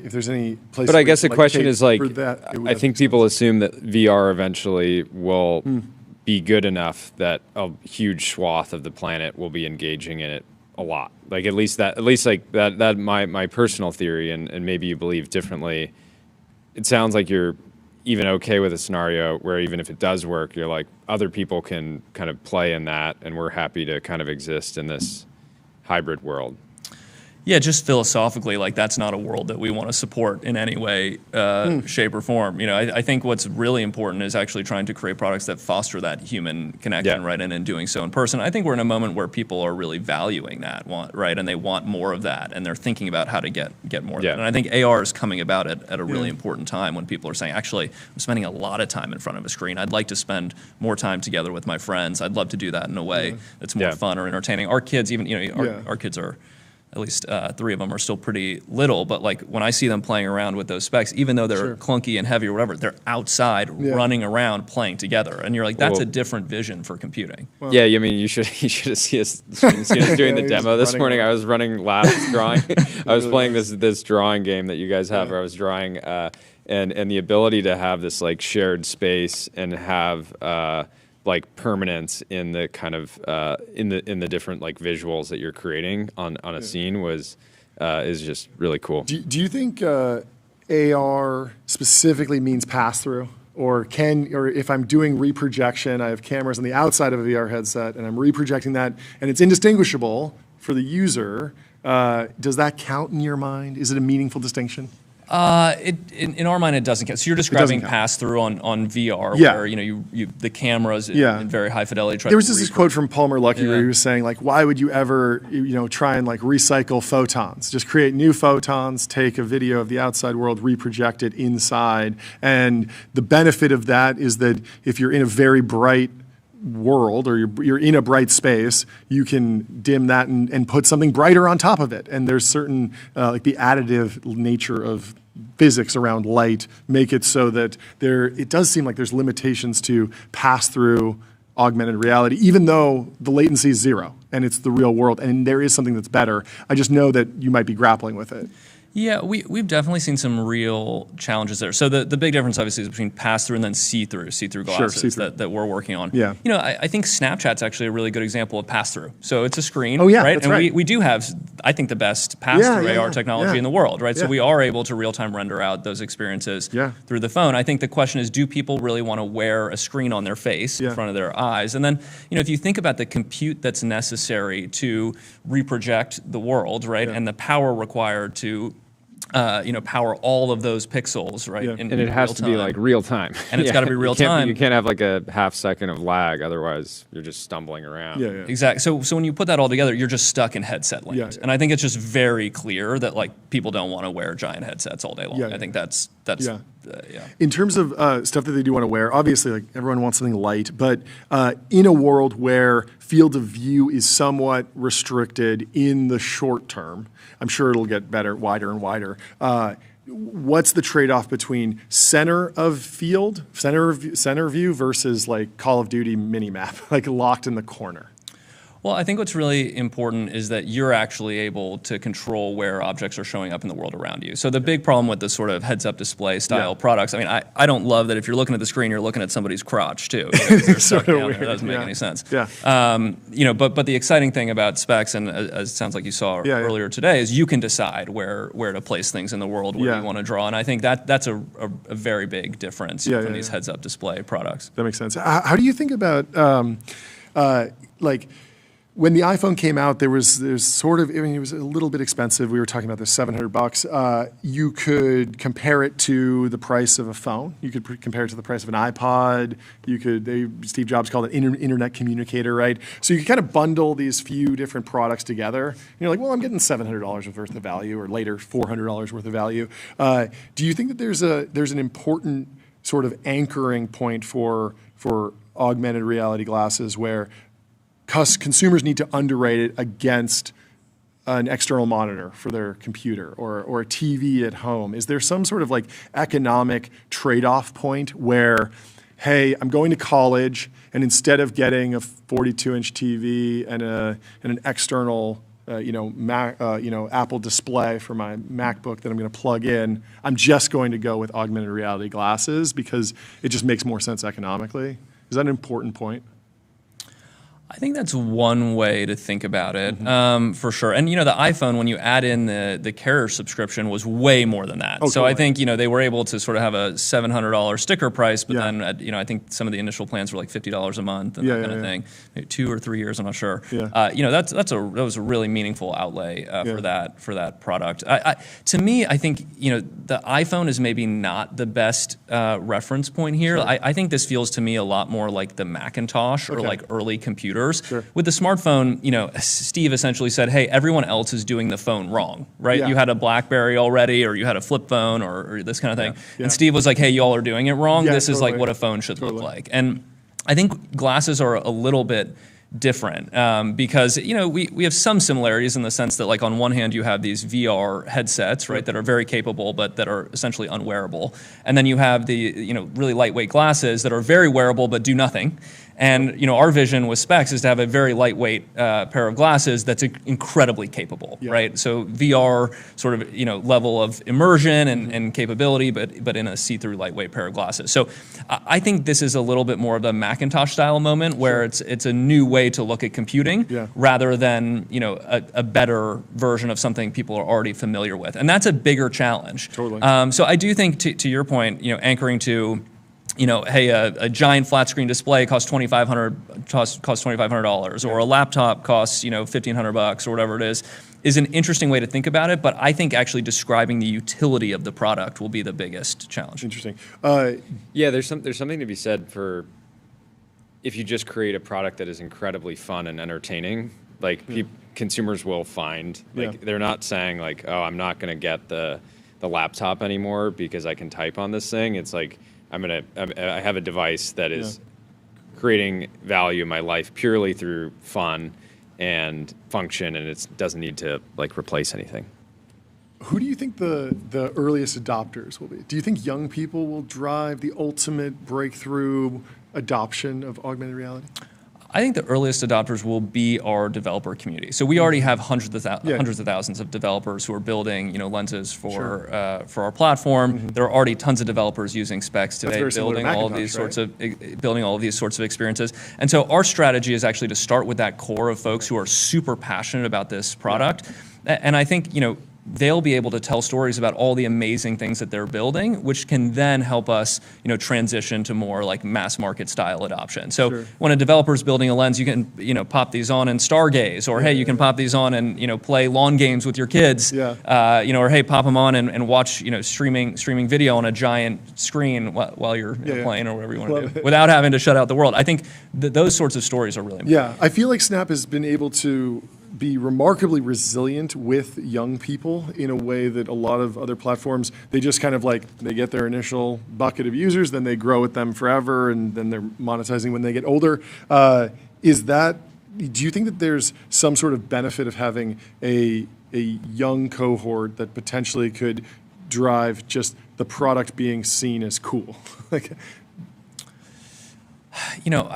place. But I guess the question is like, I think people assume that VR eventually will be good enough that a huge swath of the planet will be engaging in it a lot. Like at least like that my personal theory, and maybe you believe differently. It sounds like you're even okay with a scenario where even if it does work, you're like, other people can kind of play in that, and we're happy to kind of exist in this hybrid world. Yeah, just philosophically, like that's not a world that we want to support in any way, shape, or form. I think what's really important is actually trying to create products that foster that human connection, right, and in doing so in person. I think we're in a moment where people are really valuing that, right, and they want more of that, and they're thinking about how to get more of that. And I think AR is coming about it at a really important time when people are saying, actually, I'm spending a lot of time in front of a screen. I'd like to spend more time together with my friends. I'd love to do that in a way that's more fun or entertaining. Our kids, even, our kids are, at least 3 of them are still pretty little, but like when I see them playing around with those specs, even though they're clunky and heavy or whatever, they're outside running around playing together, and you're like, that's a different vision for computing. Well, yeah, I mean, you should have seen us doing the demo this morning. I was running labs drawing. I was playing this drawing game that you guys have, where I was drawing, and the ability to have this like shared space and have like permanence in the kind of in the different like visuals that you're creating on a scene is just really cool. Do you think AR specifically means pass through, or if I'm doing reprojection, I have cameras on the outside of a VR headset and I'm reprojecting that, and it's indistinguishable for the user? Does that count in your mind? Is it a meaningful distinction? In our mind, it doesn't count. So you're describing pass-through on VR, where the cameras in very high fidelity. There was this quote from Palmer Luckey where he was saying, like, why would you ever try and like recycle photons? Just create new photons, take a video of the outside world, reproject it inside, and the benefit of that is that if you're in a very bright world, or you're in a bright space, you can dim that and put something brighter on top of it. And there's certain like the additive nature of physics around light make it so that it does seem like there's limitations to pass through augmented reality, even though the latency is 0 and it's the real world, and there is something that's better. I just know that you might be grappling with it. Yeah, we've definitely seen some real challenges there. So the big difference, obviously, is between pass-through and then see-through glasses that we're working on. Yeah. I think Snapchat's actually a really good example of pass-through. So it's a screen, right? And we do have, I think, the best pass-through AR technology in the world, right? So we are able to real-time render out those experiences through the phone. I think the question is, do people really want to wear a screen on their face in front of their eyes? And then, if you think about the compute that's necessary to reproject the world, right, and the power required to power all of those pixels, right? And it has to be like real time. And it's got to be real time. You can't have like a half second of lag, otherwise you're just stumbling around. Exactly. So when you put that all together, you're just stuck in headset land. And I think it's just very clear that like people don't want to wear giant headsets all day long. I think that's In terms of stuff that they do want to wear, obviously like everyone wants something light, but in a world where field of view is somewhat restricted in the short term, I'm sure it'll get better, wider and wider. What's the trade-off between center view versus like Call of Duty minimap, like locked in the corner? Well, I think what's really important is that you're actually able to control where objects are showing up in the world around you. So the big problem with the sort of heads-up display style products, I mean, I don't love that if you're looking at the screen, you're looking at somebody's crotch too. It's sort of weird. It doesn't make any sense. Yeah. You know, but the exciting thing about specs, and as it sounds like you saw earlier today, is you can decide where to place things in the world, where you want to draw, and I think that's a very big difference from these heads-up display products. That makes sense. How do you think about like? When the iPhone came out, there's sort of, I mean, it was a little bit expensive. We were talking about this, $700. You could compare it to the price of a phone. You could compare it to the price of an iPod. Steve Jobs called it internet communicator, right? So you could kind of bundle these few different products together. And you're like, well, I'm getting $700 worth of value, or later $400 worth of value. Do you think that there's an important sort of anchoring point for augmented reality glasses where consumers need to underwrite it against an external monitor for their computer or a TV at home? Is there some sort of like economic trade-off point where, hey, I'm going to college, and instead of getting a 42-inch TV and an external Apple display for my MacBook that I'm going to plug in, I'm just going to go with augmented reality glasses because it just makes more sense economically? Is that an important point? I think that's one way to think about it, for sure. And, you know, the iPhone, when you add in the carrier subscription, was way more than that. So I think, you know, they were able to sort of have a $700 sticker price, but then, I think some of the initial plans were like $50 a month and that kind of thing. Maybe 2 or 3 years, I'm not sure. You know, that was a really meaningful outlay for that product. To me, I think, you know, the iPhone is maybe not the best reference point here. I think this feels to me a lot more like the Macintosh or like early computers. With the smartphone, you know, Steve essentially said, hey, everyone else is doing the phone wrong, right? You had a BlackBerry already, or you had a flip phone, or this kind of thing. And Steve was like, hey, y'all are doing it wrong. This is like what a phone should look like. And I think glasses are a little bit different because, you know, we have some similarities in the sense that, like, on one hand you have these VR headsets, right, that are very capable but that are essentially unwearable, and then you have the, you know, really lightweight glasses that are very wearable but do nothing. And, you know, our vision with specs is to have a very lightweight pair of glasses that's incredibly capable, right? So VR sort of, you know, level of immersion and capability, but in a see-through lightweight pair of glasses. So I think this is a little bit more of a Macintosh style moment where it's a new way to look at computing rather than, you know, a better version of something people are already familiar with. And that's a bigger challenge. So I do think, to your point, you know, anchoring to, you know, hey, a giant flat screen display costs $2,500, or a laptop costs, you know, $1,500 or whatever it is an interesting way to think about it. But I think actually describing the utility of the product will be the biggest challenge. Interesting. Yeah, there's something to be said for if you just create a product that is incredibly fun and entertaining. Like consumers will find, like they're not saying like, oh, I'm not going to get the laptop anymore because I can type on this thing. It's like, I have a device that is creating value in my life purely through fun and function, and it doesn't need to like replace anything. Who do you think the earliest adopters will be? Do you think young people will drive the ultimate breakthrough adoption of augmented reality? I think the earliest adopters will be our developer community. So we already have hundreds of thousands of developers who are building, you know, lenses for our platform. There are already tons of developers using specs today, building all of these sorts of experiences. And so our strategy is actually to start with that core of folks who are super passionate about this product. And I think, you know, they'll be able to tell stories about all the amazing things that they're building, which can then help us, you know, transition to more like mass market style adoption. So when a developer's building a lens, you can, you know, pop these on and stargaze, or hey, you can pop these on and, you know, play lawn games with your kids, you know, or hey, pop them on and watch, you know, streaming video on a giant screen while you're playing or whatever you want to do, without having to shut out the world. I think those sorts of stories are really important. Yeah, I feel like Snap has been able to be remarkably resilient with young people in a way that a lot of other platforms, they just kind of like, they get their initial bucket of users, then they grow with them forever, and then they're monetizing when they get older. Do you think that there's some sort of benefit of having a young cohort that potentially could drive just the product being seen as cool? Like, you know,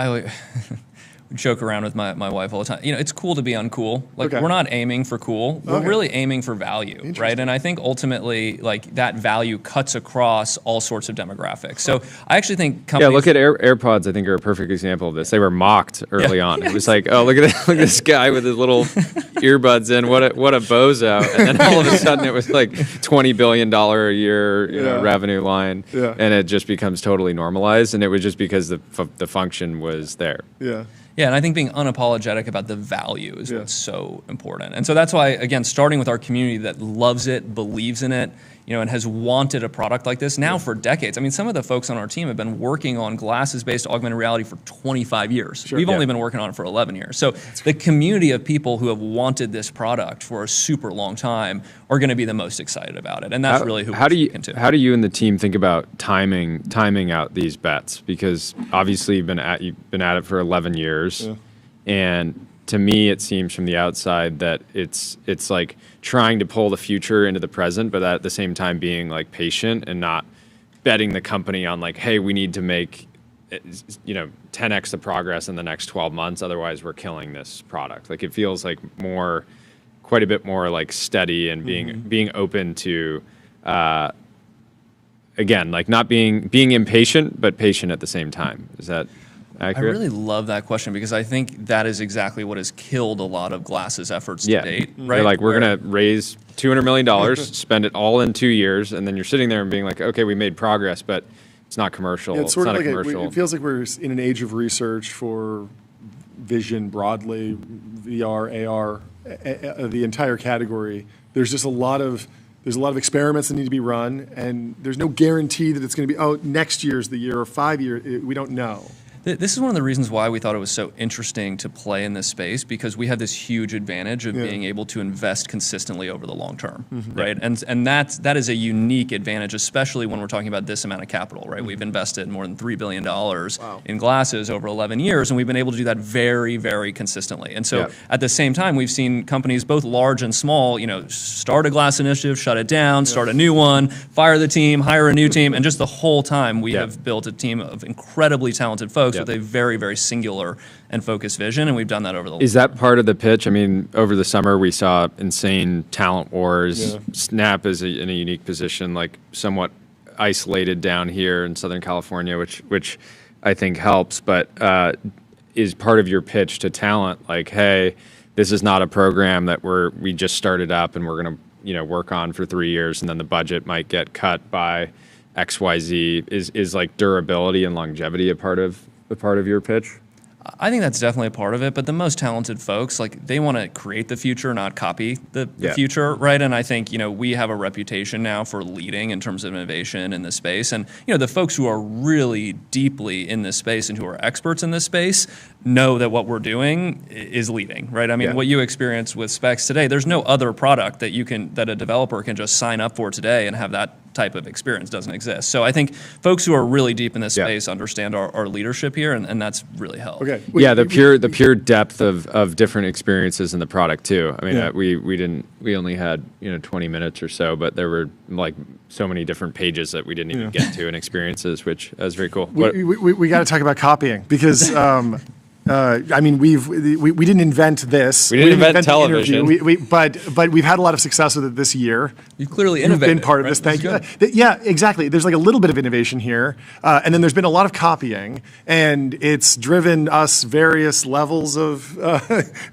joke around with my wife all the time. It's cool to be uncool. Like Okay. we're not aiming for cool. We're Okay. really aiming for value, right? And I think ultimately, like that value cuts across all sorts of demographics. So I actually think companies. Yeah, look at AirPods. I think are a perfect example of this. They were mocked early on. It was like, oh, look at this guy with his little earbuds in. What a bozo! And then all of a sudden, it was like $20 billion a year revenue line, and it just becomes totally normalized. And it was just because the function was there. Yeah. Yeah, and I think being unapologetic about the value is what's so important. And so that's why, again, starting with our community that loves it, believes in it, and has wanted a product like this now for decades. I mean, some of the folks on our team have been working on glasses-based augmented reality for 25 years. We've only been working on it for 11 years. So the community of people who have wanted this product for a super long time are going to be the most excited about it. And that's really who we're speaking to. How do you and the team think about timing out these bets? Because obviously you've been at it for 11 years, and to me, it seems from the outside that it's like trying to pull the future into the present, but at the same time being like patient and not betting the company on like, hey, we need to make 10x the progress in the next 12 months, otherwise we're killing this product. Like it feels like quite a bit more like steady and being open to again, like not being impatient but patient at the same time. Is that accurate? I really love that question because I think that is exactly what has killed a lot of glasses efforts to date. Right? They're like, we're going to raise $200 million, spend it all in 2 years, and then you're sitting there and being like, okay, we made progress, but it's not commercial. Yeah, it's sort not of a like commercial. it feels like we're in an age of research for vision broadly, VR, AR, the entire category. There's just a lot of experiments that need to be run, and there's no guarantee that it's going to be, next year's the year or 5 years. We don't know. This is one of the reasons why we thought it was so interesting to play in this space, because we have this huge advantage of being able to invest consistently over the long term, right? And that is a unique advantage, especially when we're talking about this amount of capital, right? We've invested more than $3 billion in glasses over 11 years, and we've been able to do that very, very consistently. And so at the same time, we've seen companies, both large and small, start a glass initiative, shut it down, start a new one, fire the team, hire a new team, and just the whole time we have built a team of incredibly talented folks with a very, very singular and focused vision, and we've done that over the long term. Is that part of the pitch? I mean, over the summer we saw insane talent wars. Snap is in a unique position, like somewhat isolated down here in Southern California, which I think helps, but is part of your pitch to talent like, hey, this is not a program that we just started up and we're going to work on for 3 years, and then the budget might get cut by XYZ. Is like durability and longevity a part of your pitch? I think that's definitely a part of it, but the most talented folks, like, they want to create the future, not copy the future, right? And I think, we have a reputation now for leading in terms of innovation in this space. And, the folks who are really deeply in this space and who are experts in this space know that what we're doing is leading, right? I mean, what you experience with Specs today, there's no other product that a developer can just sign up for today and have that type of experience. Doesn't exist. So I think folks who are really deep in this space understand our leadership here, and that's really helped. Okay. The pure depth of different experiences in the product too. I mean, we only had 20 minutes or so, but there were like so many different pages that we didn't even get to, and experiences, which is very cool. We got to talk about copying because. I mean, we didn't invent this. We didn't invent television. But we've had a lot of success with it this year. You clearly innovated. You've been part of this. Thank you. Yeah, exactly. There's like a little bit of innovation here, and then there's been a lot of copying, and it's driven us various levels of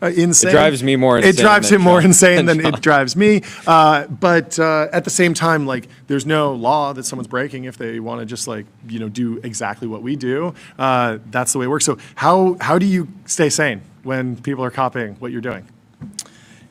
insane. It drives me more insane. It drives him more insane than it drives me. But at the same time, like, there's no law that someone's breaking if they want to just do exactly what we do. That's the way it works. So how do you stay sane when people are copying what you're doing?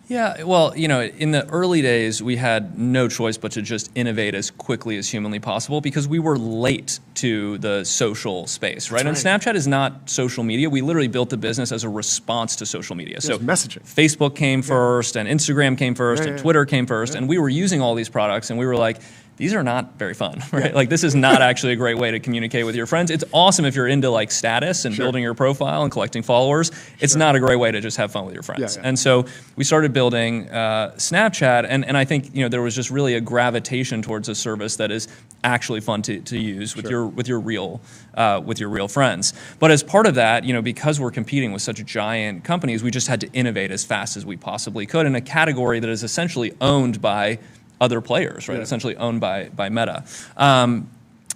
Yeah, well, in the early days, we had no choice but to just innovate as quickly as humanly possible because we were late to the social space, right? And Snapchat is not social media. We literally built the business as a response to social media. So messaging. Facebook came first, and Instagram came first, and Twitter came first, and we were using all these products, and we were like, these are not very fun, right? Like this is not actually a great way to communicate with your friends. It's awesome if you're into like status and building your profile and collecting followers. It's not a great way to just have fun with your friends. And so we started building Snapchat, and I think there was just really a gravitation towards a service that is actually fun to use with your real friends. But as part of that, because we're competing with such giant companies, we just had to innovate as fast as we possibly could in a category that is essentially owned by other players, right? Essentially owned by Meta.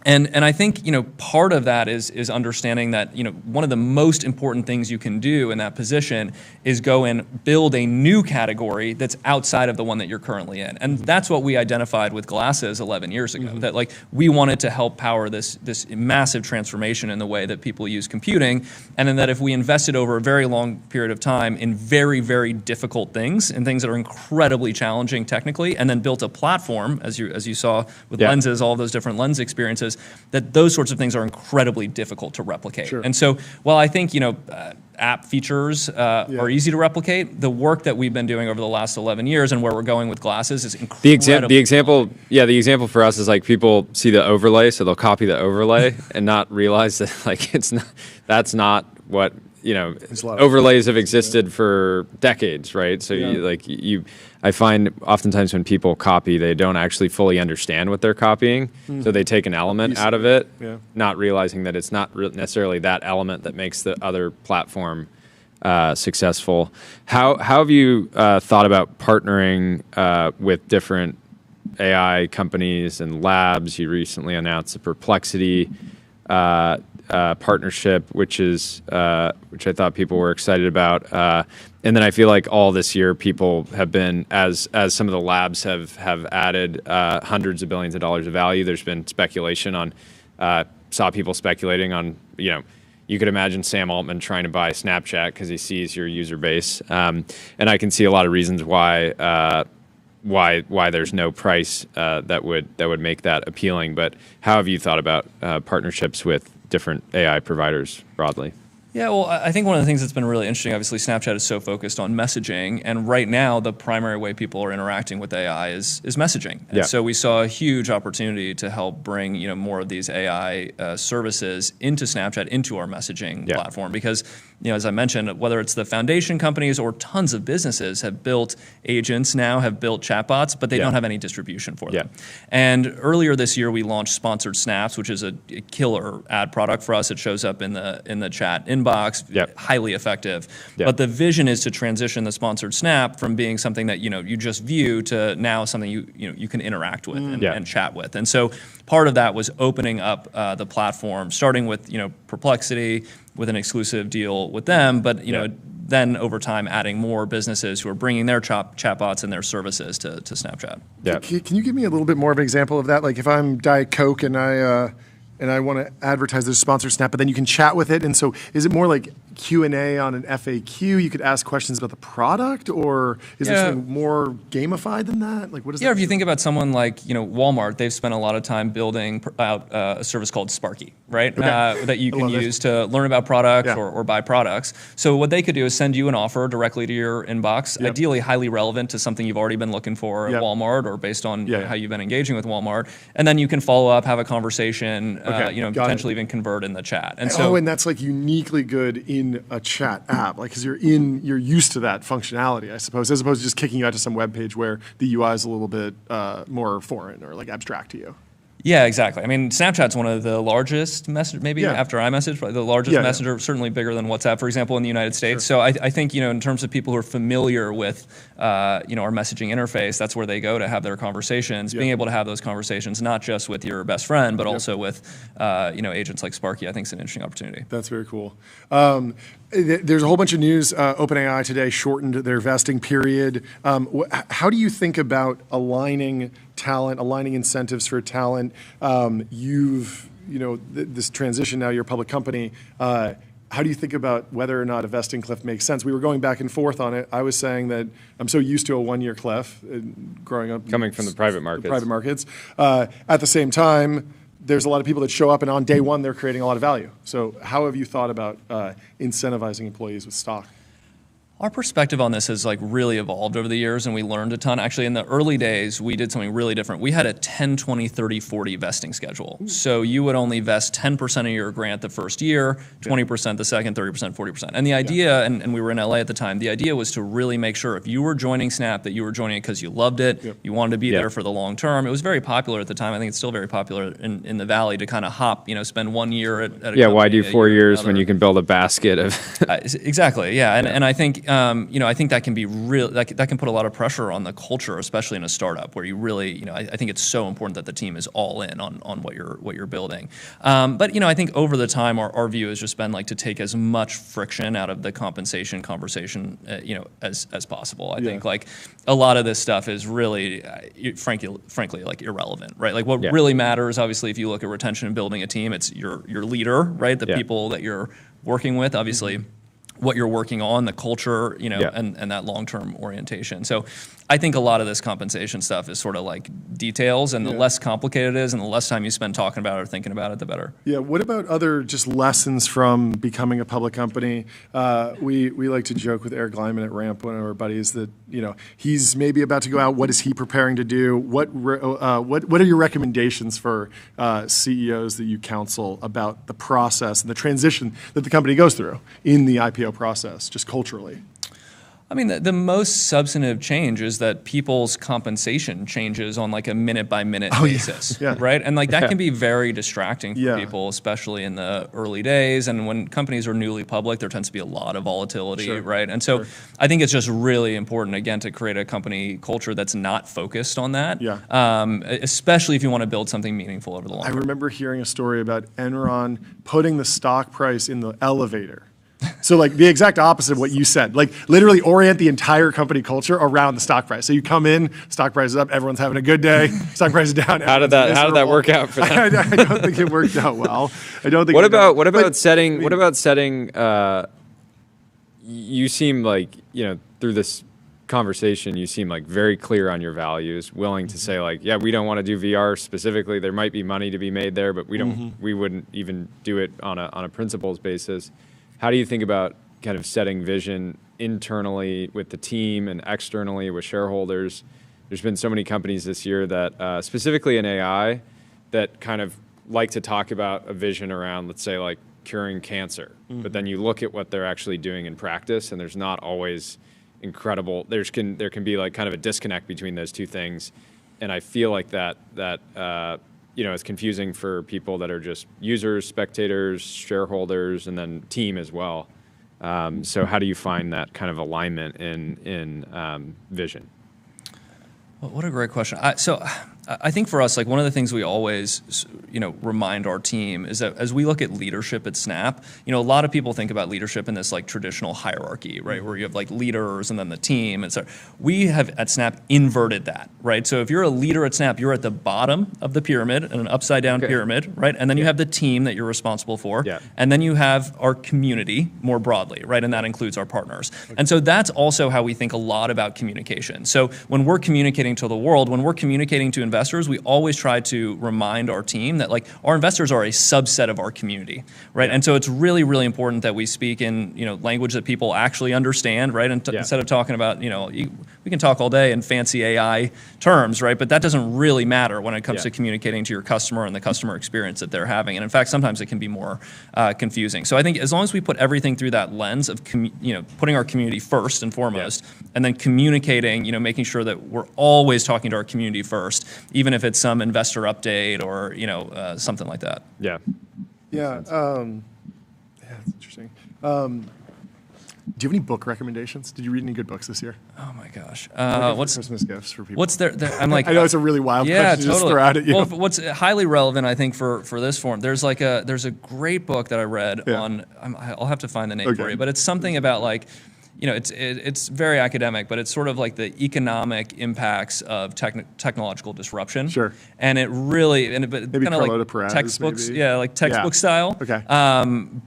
And I think part of that is understanding that one of the most important things you can do in that position is go and build a new category that's outside of the one that you're currently in. And that's what we identified with glasses 11 years ago. That like we wanted to help power this massive transformation in the way that people use computing, and then that if we invested over a very long period of time in very, very difficult things and things that are incredibly challenging technically, and then built a platform, as you saw with lenses, all of those different lens experiences, that those sorts of things are incredibly difficult to replicate. And so while I think app features are easy to replicate, the work that we've been doing over the last 11 years and where we're going with glasses is incredible. The example for us is like people see the overlay, so they'll copy the overlay and not realize that like that's not what overlays have existed for decades, right? So I find oftentimes when people copy, they don't actually fully understand what they're copying. So they take an element out of it, not realizing that it's not necessarily that element that makes the other platform successful. How have you thought about partnering with different AI companies and labs? You recently announced the Perplexity partnership, which I thought people were excited about. And then I feel like all this year people have been, as some of the labs have added hundreds of billions of dollars of value, there's been speculation on, saw people speculating on, you could imagine Sam Altman trying to buy Snapchat because he sees your user base. And I can see a lot of reasons why there's no price that would make that appealing. But how have you thought about partnerships with different AI providers broadly? Yeah, well, I think one of the things that's been really interesting, obviously Snapchat is so focused on messaging, and right now the primary way people are interacting with AI is messaging. And so we saw a huge opportunity to help bring more of these AI services into Snapchat, into our messaging platform, because as I mentioned, whether it's the foundation companies or tons of businesses have built agents now, have built chatbots, but they don't have any distribution for them. And earlier this year we launched Sponsored Snaps, which is a killer ad product for us. It shows up in the chat inbox, highly effective. But the vision is to transition the Sponsored Snap from being something that you just view to now something you can interact with and chat with. And so part of that was opening up the platform, starting with Perplexity, with an exclusive deal with them, but then over time adding more businesses who are bringing their chatbots and their services to Snapchat. Can you give me a little bit more of an example of that? Like if I'm Diet Coke and I want to advertise this Sponsored Snap, but then you can chat with it, and so is it more like Q&A on an FAQ? You could ask questions about the product, or is there something more gamified than that? Like what is that? If you think about someone like Walmart, they've spent a lot of time building out a service called Sparky, right? That you can use to learn about products or buy products. So what they could do is send you an offer directly to your inbox, ideally highly relevant to something you've already been looking for at Walmart or based on how you've been engaging with Walmart, and then you can follow up, have a conversation, potentially even convert in the chat. And so, and that's like uniquely good in a chat app, like because you're used to that functionality, I suppose, as opposed to just kicking you out to some web page where the UI is a little bit more foreign or like abstract to you. Yeah, exactly. I mean, Snapchat's one of the largest after iMessage, probably the largest messenger, certainly bigger than WhatsApp, for example, in the United States. So I think, in terms of people who are familiar with, our messaging interface, that's where they go to have their conversations. Being able to have those conversations, not just with your best friend, but also with, agents like Sparky, I think is an interesting opportunity. That's very cool. There's a whole bunch of news. OpenAI today shortened their vesting period. How do you think about aligning talent, aligning incentives for talent? This transition now, you're a public company. How do you think about whether or not a vesting cliff makes sense? We were going back and forth on it. I was saying that I'm so used to a one-year cliff growing up. Coming from the private markets. At the same time, there's a lot of people that show up and on day one, they're creating a lot of value. So how have you thought about incentivizing employees with stock? Our perspective on this has like really evolved over the years, and we learned a ton. Actually, in the early days, we did something really different. We had a 10, 20, 30, 40 vesting schedule. So you would only vest 10% of your grant the first year, 20% the second, 30%, 40%. And the idea, and we were in LA at the time, the idea was to really make sure if you were joining Snap that you were joining it because you loved it, you wanted to be there for the long term. It was very popular at the time. I think it's still very popular in the Valley to kind of hop, spend 1 year at a company, why do 4 years when you can build a basket of... Exactly, yeah. And I think, I think that can be real. That can put a lot of pressure on the culture, especially in a startup, where you really, I think it's so important that the team is all in on what you're building. But I think over the time, our view has just been like to take as much friction out of the compensation conversation, as possible. I think like a lot of this stuff is really, frankly, like irrelevant, right? Like what really matters, obviously, if you look at retention and building a team, it's your leader, right? The people that you're working with, obviously. What you're working on, the culture, and that long-term orientation. So I think a lot of this compensation stuff is sort of like details, and the less complicated it is and the less time you spend talking about it or thinking about it, the better. Yeah, what about other just lessons from becoming a public company? We like to joke with Eric Lyman at Ramp, one of our buddies, that he's maybe about to go out. What is he preparing to do? What are your recommendations for CEOs that you counsel about the process and the transition that the company goes through in the IPO process, just culturally? I mean, the most substantive change is that people's compensation changes on like a minute-by-minute basis, right? And like that can be very distracting for people, especially in the early days. And when companies are newly public, there tends to be a lot of volatility, right? And so I think it's just really important, again, to create a company culture that's not focused on that, especially if you want to build something meaningful over the long term. I remember hearing a story about Enron putting the stock price in the elevator. So like the exact opposite of what you said, like literally orient the entire company culture around the stock price. So you come in, stock price is up, everyone's having a good day, stock price is down. How did that work out for them? I don't think it worked out well. I don't think. What about setting? You seem like through this conversation, you seem like very clear on your values, willing to say like, we don't want to do VR specifically. There might be money to be made there, but we wouldn't even do it on a principles basis. How do you think about kind of setting vision internally with the team and externally with shareholders? There's been so many companies this year that, specifically in AI, that kind of like to talk about a vision around, let's say, like curing cancer. But then you look at what they're actually doing in practice, and there's not always incredible. There can be like kind of a disconnect between those two things, and I feel like that it's confusing for people that are just users, spectators, shareholders, and then team as well. So how do you find that kind of alignment in vision? Well, what a great question. I think for us, like one of the things we always, remind our team is that as we look at leadership at Snap, a lot of people think about leadership in this like traditional hierarchy, right, where you have like leaders and then the team, and so we have at Snap inverted that, right? So if you're a leader at Snap, you're at the bottom of the pyramid, in an upside down pyramid, right? And then you have the team that you're responsible for, and then you have our community more broadly, right? And that includes our partners. And so that's also how we think a lot about communication. So when we're communicating to the world, when we're communicating to investors, we always try to remind our team that like our investors are a subset of our community, right? And so it's really, really important that we speak in language that people actually understand, right? And instead of talking about we can talk all day in fancy AI terms, right? But that doesn't really matter when it comes to communicating to your customer and the customer experience that they're having. And in fact, sometimes it can be more confusing. So I think as long as we put everything through that lens of putting our community first and foremost, and then communicating, making sure that we're always talking to our community first, even if it's some investor update or something like that. That's interesting. Do you have any book recommendations? Did you read any good books this year? Oh my gosh! What's Christmas gifts for people? What's there? I'm like, I know it's a really wild question to just throw out at you. Well, what's highly relevant, I think, for this forum, there's a great book that I read on. I'll have to find the name for you, but it's something about like. It's very academic, but it's sort of like the economic impacts of technological disruption. Sure. And it really, maybe kind of like Perez, textbooks, maybe. Like textbook style. Okay.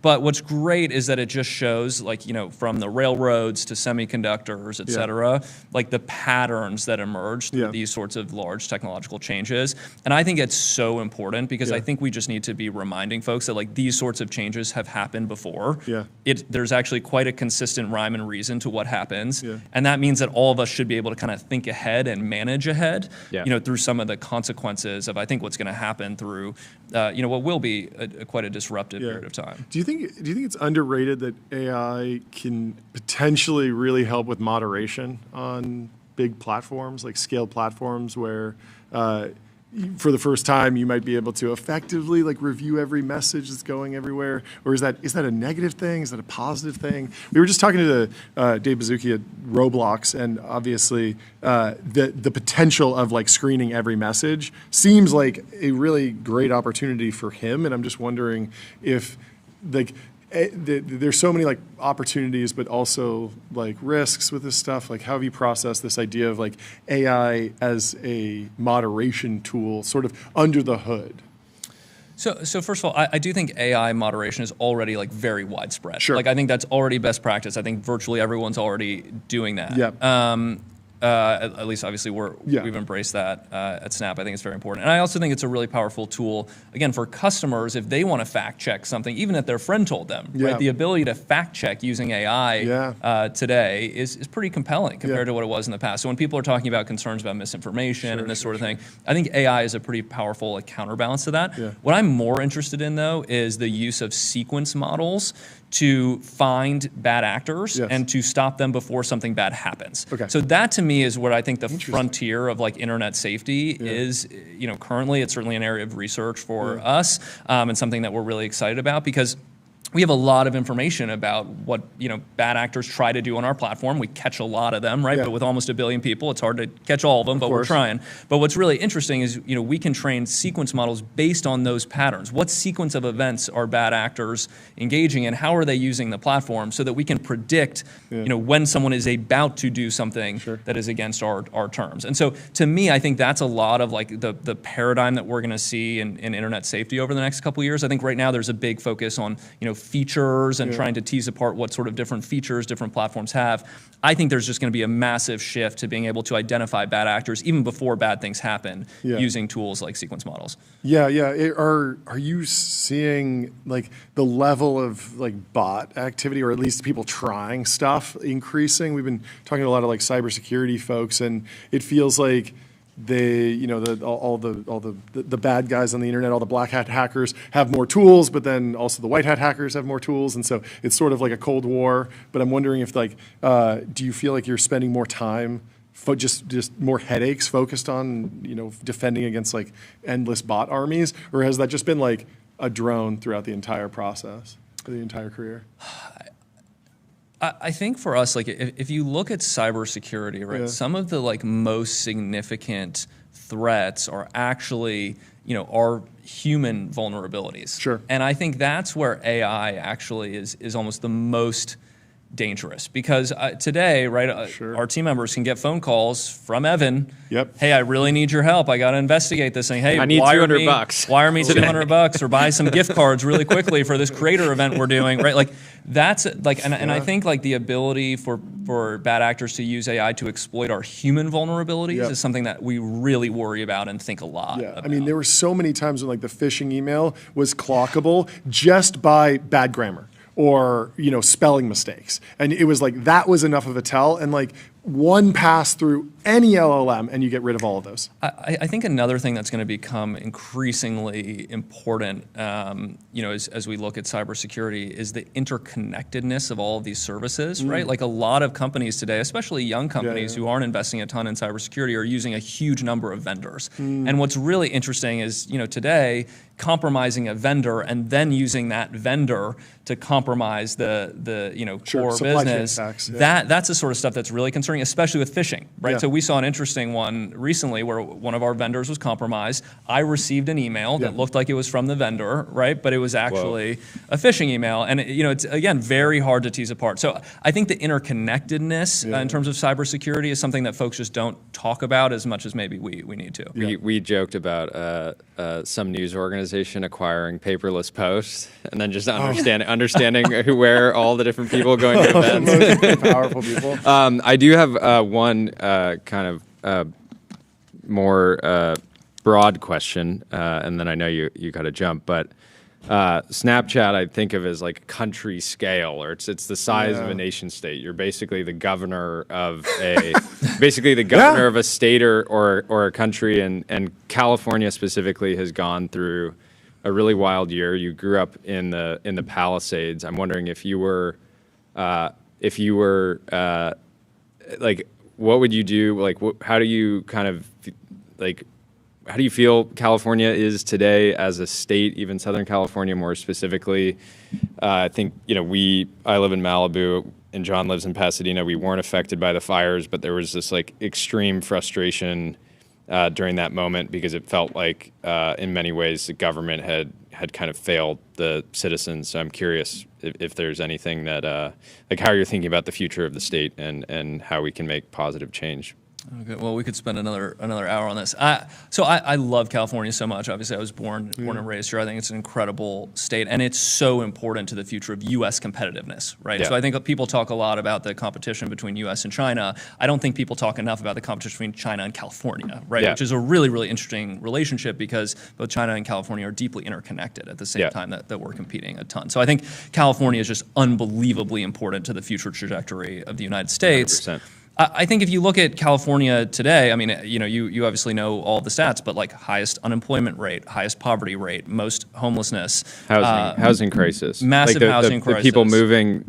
But what's great is that it just shows like, from the railroads to semiconductors, et cetera, like the patterns that emerge through these sorts of large technological changes. And I think it's so important because I think we just need to be reminding folks that like these sorts of changes have happened before. There's actually quite a consistent rhyme and reason reason to what happens. And that means that all of us should be able to kind of think ahead and manage ahead, through some of the consequences of, I think, what's going to happen through, what will be quite a disruptive period of time. Do you think it's underrated that AI can potentially really help with moderation on big platforms, like scaled platforms, where for the first time you might be able to effectively like review every message that's going everywhere? Or is that a negative thing? Is that a positive thing? We were just talking to Dave Bazuki at Roblox, and obviously the potential of like screening every message seems like a really great opportunity for him. And I'm just wondering if like there's so many like opportunities, but also like risks with this stuff. Like, how have you processed this idea of like AI as a moderation tool, sort of under the hood? So first of all, I do think AI moderation is already like very widespread. Sure. Like, I think that's already best practice. I think virtually everyone's already doing that. Yeah. At least, obviously, we've embraced that at Snap. I think it's very important. And I also think it's a really powerful tool, again, for customers if they want to fact check something, even if their friend told them. Right? The ability to fact check using AI today is pretty compelling compared to what it was in the past. So when people are talking about concerns about misinformation and this sort of thing, I think AI is a pretty powerful counterbalance to that. What I'm more interested in, though, is the use of sequence models to find bad actors and to stop them before something bad happens. So that, to me, is what I think the frontier of like internet safety is. Currently it's certainly an area of research for us, and something that we're really excited about, because we have a lot of information about what bad actors try to do on our platform. We catch a lot of them, right? But with almost 1 billion people, it's hard to catch all of them, but we're trying. But what's really interesting is we can train sequence models based on those patterns. What sequence of events are bad actors engaging in? How are they using the platform, so that we can predict when someone is about to do something that is against our terms. And so to me, I think that's a lot of like the paradigm that we're going to see in internet safety over the next couple of years. I think right now there's a big focus on features and trying to tease apart what sort of different features different platforms have. I think there's just going to be a massive shift to being able to identify bad actors even before bad things happen using tools like sequence models. Are you seeing like the level of like bot activity, or at least people trying stuff, increasing? We've been talking to a lot of like cybersecurity folks, and it feels like all the bad guys on the internet, all the black hat hackers have more tools, but then also the white hat hackers have more tools, and so it's sort of like a Cold War. But I'm wondering if like, do you feel like you're spending more time, just more headaches focused on defending against like endless bot armies, or has that just been like a drone throughout the entire process, the entire career? I think for us, like if you look at cybersecurity, right, some of the like most significant threats are actually, are human vulnerabilities. Sure. And I think that's where AI actually is almost the most dangerous, because today, right, our team members can get phone calls from Evan. Hey, I really need your help. I got to investigate this thing. Hey, I need $200. Wire me $200 or buy some gift cards really quickly for this creator event we're doing, right? Like that's like, and I think like the ability for bad actors to use AI to exploit our human vulnerabilities is something that we really worry about and think a lot about. I mean, there were so many times when like the phishing email was clockable just by bad grammar or spelling mistakes, and it was like that was enough of a tell, and like one pass through any LLM and you get rid of all of those. I think another thing that's going to become increasingly important, as we look at cybersecurity, is the interconnectedness of all of these services, right? Like a lot of companies today, especially young companies who aren't investing a ton in cybersecurity, are using a huge number of vendors. And what's really interesting is, today, compromising a vendor and then using that vendor to compromise the core business. That's the sort of stuff that's really concerning, especially with phishing, right? So we saw an interesting one recently where one of our vendors was compromised. I received an email that looked like it was from the vendor, right? But it was actually a phishing email, and it's again very hard to tease apart. So I think the interconnectedness in terms of cybersecurity is something that folks just don't talk about as much as maybe we need to. We joked about some news organization acquiring paperless posts, and then just understanding where all the different people going to events. Most powerful people. I do have one kind of more broad question, and then I know you got to jump. But Snapchat I think of as like country scale, or it's the size of a nation state. You're basically the governor of a of a state or a country, and California specifically has gone through a really wild year. You grew up in the Palisades. I'm wondering if you were like, what would you do? Like, how do you kind of like? How do you feel California is today as a state, even Southern California more specifically? I think, I live in Malibu and John lives in Pasadena. We weren't affected by the fires, but there was this like extreme frustration during that moment because it felt like in many ways the government had kind of failed the citizens. So I'm curious if there's anything that, like how you're thinking about the future of the state and how we can make positive change. Okay, well, we could spend another hour on this. I love California so much. Obviously, I was born and raised here. I think it's an incredible state, and it's so important to the future of U.S. competitiveness, right? Yeah. So I think people talk a lot about the competition between U.S. and China. I don't think people talk enough about the competition between China and California, right? Yeah. Which is a really, really interesting relationship because both China and California are deeply interconnected at the same time that we're competing a ton. So I think California is just unbelievably important to the future trajectory of the United States. 100%. I think if you look at California today, I mean, you obviously know all the stats, but like highest unemployment rate, highest poverty rate, most homelessness, housing crisis, massive like housing crisis. The people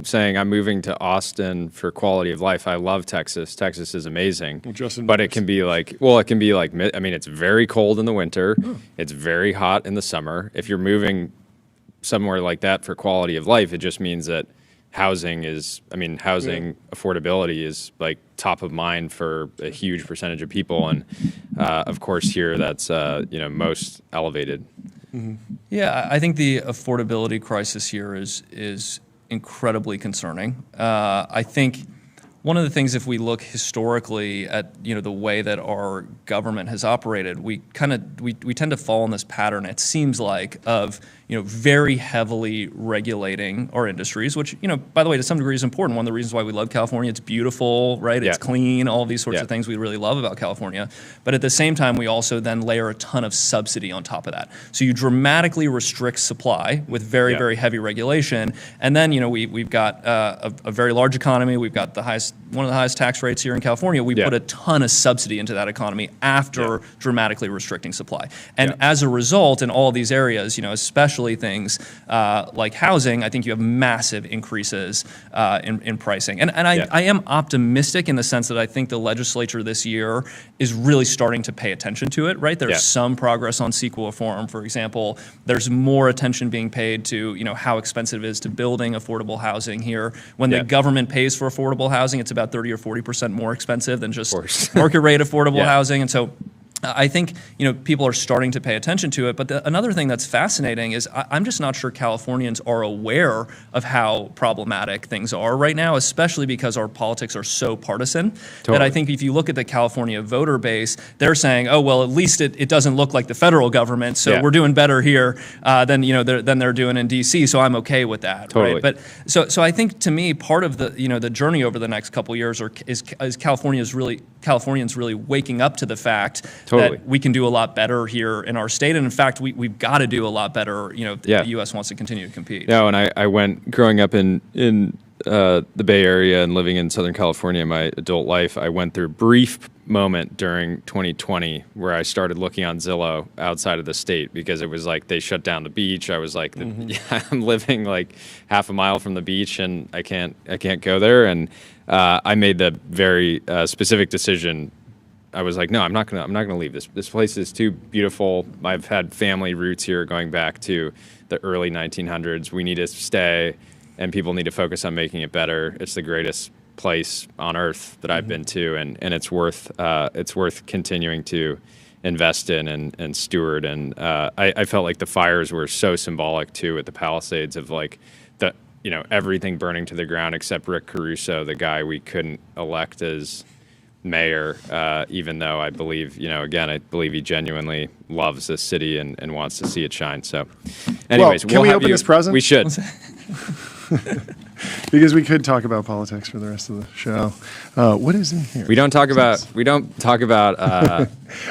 saying I'm moving to Austin for quality of life. I love Texas. Texas is amazing, but it can be like, I mean, it's very cold in the winter. It's very hot in the summer. If you're moving somewhere like that for quality of life, it just means that housing affordability is like top of mind for a huge percentage of people, and of course here that's most elevated. Mm-hmm. Yeah, I think the affordability crisis here is incredibly concerning. I think one of the things, if we look historically at the way that our government has operated, we tend to fall in this pattern, it seems like, of very heavily regulating our industries, which by the way, to some degree is important. One of the reasons why we love California, it's beautiful, right? It's clean, all these sorts of things we really love about California. But at the same time, we also then layer a ton of subsidy on top of that. So you dramatically restrict supply with very, very heavy regulation, and then we've got a very large economy. We've got one of the highest tax rates here in California. We put a ton of subsidy into that economy after dramatically restricting supply. And as a result, in all these areas, especially things like housing, I think you have massive increases in pricing. And I am optimistic in the sense that I think the legislature this year is really starting to pay attention to it, right? There's some progress on CEQA reform, for example. There's more attention being paid to how expensive it is to building affordable housing here. When the government pays for affordable housing, it's about 30 or 40% more expensive than just market rate affordable housing. And so I think people are starting to pay attention to it. But another thing that's fascinating is I'm just not sure Californians are aware of how problematic things are right now, especially because our politics are so partisan. That I think if you look at the California voter base, they're saying, oh, well, at least it doesn't look like the federal government, so we're doing better here than they're doing in D.C., so I'm okay with that. Right? But so I think, to me, part of the journey over the next couple of years is Californians really waking up to the fact that we can do a lot better here in our state, and in fact, we've got to do a lot better. If the U.S. wants to continue to compete. No, and I went growing up in the Bay Area and living in Southern California in my adult life. I went through a brief moment during 2020 where I started looking on Zillow outside of the state because it was like they shut down the beach. I was like, I'm living like half a mile from the beach and I can't go there. And I made the very specific decision. I was like, no, I'm not gonna leave this. This place is too beautiful. I've had family roots here going back to the early 1900s. We need to stay, and people need to focus on making it better. It's the greatest place on earth that I've been to, and it's worth continuing to invest in and steward. And I felt like the fires were so symbolic too at the Palisades of like everything burning to the ground except Rick Caruso, the guy we couldn't elect as mayor, even though I believe, I believe he genuinely loves this city and wants to see it shine. So anyways, can we open this present? We should. because we could talk about politics for the rest of the show. What is in here? We don't talk about.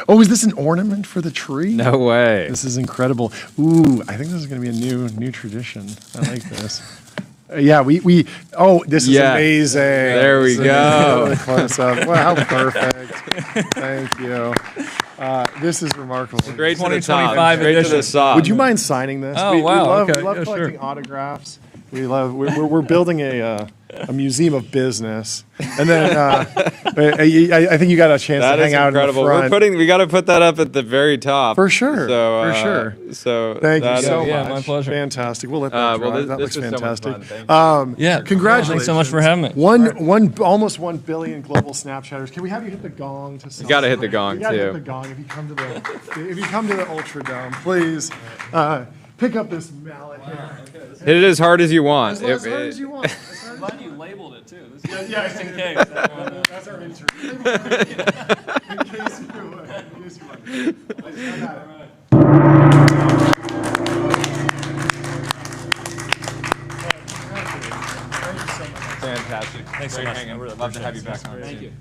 Oh, is this an ornament for the tree? No way. This is incredible. Ooh, I think this is going to be a new tradition. I like this. Yeah, oh, this is amazing. There we go. Close up. Wow, how perfect. Thank you. This is remarkable. Great to the 2025 top. Great to the edition. top. Would you mind signing this? Oh, wow. We Okay. love Yeah, collecting sure. autographs. We're building a museum of business, and then I think you got a chance That to is hang out incredible. in the front. We got to put that up at the very top. For sure. So, for sure. So Thank you that so is- much. Yeah, my pleasure. Fantastic. We'll let that dry. That looks this was so much fantastic. fun. Thank you. Yeah. Congratulations. Thanks so much for having me. Almost 1 billion global Snapchatters. Can we have you hit the gong to You got to hit the gong You gotta too. hit the gong if you come to the Ultradome, please. Pick up this mallet here. Hit it as hard as you want. As hard as you want. I'm glad you labeled it too. This is Just in case. That's our intern. In case you Fantastic. Thanks so much. I really love to have you back on. Thank you.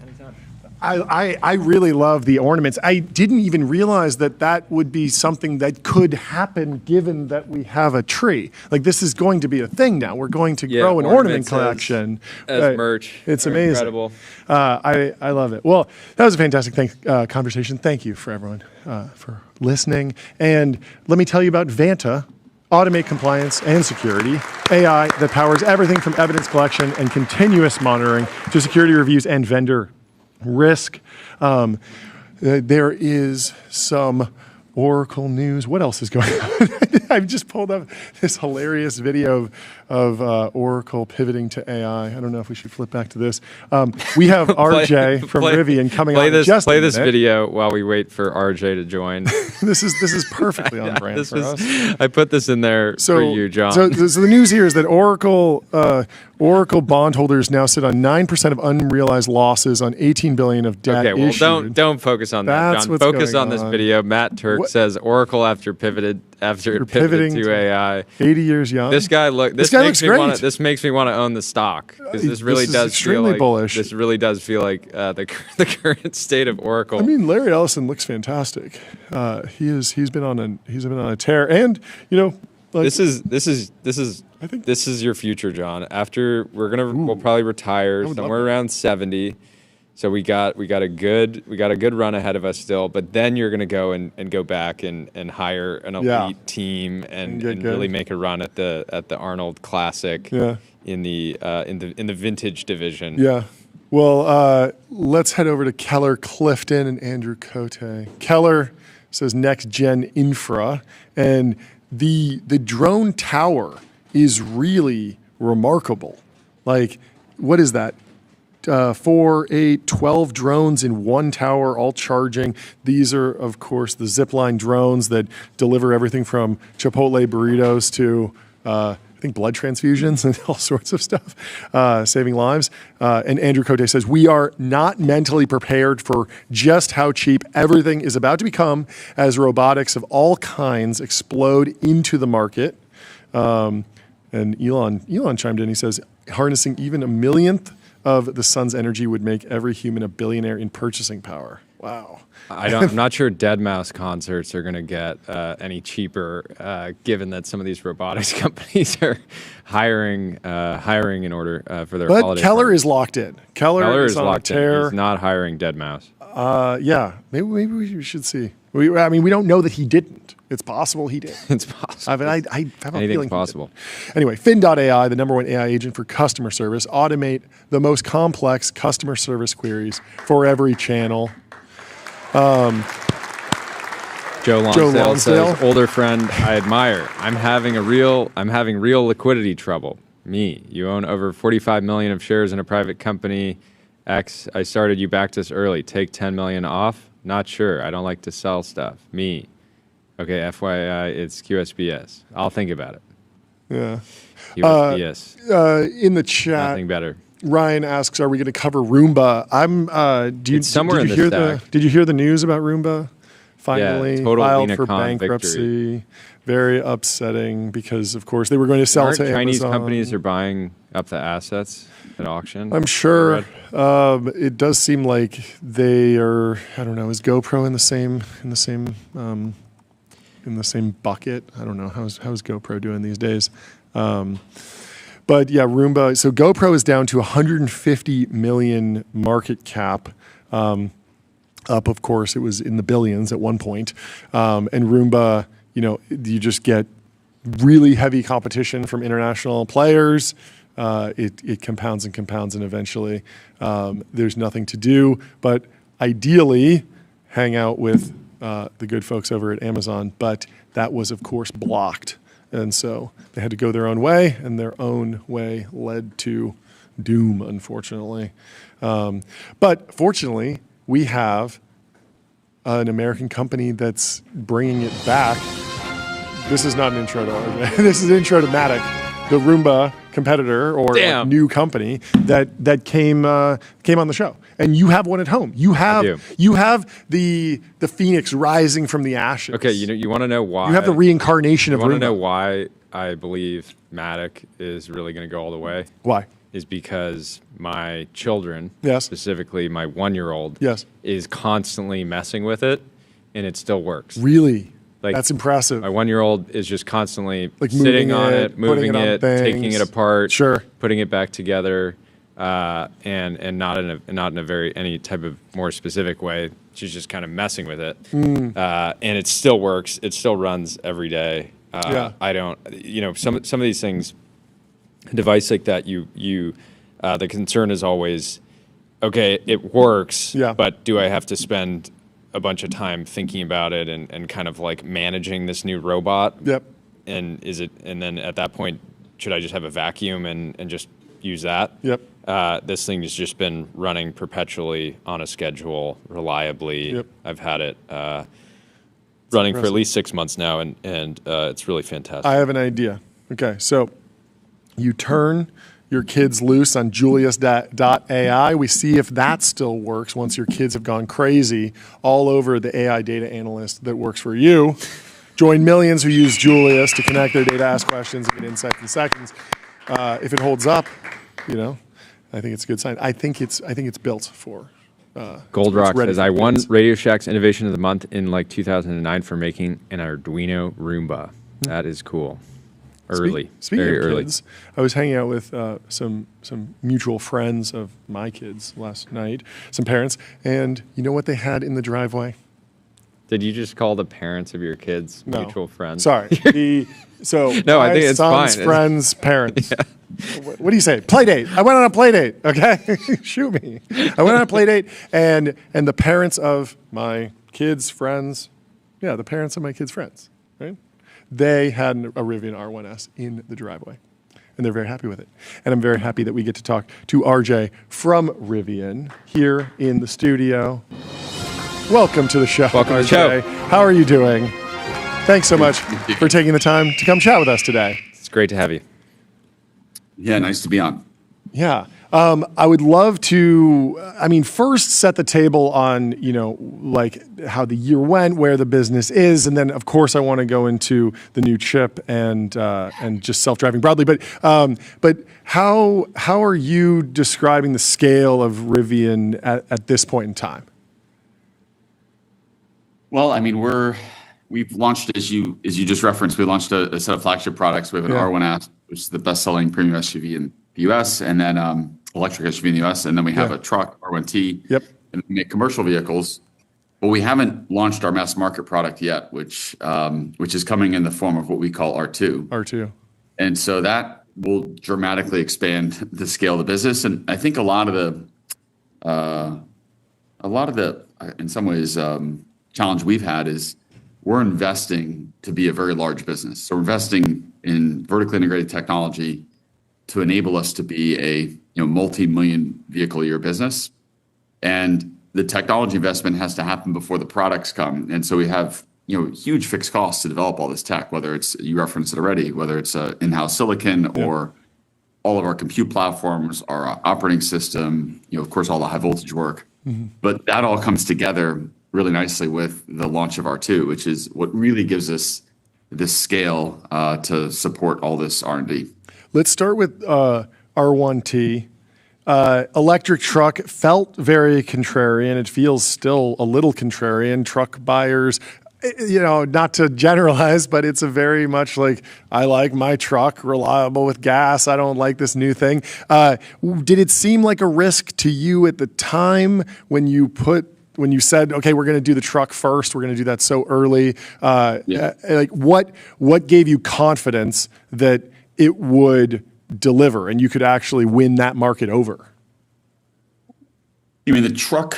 I really love the ornaments. I didn't even realize that would be something that could happen given that we have a tree. Like, this is going to be a thing now. We're going to grow an ornament ornaments collection. as merch. It's They're amazing. incredible. I love it. Well, that was a fantastic conversation. Thank you for everyone for listening. And let me tell you about Vanta. Automate compliance and security, AI that powers everything from evidence collection and continuous monitoring to security reviews and vendor risk. There is some Oracle news. What else is going on? I've just pulled up this hilarious video of Oracle pivoting to AI. I don't know if we should flip back to this. We have RJ from Rivian coming on. Play this video while we wait for RJ to join. This is perfectly on brand for us. I put this in there for you, John. So the news here is that Oracle bondholders now sit on 9% of unrealized losses on $18 billion of debt. Okay, well, issued. don't focus on that, That's John. what's Focus going on this on. video. Matt Turk says Oracle after pivoted pivoting to AI. 80 years young. This guy looks great. This makes me want to own the stock because this really This is does extremely feel like bullish. This really does feel like the current state of Oracle. I mean, Larry Ellison looks fantastic. He's been on a tear, and like, this is I think this is your future, John. After we'll probably retire would somewhere love that. around 70. So we got a good run ahead of us still, but then you're gonna go and go back and hire an elite team and get good. really make a run at the Arnold Classic in the vintage division. Yeah. Well, let's head over to Keller Clifton and Andrew Cote. Keller says next gen infra, and the drone tower is really remarkable. Like, what is that? 4, 8, 12 drones in one tower, all charging. These are, of course, the zipline drones that deliver everything from Chipotle burritos to, I think, blood transfusions and all sorts of stuff, saving lives. And Andrew Cote says, we are not mentally prepared for just how cheap everything is about to become as robotics of all kinds explode into the market. And Elon chimed in. He says, harnessing even a millionth of the sun's energy would make every human a billionaire in purchasing power. Wow. I'm not sure Deadmau5 concerts are going to get any cheaper, given that some of these robotics companies are hiring in order for their holiday. But Keller parties. is locked in. Keller is on locked a tear. in. He's not hiring Deadmau5. Yeah, maybe we should see. We don't know that he didn't. It's possible he did. It's possible. I have a Anything's feeling possible. Anyway, Fin.ai, the #1 AI agent for customer service, automate the most complex customer service queries for every channel. Joe Lonsdale Lonsdale. says, older friend I admire. I'm having real liquidity trouble. Me. You own over 45 million of shares in a private company. X. I started, you backed us early. Take 10 million off? Not sure. I don't like to sell stuff. Me. Okay, FYI, it's QSBS. I'll think about it. Yeah. QSBS. In the chat, Nothing better. Ryan asks, "Are we going to cover Roomba?" It's somewhere in the stack. Did you hear the news about Roomba? Finally total filed Lena for Khan bankruptcy. victory. Very upsetting because, of course, they were going to sell Aren't to Chinese Amazon. companies are buying up the assets at auction. I'm sure. It does seem like they are. I don't know. Is GoPro in the same bucket? I don't know. How's GoPro doing these days? But yeah, Roomba. So GoPro is down to 150 million market cap. Up, of course, it was in the billions at one point. And Roomba, you just get really heavy competition from international players. It compounds and compounds, and eventually there's nothing to do but ideally hang out with the good folks over at Amazon. But that was, of course, blocked. And so they had to go their own way, and their own way led to doom, unfortunately. But fortunately, we have an American company that's bringing it back. This is not an intro to RJ. This is an intro to Matic, the Roomba competitor or new company that came on the show. And you have one at home. You have the phoenix rising from the ashes. Okay, you want to know why? You have the reincarnation of Roomba. You want to know why I believe Matic is really going to go all the way? Why? Is because my children, specifically my 1-year-old, is constantly messing with it, and it still works. Really? That's impressive. My 1-year-old is just constantly sitting on it, moving it, taking it apart, putting it back together, and not in a very any type of more specific way. She's just kind of messing with it, and it still works. It still runs every day. I don't, some of these things. A device like that, the concern is always, okay, it works, but do I have to spend a bunch of time thinking about it and kind of like managing this new robot? Yep. And then at that point, should I just have a vacuum and just use that? Yep. This thing has just been running perpetually on a schedule, reliably. Yep. I've had it running for at least 6 months now, and it's really fantastic. I have an idea. Okay, so you turn your kids loose on Julius.ai. We see if that still works once your kids have gone crazy all over the AI data analyst that works for you. Join millions who use Julius to connect their data, ask questions, and get insights in seconds. If it holds up, I think it's a good sign. I think it's built for. Goldrock says, I won Radio Shack's Innovation of the Month in 2009 for making an Arduino Roomba. That is cool. Early, Speaking very of early. kids, I was hanging out with some mutual friends of my kids last night, some parents, and you know what they had in the driveway? Did you just call the parents of your kids mutual friends? Sorry. I think it's fine. Friends' parents. What do you say? Play date. I went on a play date. Okay, shoot me. I went on a play date, and the parents of my kids' friends, the parents of my kids' friends, right? They had a Rivian R1S in the driveway, and they're very happy with it. And I'm very happy that we get to talk to RJ from Rivian here in the studio. Welcome to the show, Welcome RJ. to the show. How are you doing? Thanks so much for taking the time to come chat with us today. It's great to have you. Yeah, nice to be on. Yeah. I would love to, first set the table on, how the year went, where the business is, and then, of course, I want to go into the new chip and just self-driving broadly. But how are you describing the scale of Rivian at this point in time? Well, we've launched, as you just referenced, we launched a set of flagship products. We have an R1S, which is the best-selling premium SUV in the U.S., and then electric SUV in the U.S., and then we have a truck, R1T, and we make commercial vehicles. But we haven't launched our mass market product yet, which is coming in the form of what we call R2. R2. And so that will dramatically expand the scale of the business. And I think a lot of the, in some ways, challenge we've had is we're investing to be a very large business. So we're investing in vertically integrated technology to enable us to be a multi-million vehicle a year business. And the technology investment has to happen before the products come. And so we have huge fixed costs to develop all this tech, whether it's, you referenced it already, whether it's in-house silicon or all of our compute platforms, our operating system, of course, all the high voltage work. Mm-hmm. But that all comes together really nicely with the launch of R2, which is what really gives us this scale to support all this R&D. Let's start with R1T. Electric truck felt very contrarian. It feels still a little contrarian. Truck buyers, not to generalize, but it's a very much like, I like my truck reliable with gas. I don't like this new thing. Did it seem like a risk to you at the time when you said, okay, we're going to do the truck first, we're going to do that so early? Like what gave you confidence that it would deliver and you could actually win that market over? You mean the truck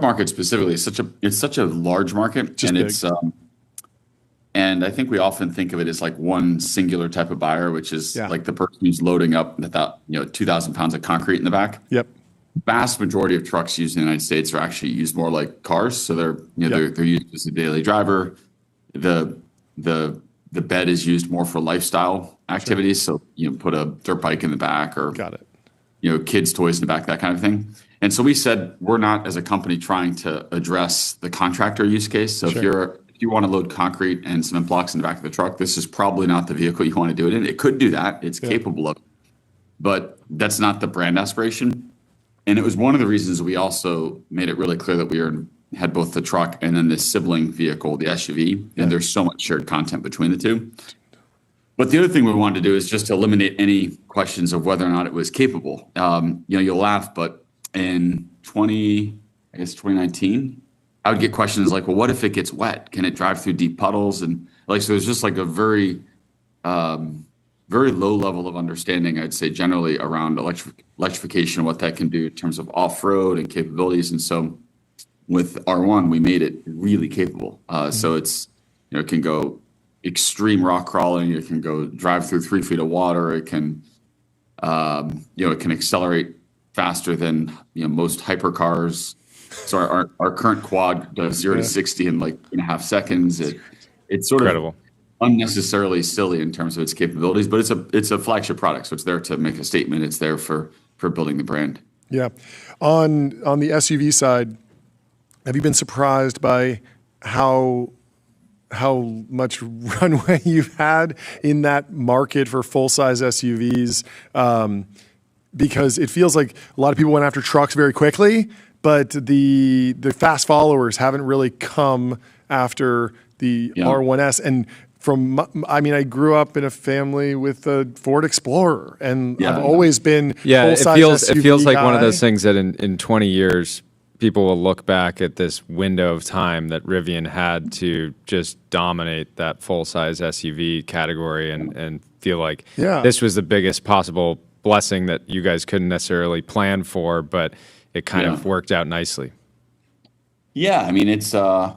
market specifically is such a large market, and big. And I think we often think of it as like one singular type of buyer, which is like the person who's loading up that 2,000 pounds of concrete in the back. Yep. Vast majority of trucks used in the United States are actually used more like cars, so they're used as a daily driver. The bed is used more for lifestyle activities, so put a dirt bike in the back, or kids' toys in the back, that kind of thing. And so we said we're not, as a company, trying to address the contractor use case. So if you want to load concrete and cement blocks in the back of the truck, this is probably not the vehicle you want to do it in. It could do that; it's capable of it, but that's not the brand aspiration. And it was one of the reasons we also made it really clear that we had both the truck and then this sibling vehicle, the SUV, and there's so much shared content between the two. But the other thing we wanted to do is just to eliminate any questions of whether or not it was capable. You'll laugh, but in 2019, I would get questions like, well, what if it gets wet? Can it drive through deep puddles? And so there's just like a very low level of understanding, I'd say, generally around electrification and what that can do in terms of off-road and capabilities. And so with R1, we made it really capable. So it's, it can go extreme rock crawling. It can go drive through 3 feet of water. It can, it can accelerate faster than most hypercars. So our current quad does 0 to 60 in like 2.5 seconds. It's sort of unnecessarily silly in terms of its capabilities, but it's a flagship product, so it's there to make a statement. It's there for building the brand. Yeah. On the SUV side, have you been surprised by how much runway you've had in that market for full-size SUVs? Because it feels like a lot of people went after trucks very quickly, but the fast followers haven't really come after the R1S. And I grew up in a family with a Ford Explorer, and I've always been full-size SUV it feels like guy. One of those things that in 20 years, people will look back at this window of time that Rivian had to just dominate that full-size SUV category and feel like this was the biggest possible blessing that you guys couldn't necessarily plan for, but it kind of worked out nicely. Yeah, it's to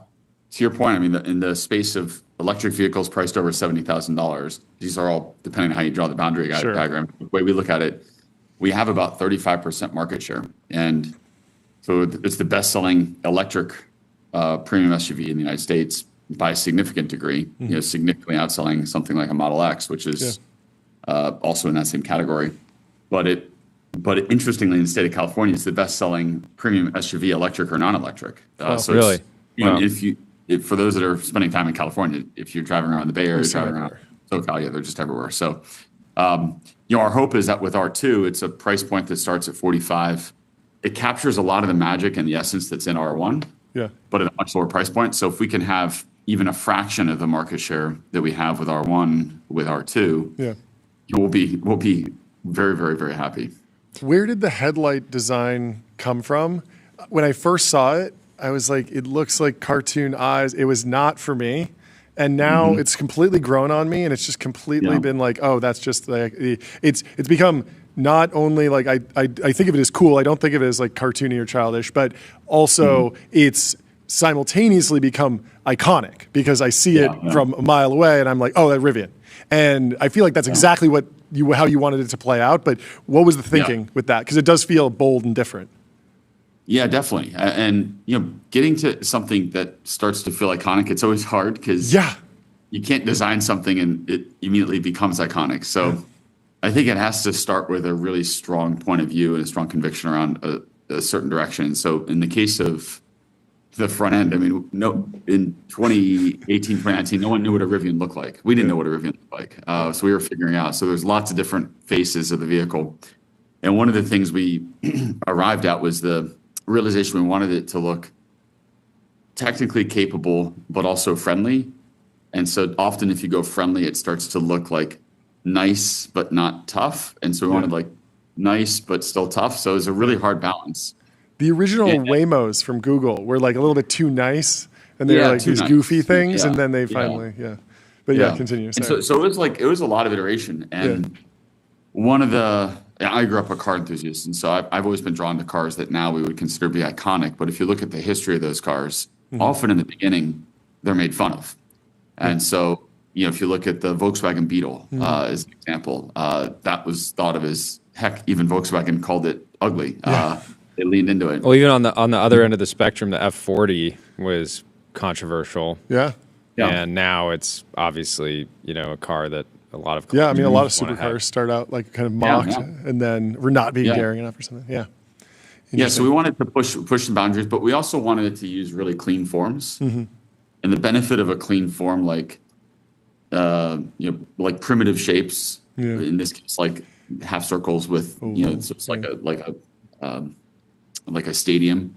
your point. In the space of electric vehicles priced over $70,000, these are all, depending on how you draw the boundary diagram. The way we look at it, we have about 35% market share, and so it's the best-selling electric premium SUV in the United States by a significant degree. Significantly outselling something like a Model X, which is also in that same category. But interestingly, in the state of California, it's the best-selling premium SUV, electric or non-electric. So really, for those that are spending time in California, if you're driving around the Bay Area, driving around SoCal, they're just everywhere. So, our hope is that with R2, it's a price point that starts at $45,000. It captures a lot of the magic and the essence that's in R1, but at a much lower price point. So if we can have even a fraction of the market share that we have with R1 with R2, we'll be very, very, very happy. Where did the headlight design come from? When I first saw it, I was like, it looks like cartoon eyes. It was not for me. And now it's completely grown on me, and it's just completely been like, oh, that's just like, it's become not only like, I think of it as cool. I don't think of it as like cartoony or childish, but also it's simultaneously become iconic because I see it from a mile away and I'm like, oh, that Rivian. And I feel like that's exactly how you wanted it to play out. But what was the thinking with that? Because it does feel bold and different. Yeah, definitely. And, getting to something that starts to feel iconic, it's always hard because you can't design something and it immediately becomes iconic. So I think it has to start with a really strong point of view and a strong conviction around a certain direction. So in the case of the front end. I mean, no, in 2018, 2019, no one knew what a Rivian looked like. We didn't know what a Rivian looked like. So we were figuring out. So there's lots of different faces of the vehicle. And one of the things we arrived at was the realization we wanted it to look technically capable, but also friendly. And so often if you go friendly, it starts to look like nice, but not tough. And so we wanted like nice, but still tough. So it was a really hard balance. The original Waymos from Google were like a little bit too nice, and they were like these goofy things, and then they finally, But continue. And so it was a lot of iteration. And one of I grew up a car enthusiast, and so I've always been drawn to cars that now we would consider to be iconic. But if you look at the history of those cars, often in the beginning, they're made fun of. And so, if you look at the Volkswagen Beetle as an example, that was thought of as, heck, even Volkswagen called it ugly. They leaned into it. Well, even on the other end of the spectrum, the F40 was controversial. Yeah. And now it's obviously, a car that a lot of a lot of supercars start out like kind of mocked and then we're not being daring enough or something. Yeah, so we wanted to push the boundaries, but we also wanted it to use really clean forms. And the benefit of a clean form, like like primitive shapes, in this case, like half circles with so it's like a stadium.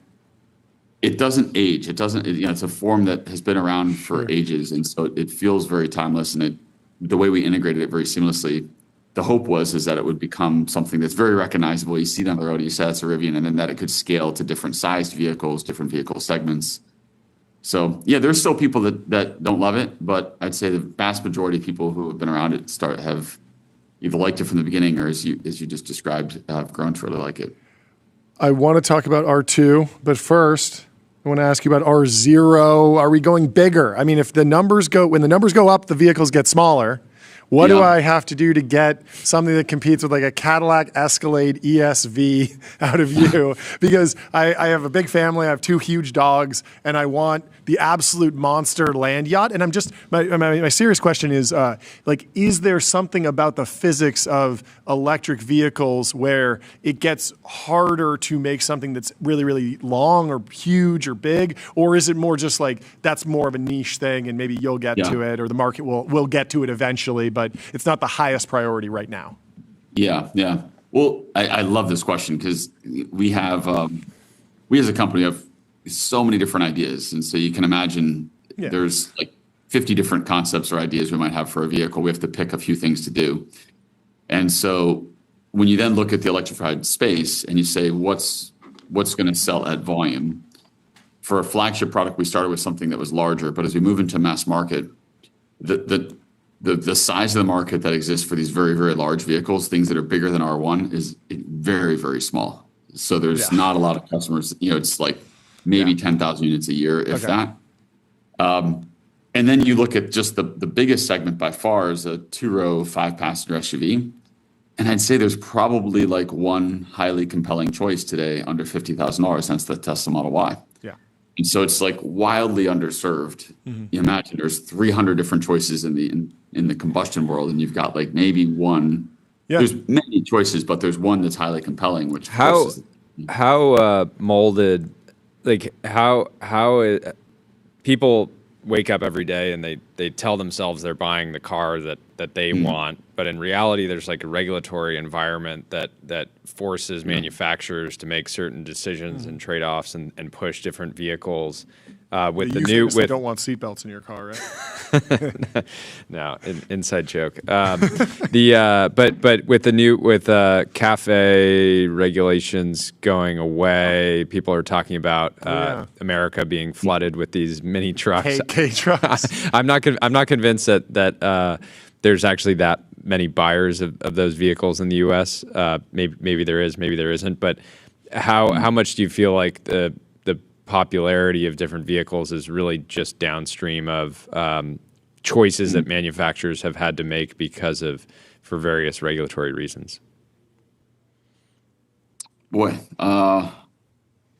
It doesn't age. It doesn't. It's a form that has been around for ages, and so it feels very timeless. And the way we integrated it very seamlessly, the hope is that it would become something that's very recognizable. You see it on the road, you say it's a Rivian, and then that it could scale to different sized vehicles, different vehicle segments. So there's still people that don't love it, but I'd say the vast majority of people who have been around it have either liked it from the beginning, or as you just described, have grown to really like it. I want to talk about R2, but first I want to ask you about R0. Are we going bigger? I mean, when the numbers go up, the vehicles get smaller. What do I have to do to get something that competes with like a Cadillac Escalade ESV out of you? Because I have a big family, I have 2 huge dogs, and I want the absolute monster land yacht. And my serious question is, is there something about the physics of electric vehicles where it gets harder to make something that's really, really long or huge or big? Or is it more just like that's more of a niche thing and maybe you'll get to it or the market will get to it eventually, but it's not the highest priority right now? Yeah. Well, I love this question because we as a company have so many different ideas. And so you can imagine there's like 50 different concepts or ideas we might have for a vehicle. We have to pick a few things to do. And so when you then look at the electrified space and you say, what's going to sell at volume? For a flagship product, we started with something that was larger, but as we move into mass market, the size of the market that exists for these very, very large vehicles, things that are bigger than R1, is very, very small. So there's not a lot of customers. It's like maybe 10,000 units a year, if that. And then you look at just the biggest segment by far is a 2-row, 5-passenger SUV. And I'd say there's probably like one highly compelling choice today under $50,000. That's the Tesla Model Y. And so it's like wildly underserved. You imagine there's 300 different choices in the combustion world, and you've got like maybe one. There's many choices, but there's one that's highly compelling. Which how molded, like how people wake up every day and they tell themselves they're buying the car that they want, but in reality there's like a regulatory environment that forces manufacturers to make certain decisions and trade-offs and push different vehicles with the new don't want seatbelts in your car, right? No, inside joke. But with cafe regulations going away, people are talking about America being flooded with these mini trucks. K trucks. I'm not convinced that there's actually that many buyers of those vehicles in the U.S. Maybe there is, maybe there isn't. But how much do you feel like the popularity of different vehicles is really just downstream of choices that manufacturers have had to make for various regulatory reasons? Boy,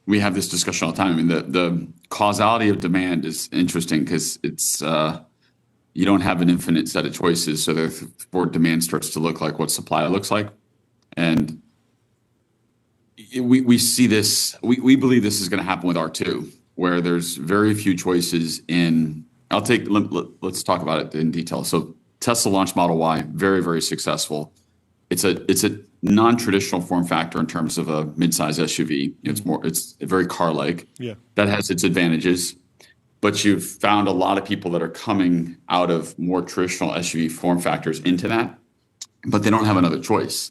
we have this discussion all the time. I mean, the causality of demand is interesting because it's you don't have an infinite set of choices, so therefore demand starts to look like what supply looks like, and we see this. We believe this is going to happen with R2, where there's very few choices in. Let's talk about it in detail. So Tesla launched Model Y, very, very successful. It's a non-traditional form factor in terms of a mid-size SUV. It's very car-like. Yeah. That has its advantages. But you've found a lot of people that are coming out of more traditional SUV form factors into that, but they don't have another choice.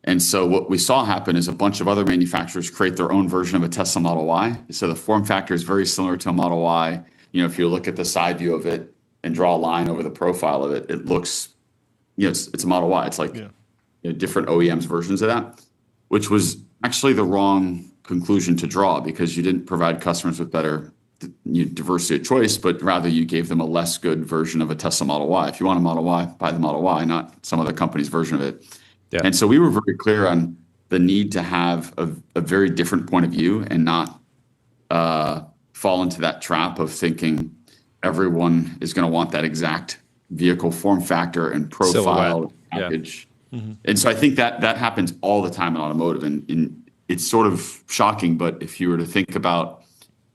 And so what we saw happen is a bunch of other manufacturers create their own version of a Tesla Model Y. So the form factor is very similar to a Model Y. If you look at the side view of it and draw a line over the profile of it, it looks, it's a Model Y. It's like different OEMs versions of that, which was actually the wrong conclusion to draw because you didn't provide customers with better diversity of choice, but rather you gave them a less good version of a Tesla Model Y. If you want a Model Y, buy the Model Y, not some other company's version of it. Yeah. And so we were very clear on the need to have a very different point of view and not fall into that trap of thinking everyone is going to want that exact vehicle form factor and profile package. Yeah. And so I think that happens all the time in automotive, and it's sort of shocking. But if you were to think about,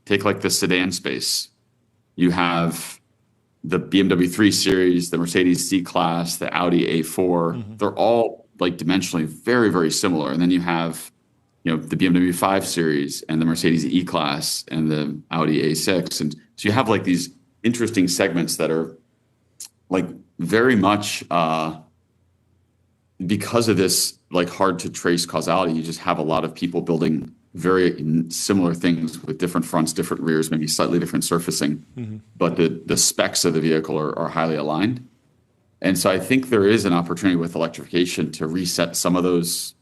take like the sedan space, you have the BMW 3 Series, the Mercedes C-Class, the Audi A4. They're all like dimensionally very, very similar. And then you have, the BMW 5 Series and the Mercedes E-Class and the Audi A6. And so you have like these interesting segments that are like very much because of this like hard to trace causality, you just have a lot of people building very similar things with different fronts, different rears, maybe slightly different surfacing, but the specs of the vehicle are highly aligned. And so I think there is an opportunity with electrification to reset some of those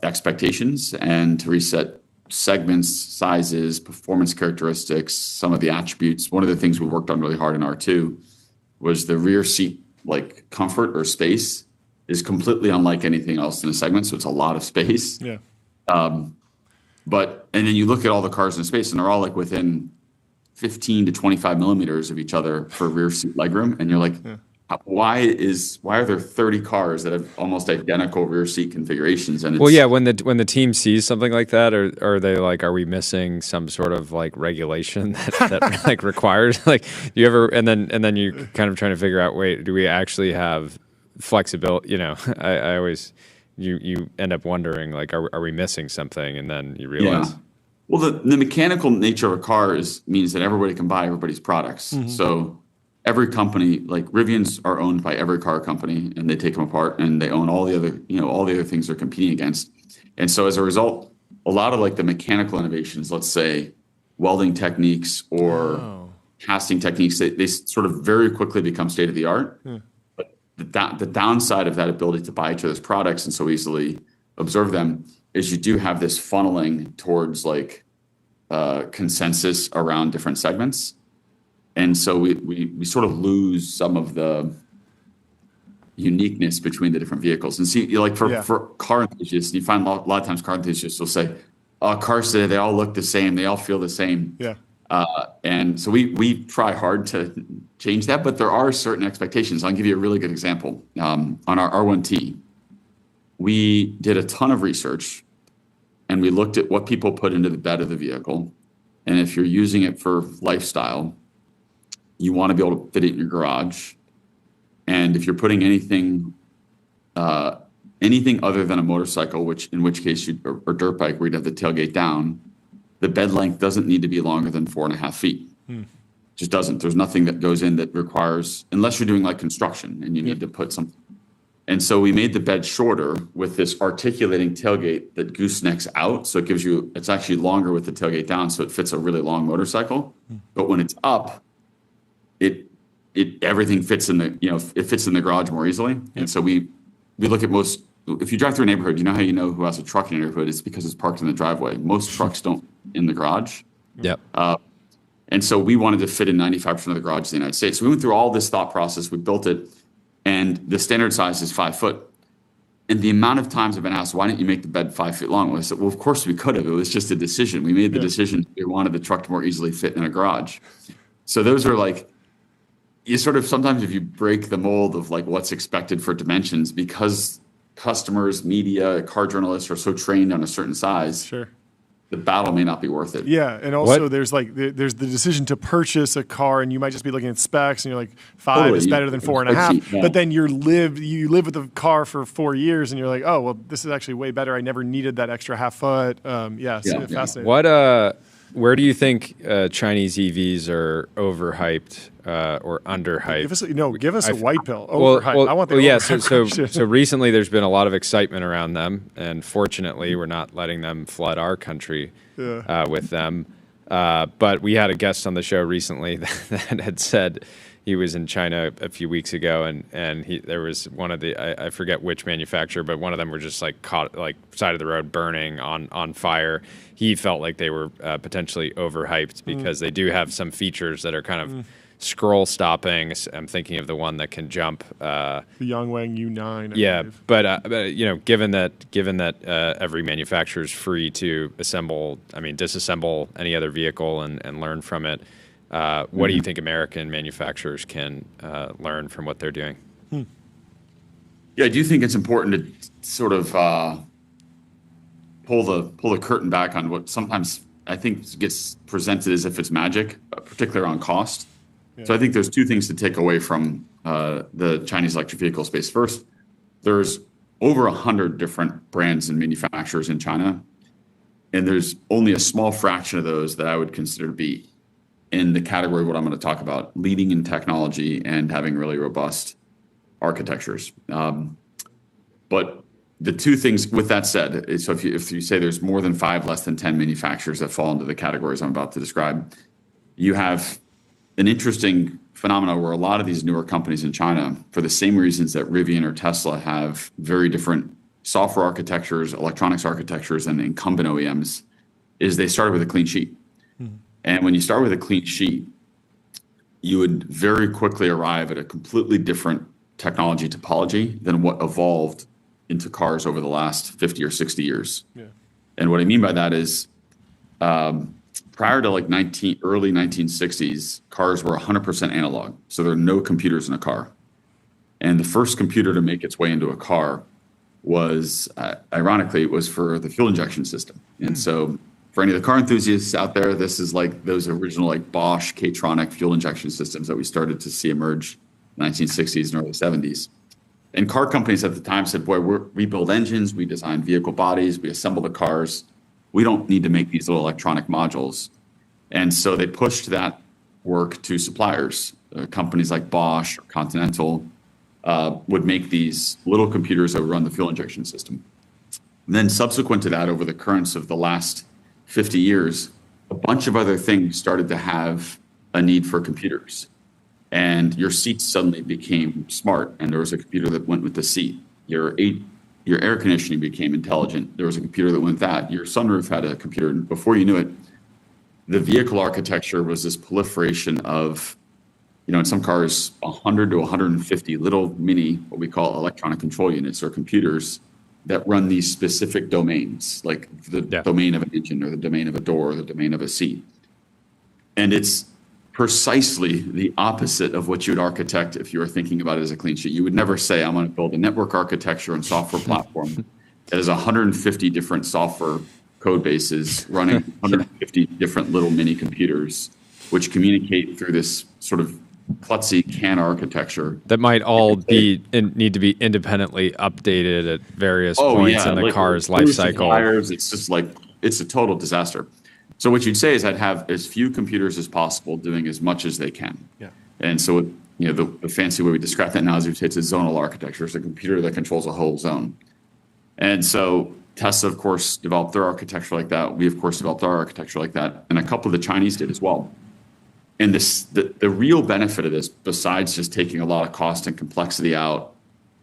expectations and to reset segments, sizes, performance characteristics, some of the attributes. One of the things we worked on really hard in R2 was the rear seat like comfort or space is completely unlike anything else in the segment. So it's a lot of space. Yeah. And then you look at all the cars in space and they're all like within 15 to 25 millimeters of each other for rear seat legroom. And you're like, why are there 30 cars that have almost identical rear seat configurations? And when the team sees something like that, are they like, are we missing some sort of like regulation that like requires like you ever and then you kind of trying to figure out, wait, do we actually have flexibility? I always you end up wondering like, are we missing something? And then you realize. Yeah. Well, the mechanical nature of a car means that everybody can buy everybody's products. So every company, like Rivians, are owned by every car company, and they take them apart, and they own all the other things they're competing against. And so as a result, a lot of like the mechanical innovations, let's say welding techniques or casting techniques, they sort of very quickly become state of the art. But the downside of that ability to buy each other's products and so easily observe them is you do have this funneling towards like consensus around different segments. And so we sort of lose some of the uniqueness between the different vehicles. And see, like for car enthusiasts, you find a lot of times car enthusiasts will say, cars today, they all look the same. They all feel the same. Yeah. And so we try hard to change that, but there are certain expectations. I'll give you a really good example. On our R1T, we did a ton of research and we looked at what people put into the bed of the vehicle. And if you're using it for lifestyle, you want to be able to fit it in your garage. And if you're putting anything other than a motorcycle, in which case or dirt bike, where you'd have the tailgate down, the bed length doesn't need to be longer than 4.5 feet. Just doesn't. There's nothing that goes in that requires, unless you're doing like construction and you need to put something. And so we made the bed shorter with this articulating tailgate that goosenecks out. So it's actually longer with the tailgate down, so it fits a really long motorcycle. But when it's up, everything fits in it fits in the garage more easily. And so we look at if you drive through a neighborhood, you know how you know who has a truck in a neighborhood? It's because it's parked in the driveway. Most trucks don't in the garage. Yep. And so we wanted to fit in 95% of the garages in the United States. So we went through all this thought process. We built it, and the standard size is 5 foot. And the amount of times I've been asked, why didn't you make the bed 5 feet long? I said, well, of course we could have. It was just a decision. We made the decision. We wanted the truck to more easily fit in a garage. So those are like, you sort of sometimes if you break the mold of like what's expected for dimensions, because customers, media, car journalists are so trained on a certain size, the battle may not be worth it. Yeah, and also there's the decision to purchase a car, and you might just be looking at specs, and you're like, 5 is better than 4.5. Yeah. But then you live with the car for 4 years, and you're like, oh, well, this is actually way better. I never needed that extra half foot. Fascinating. Where do you think Chinese EVs are overhyped or underhyped? Give us a white pill. Overhyped. I want the overhyped. So recently there's been a lot of excitement around them, and fortunately we're not letting them flood our country with them. But we had a guest on the show recently that had said he was in China a few weeks ago, and there was one of the I forget which manufacturer, but one of them were just like caught like side of the road burning on fire. He felt like they were potentially overhyped because they do have some features that are kind of scroll stopping. I'm thinking of the one that can jump. The Yangwang U9. Yeah, but given that every manufacturer is free to disassemble any other vehicle and learn from it. What do you think American manufacturers can learn from what they're doing? Yeah, I do think it's important to sort of pull the curtain back on what sometimes I think gets presented as if it's magic, particularly on cost. Yeah. So I think there's two things to take away from the Chinese electric vehicle space. First, there's over 100 different brands and manufacturers in China, and there's only a small fraction of those that I would consider to be in the category of what I'm going to talk about, leading in technology and having really robust architectures. But the two things, with that said, so if you say there's more than 5, less than 10 manufacturers that fall into the categories I'm about to describe, you have an interesting phenomenon where a lot of these newer companies in China, for the same reasons that Rivian or Tesla have very different software architectures, electronics architectures, and incumbent OEMs, is they started with a clean sheet. And when you start with a clean sheet, you would very quickly arrive at a completely different technology topology than what evolved into cars over the last 50 or 60 years. Yeah. And what I mean by that is prior to early 1960s, cars were 100% analog. So there are no computers in a car. And the first computer to make its way into a car was, ironically, it was for the fuel injection system. And so for any of the car enthusiasts out there, this is like those original Bosch K-tronic fuel injection systems that we started to see emerge in the 1960s and early 70s. And car companies at the time said, boy, we build engines, we design vehicle bodies, we assemble the cars. We don't need to make these little electronic modules. And so they pushed that work to suppliers. Companies like Bosch or Continental would make these little computers that would run the fuel injection system. And then subsequent to that, over the currents of the last 50 years, a bunch of other things started to have a need for computers. And your seats suddenly became smart, and there was a computer that went with the seat. Your air conditioning became intelligent. There was a computer that went with that. Your sunroof had a computer. And before you knew it, the vehicle architecture was this proliferation of, in some cars, 100 to 150 little mini, what we call electronic control units or computers that run these specific domains, like the domain of an engine or the domain of a door or the domain of a seat. And it's precisely the opposite of what you'd architect if you were thinking about it as a clean sheet. You would never say, I'm going to build a network architecture and software platform that has 150 different software code bases running 150 different little mini computers, which communicate through this sort of klutzy CAN architecture that might all need to be independently updated at various points in the car's life cycle. It's just it's a total disaster. So what you'd say is I'd have as few computers as possible doing as much as they can. Yeah. And so the fancy way we describe that now is it's a zonal architecture. It's a computer that controls a whole zone. And so Tesla, of course, developed their architecture like that. We, of course, developed our architecture like that. And a couple of the Chinese did as well. And the real benefit of this, besides just taking a lot of cost and complexity out,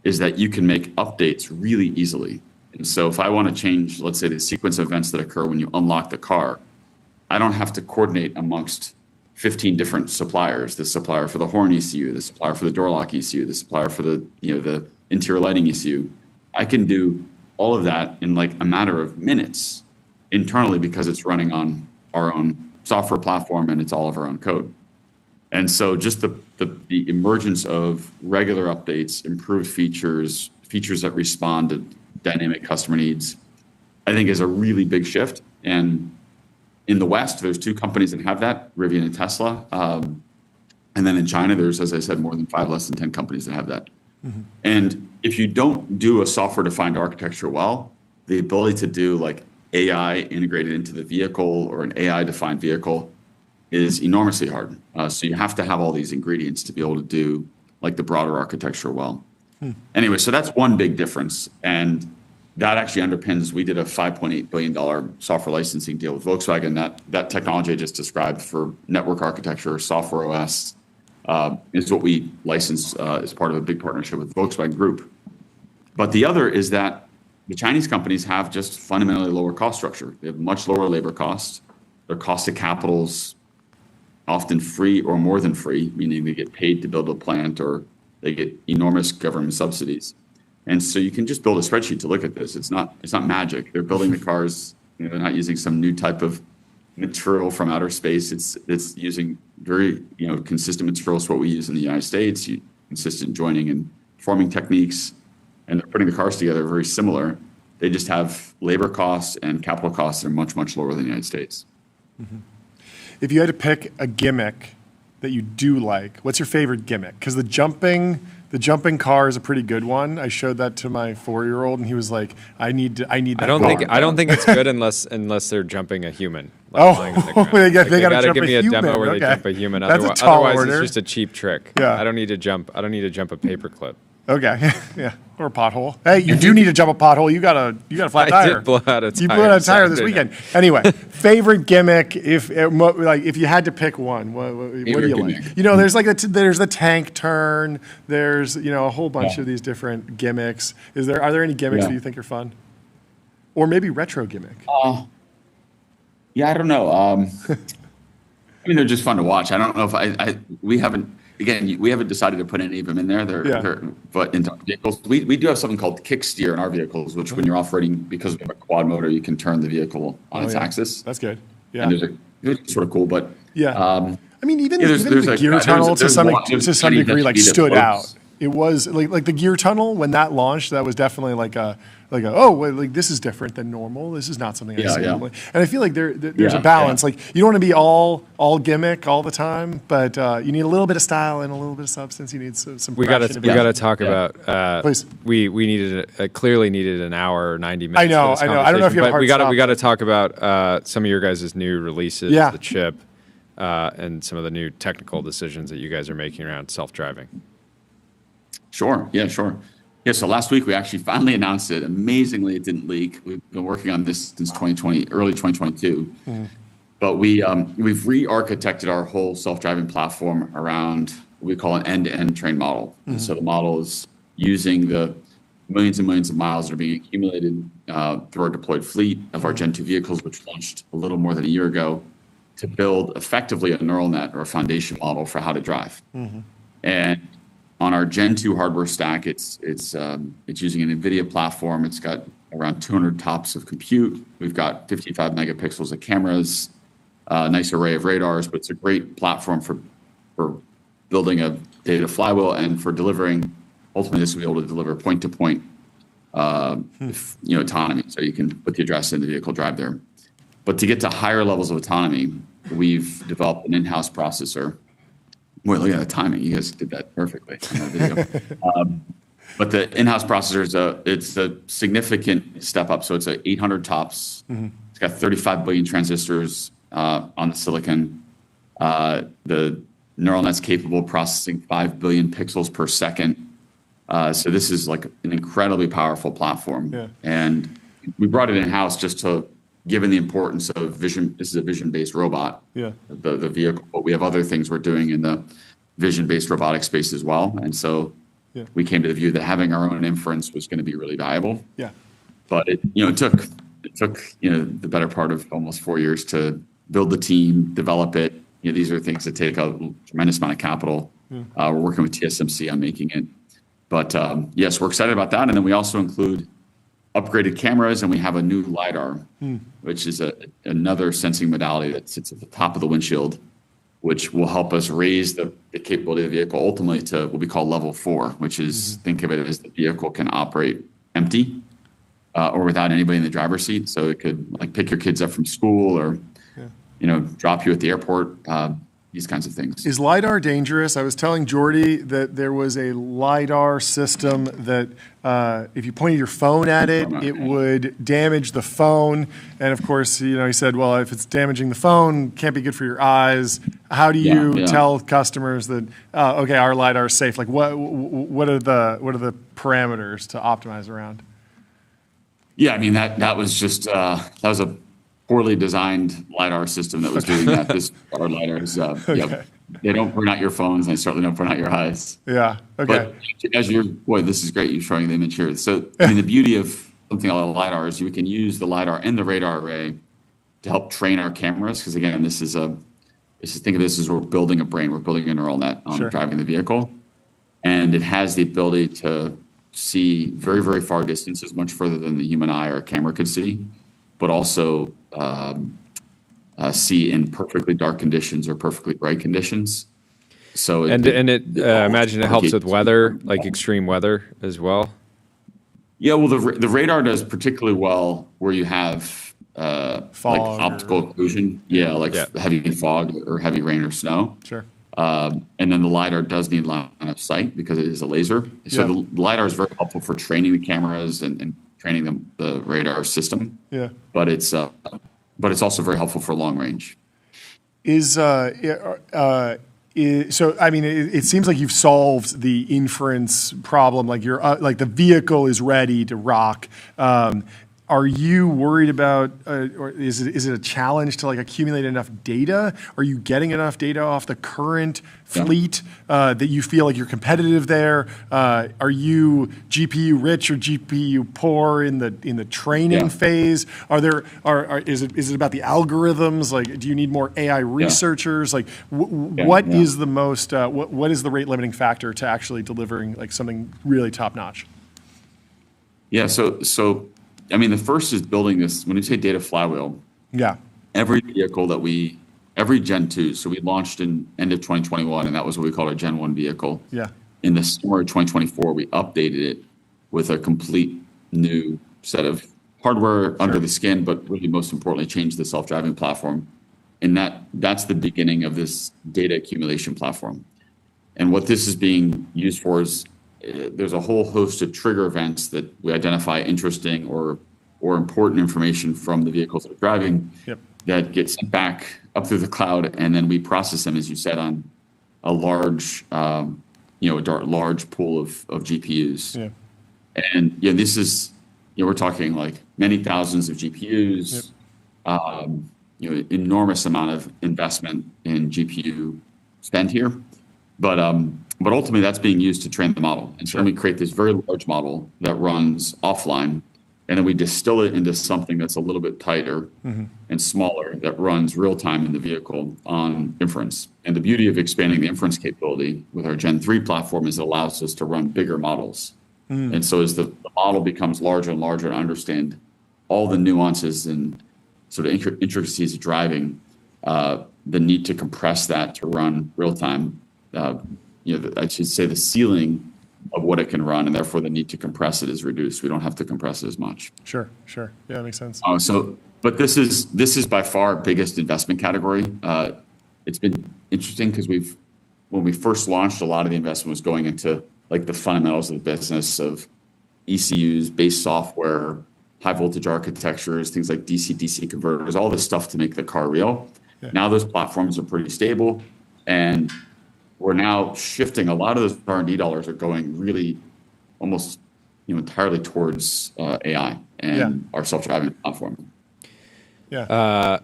is that you can make updates really easily. And so if I want to change, let's say, the sequence of events that occur when you unlock the car, I don't have to coordinate amongst 15 different suppliers, the supplier for the horn ECU, the supplier for the door lock ECU, the supplier for the interior lighting ECU. I can do all of that in a matter of minutes internally because it's running on our own software platform and it's all of our own code. And so just the emergence of regular updates, improved features that respond to dynamic customer needs, I think is a really big shift. And in the West, there's 2 companies that have that, Rivian and Tesla. And then in China, there's, as I said, more than 5, less than 10 companies that have that. And if you don't do a software-defined architecture well, the ability to do like AI integrated into the vehicle or an AI-defined vehicle is enormously hard. So you have to have all these ingredients to be able to do like the broader architecture well. Anyway, so that's one big difference. And that actually underpins, we did a $5.8 billion software licensing deal with Volkswagen. That technology I just described for network architecture, software OS, is what we license as part of a big partnership with Volkswagen Group. But the other is that the Chinese companies have just fundamentally lower cost structure. They have much lower labor costs. Their cost of capital's often free or more than free, meaning they get paid to build a plant or they get enormous government subsidies. And so you can just build a spreadsheet to look at this. It's not magic. They're building the cars. They're not using some new type of material from outer space. It's using very consistent materials, what we use in the United States, consistent joining and forming techniques, and they're putting the cars together very similar. They just have labor costs and capital costs that are much, much lower than the United States. If you had to pick a gimmick that you do like, what's your favorite gimmick? Because the jumping car is a pretty good one. I showed that to my 4-year-old, and he was like, "I need that." I don't think it's good unless they're jumping a human. They got to jump give me a human. demo where Okay. they jump a human. That's a tall Otherwise, order. it's just a cheap trick. Yeah. I don't need to jump a paperclip. Okay, yeah, or a pothole. Hey, you do need to jump a pothole. You got a flat tire. I did blow out a tire. You blew out a tire this Saturday weekend. Anyway, favorite gimmick if you had to pick one, what do you like? There's there's the tank turn. There's a whole bunch of these different gimmicks. Are there any gimmicks that you think are fun, or maybe retro gimmick? Yeah, I don't know. I mean, they're just fun to watch. I don't know if we haven't decided to put any of them in there. But in vehicles, we do have something called kick steer in our vehicles, which when you're off-roading, because we have a quad motor, you can turn the vehicle on its axis. That's good. Yeah, and it's sort of cool. But I mean, even the gear tunnel to some degree like stood out. It was like the gear tunnel when that launched. That was definitely like this is different than normal. This is not something I see normally. And I feel like there's a balance. Like you don't want to be all gimmick all the time, but you need a little bit of style and a little bit of substance. You need some. We got to talk about. Please. We clearly needed an hour or 90 minutes. I know. I don't know if you have a hard stop. We got to talk about some of your guys' new releases, the chip, and some of the new technical decisions that you guys are making around self-driving. Sure. Yeah, sure. Yeah, so last week we actually finally announced it. Amazingly, it didn't leak. We've been working on this since early 2022. But we've re-architected our whole self-driving platform around what we call an end-to-end train model. And so the model is using the millions and millions of miles that are being accumulated through our deployed fleet of our Gen 2 vehicles, which launched a little more than a year ago, to build effectively a neural net or a foundation model for how to drive. And on our Gen 2 hardware stack, it's using an NVIDIA platform. It's got around 200 TOPS of compute. We've got 55 megapixels of cameras, a nice array of radars, but it's a great platform for building a data flywheel and for delivering. Ultimately, this will be able to deliver point-to-point autonomy. So you can put the address in the vehicle, drive there. But to get to higher levels of autonomy, we've developed an in-house processor. Boy, look at the timing. You guys did that perfectly in that video. But the in-house processor it's a significant step up. So it's a 800 TOPS. It's got 35 billion transistors on the silicon. The neural net's capable of processing 5 billion pixels per second. So this is like an incredibly powerful platform. And we brought it in-house just to, given the importance of vision, this is a vision-based robot, the vehicle, but we have other things we're doing in the vision-based robotic space as well. And so we came to the view that having our own inference was going to be really valuable. But it took the better part of almost 4 years to build the team, develop it. These are things that take a tremendous amount of capital. We're working with TSMC on making it. But yes, we're excited about that. And then we also include upgraded cameras, and we have a new LiDAR, which is another sensing modality that sits at the top of the windshield, which will help us raise the capability of the vehicle ultimately to what we call level 4, which is, think of it as the vehicle can operate empty or without anybody in the driver's seat. So it could like pick your kids up from school or drop you at the airport, these kinds of things. Is LiDAR dangerous? I was telling Chaudry that there was a LiDAR system that if you pointed your phone at it, it would damage the phone. And of course, he said, well, if it's damaging the phone, it can't be good for your eyes. How do you tell customers that, okay, our LiDAR is safe? Like what are the parameters to optimize around? Yeah, I mean, that was just, that was a poorly designed LiDAR system that was doing that. Our LiDARs, they don't burn out your phones, and they certainly don't burn out your eyes. Yeah, okay. But this is great. You're showing the image here. So, I mean, the beauty of something like a LiDAR is you can use the LiDAR and the radar array to help train our cameras. Because again, think of this as we're building a brain. We're building a neural net on driving the vehicle. And it has the ability to see very, very far distances, much further than the human eye or a camera could see, but also see in perfectly dark conditions or perfectly bright conditions. So I imagine it helps with weather, like extreme weather as well. Yeah, well, the radar does particularly well where you have like optical occlusion. Yeah, heavy fog or heavy rain or snow. Sure. And then the LiDAR does need line of sight because it is a laser. So the LiDAR is very helpful for training the cameras and training the radar system. Yeah. But it's also very helpful for long range. So I mean, it seems like you've solved the inference problem. Like like the vehicle is ready to rock. Are you worried about, or is it a challenge to like accumulate enough data? Are you getting enough data off the current fleet that you feel like you're competitive there? Are you GPU rich or GPU poor in the training phase? Is it about the algorithms? Like, do you need more AI researchers? Like, what is the most what is the rate limiting factor to actually delivering like something really top notch? Yeah. So. I mean, the first is building this, when you say data flywheel, every vehicle every Gen 2, so we launched in end of 2021, and that was what we called our Gen 1 vehicle. Yeah. In the summer of 2024, we updated it with a complete new set of hardware under the skin, but really most importantly, changed the self-driving platform. And that's the beginning of this data accumulation platform. And what this is being used for is there's a whole host of trigger events that we identify interesting or important information from the vehicles that are driving that get sent back up through the cloud, and then we process them, as you said, on a large, large pool of GPUs. Yeah. And this is, we're talking like many thousands of GPUs, enormous amount of investment in GPU spend here, but ultimately, that's being used to train the model. And so then we create this very large model that runs offline, and then we distill it into something that's a little bit tighter and smaller that runs real time in the vehicle on inference. And the beauty of expanding the inference capability with our Gen 3 platform is it allows us to run bigger models. And so as the model becomes larger and larger and understand all the nuances and sort of intricacies of driving, the need to compress that to run real time, I should say the ceiling of what it can run, and therefore the need to compress it is reduced. We don't have to compress it as much. Sure. Yeah, that makes sense. But this is by far our biggest investment category. It's been interesting because when we first launched, a lot of the investment was going into like the fundamentals of the business of ECUs, base software, high voltage architectures, things like DC-DC converters, all this stuff to make the car real. Yeah. Now those platforms are pretty stable, and we're now shifting. A lot of those R&D dollars are going really almost entirely towards AI and our self-driving platform. Yeah.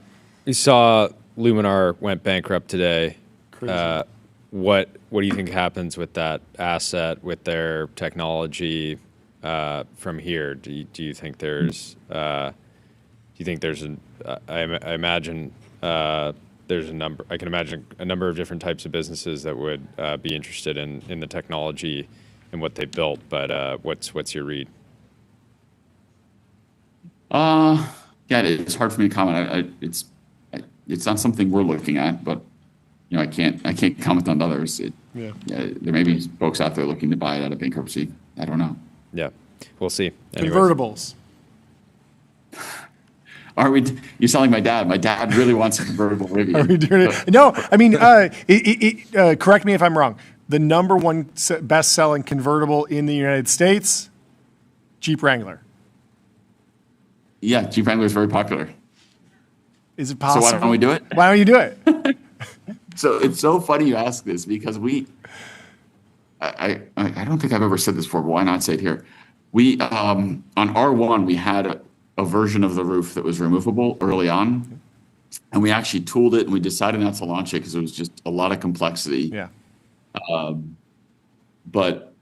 We saw Luminar went bankrupt today. Crazy. What do you think happens with that asset, with their technology from here? Do you think there's I imagine there's a number. I can imagine a number of different types of businesses that would be interested in the technology and what they built. But what's your read? It's hard for me to comment. It's not something we're looking at, but I can't comment on others. There may be folks out there looking to buy it out of bankruptcy. I don't know. Yeah, we'll see. Anyways. Convertibles. Are we? You sound like my dad. My dad really wants a convertible Rivian. Are we doing it? No, I mean, correct me if I'm wrong. The number one best-selling convertible in the United States, Jeep Wrangler. Yeah, Jeep Wrangler is very popular. Is it possible? So why don't we do it? Why don't you do it? So it's so funny you ask this because I don't think I've ever said this before, but why not say it here? We, on R1, we had a version of the roof that was removable early on, and we actually tooled it, and we decided not to launch it because it was just a lot of complexity. Yeah. But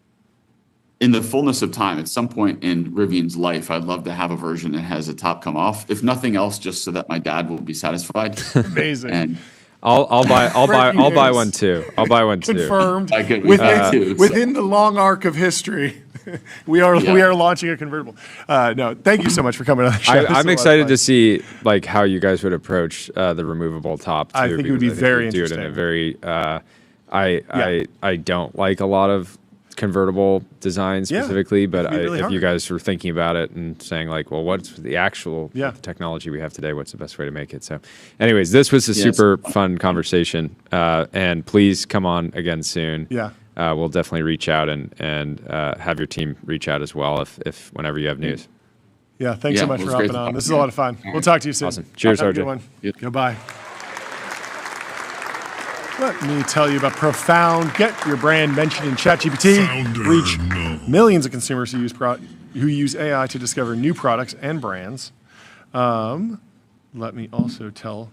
in the fullness of time, at some point in Rivian's life, I'd love to have a version that has a top come off. If nothing else, just so that my dad will be satisfied. Amazing. And I'll buy one too. I'll buy one too. Confirmed. Within Within the long arc of history, we are launching a convertible. No, thank you so much for coming on the show. I'm excited to see like how you guys would approach the removable top too. I think it would be very interesting. Do it in a very. I don't like a lot of convertible design specifically, but if you guys were thinking about it and saying like, well, what's the actual technology we have today? What's the best way to make it? So anyways, this was a super fun conversation, and please come on again soon. Yeah. We'll definitely reach out and have your team reach out as well if whenever you have news. Yeah, thanks so much for hopping on. This is a lot of fun. We'll talk to you soon. Awesome. Cheers, Have a RJ. good one. Goodbye. Let me tell you about Profound. Get your brand mentioned in ChatGPT. Reach millions of consumers who use AI to discover new products and brands. Let me also tell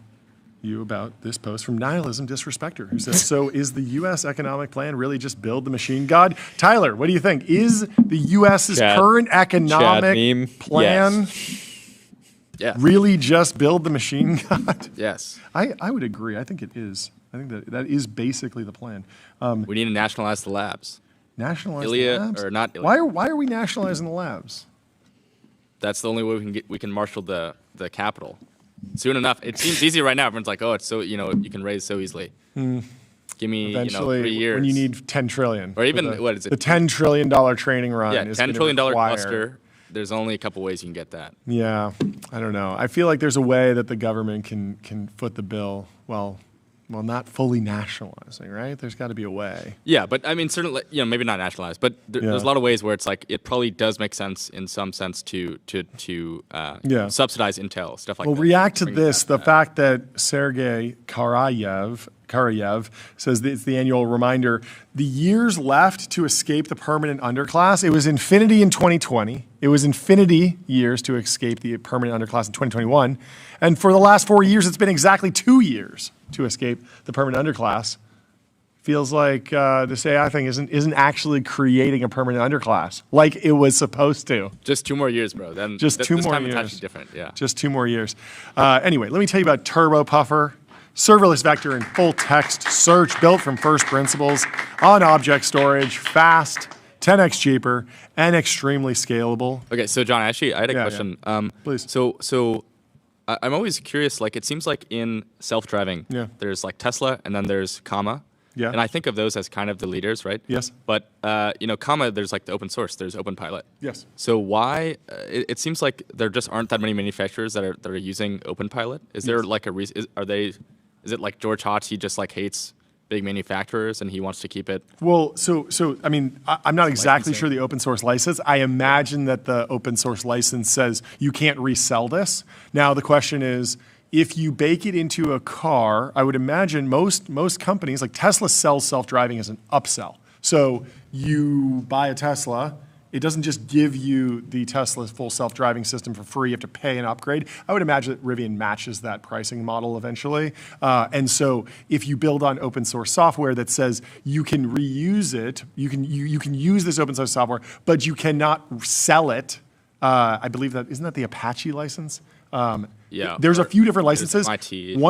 you about this post from Nihilism Disrespecter, who says, so is the U.S. economic plan really just build the machine god? Tyler, what do you think? Is the U.S.'s current economic plan really just build the machine god? Yes. I would agree. I think it is. I think that is basically the plan. We need to nationalize the labs. Nationalize the labs? Or not Ilia. Why are we nationalizing the labs? That's the only way we can marshal the capital. Soon enough. It seems easy right now. Everyone's like, oh, it's so, you can raise so easily. Give me, eventually, 3 years. When you need 10 trillion. Or even, what is it? The $10 trillion training run is $10 trillion cluster. There's only a couple ways you can get that. Yeah, I don't know. I feel like there's a way that the government can foot the bill. Well, not fully nationalizing, right? There's got to be a way. Yeah, but I mean, certainly, maybe not nationalized, but there's a lot of ways where it's like it probably does make sense in some sense to subsidize Intel, stuff like that. Well, react to this: the fact that Sergei Karayev says that it's the annual reminder. The years left to escape the permanent underclass. It was infinity in 2020. It was infinity years to escape the permanent underclass in 2021. And for the last 4 years, it's been exactly 2 years to escape the permanent underclass. Feels like this AI thing isn't actually creating a permanent underclass like it was supposed to. Just 2 more years, bro. Then just 2 more years. It's actually different. Yeah. Just 2 more years. Anyway, let me tell you about Turbo Puffer. Serverless vector and full text search built from first principles on object storage, fast, 10x cheaper, and extremely scalable. Okay, so John, actually, I had a question. Yeah. Please. So I'm always curious. Like, it seems like in self-driving, there's like Tesla, and then there's Comma. Yeah. And I think of those as kind of the leaders, right? Yes. But Comma, there's like the open source. There's OpenPilot. Yes. So why? It seems like there just aren't that many manufacturers that are using OpenPilot. Is there like a reason? Is it like George Hotz? He just like hates big manufacturers and he wants to keep it. Well, so I mean, I'm not exactly sure the open source license. I imagine that the open source license says you can't resell this. Now the question is, if you bake it into a car, I would imagine most companies like Tesla sells self-driving as an upsell. So you buy a Tesla. It doesn't just give you the Tesla full self-driving system for free. You have to pay an upgrade. I would imagine that Rivian matches that pricing model eventually. And so if you build on open source software that says you can reuse it, you can use this open source software, but you cannot sell it. I believe that, isn't that the Apache license? Yeah. There's a few different licenses. MIT.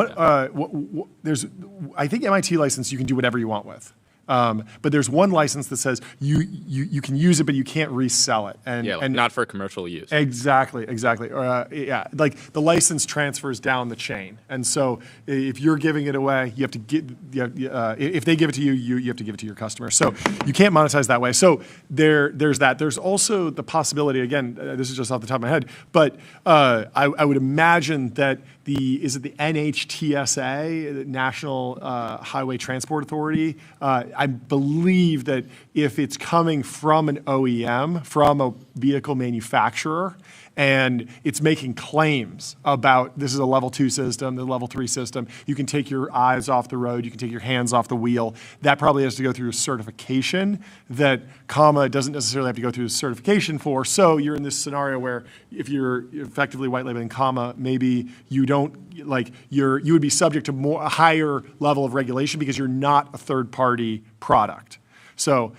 I think MIT license you can do whatever you want with. But there's one license that says you can use it, but you can't resell it. And not for commercial use. Exactly. Like the license transfers down the chain, and so if you're giving it away, you have to get. If they give it to you, you have to give it to your customer. So you can't monetize that way. So there's that. There's also the possibility. Again, this is just off the top of my head, but I would imagine that the NHTSA, the National Highway Transport Authority. I believe that if it's coming from an OEM, from a vehicle manufacturer, and it's making claims about this is a level 2 system, the level 3 system, you can take your eyes off the road, you can take your hands off the wheel. That probably has to go through a certification that comma doesn't necessarily have to go through a certification for. So you're in this scenario where if you're effectively white labeling comma, maybe you don't you would be subject to a higher level of regulation because you're not a third party product. So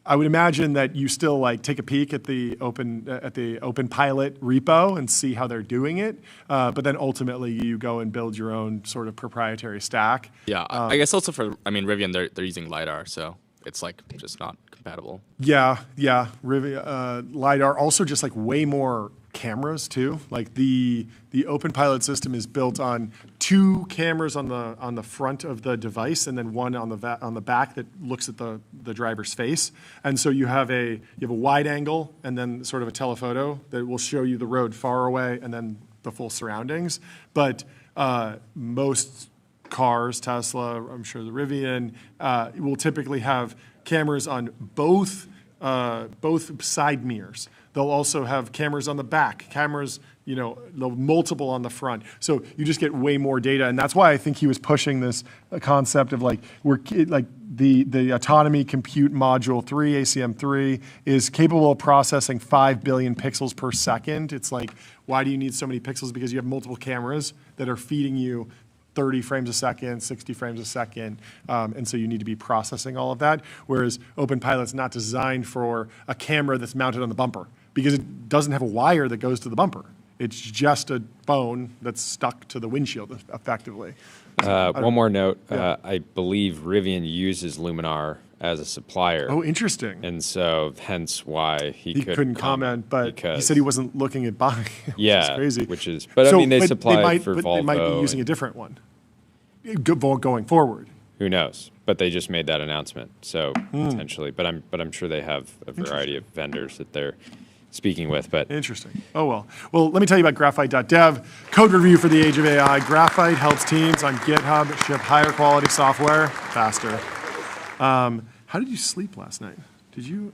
I would imagine that you still take a peek at the open pilot repo and see how they're doing it, but then ultimately you go and build your own sort of proprietary stack. Yeah, I guess also for Rivian, they're using LiDAR, so it's just not compatible. Yeah, Rivian LiDAR also just way more cameras too. Like the open pilot system is built on 2 cameras on the front of the device and then one on the back that looks at the driver's face. And so you have a wide angle and then sort of a telephoto that will show you the road far away and then the full surroundings. But most cars, Tesla, I'm sure the Rivian, will typically have cameras on both side mirrors. They'll also have cameras on the back, cameras, multiple on the front. So you just get way more data, and that's why I think he was pushing this concept of the Autonomy Compute Module 3, ACM3, is capable of processing 5 billion pixels per second. It's why do you need so many pixels? Because you have multiple cameras that are feeding you 30 frames a second, 60 frames a second, and so you need to be processing all of that, whereas OpenPilot's not designed for a camera that's mounted on the bumper because it doesn't have a wire that goes to the bumper. It's just a phone that's stuck to the windshield, effectively. One more note. Yeah. I believe Rivian uses Luminar as a supplier. Oh, interesting. And so hence why he couldn't comment, but he said he wasn't looking at buying it, which is crazy. But they supply for Volvo. They might be using a different one going forward. Who knows? But they just made that announcement, so potentially. But I'm sure they have a variety of vendors that they're speaking with. But interesting. Oh well. Well, let me tell you about Graphite.dev. Code review for the age of AI. Graphite helps teams on GitHub ship higher quality software faster. How did you sleep last night?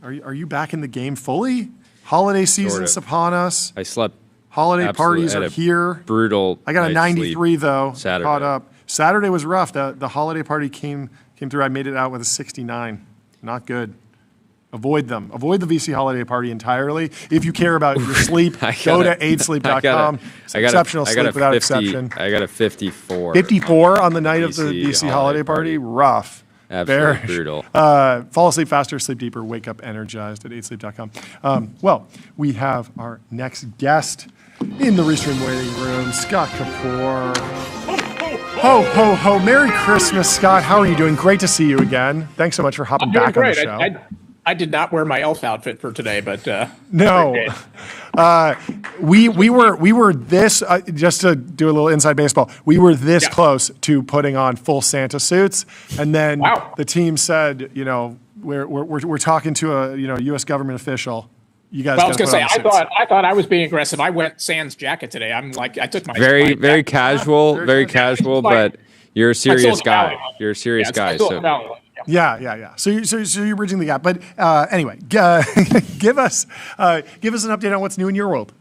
Are you back in the game fully? Holiday season's upon us. I slept. Holiday parties are here. Brutal. I got a 93 though. Saturday. Caught up. Saturday was rough. The holiday party came through. I made it out with a 69. Not good. Avoid them. Avoid the VC holiday party entirely. If you care about your sleep, go to aidsleep.com. Exceptional sleep without exception. I got a 54. 54 on the night of the VC holiday party? Rough. Absolutely brutal. Fall asleep faster, sleep deeper, wake up energized at aidsleep.com. Well, we have our next guest in the Restream waiting room, Scott Kupor. Ho, ho, ho. Merry Christmas, Scott. How are you doing? Great to see you again. Thanks so much for hopping back on the show. I did not wear my elf outfit for today, but no. We were this just to do a little inside baseball. We were this close to putting on full Santa suits, and then the team said, we're talking to a U.S. government official. You guys. Well, I was going to say, I thought I was being aggressive. I went sans jacket today. I'm I took my very casual, very casual, but you're a serious guy. You're a serious guy. So. Yeah. So you're bridging the gap. But anyway, give us an update on what's new in your world.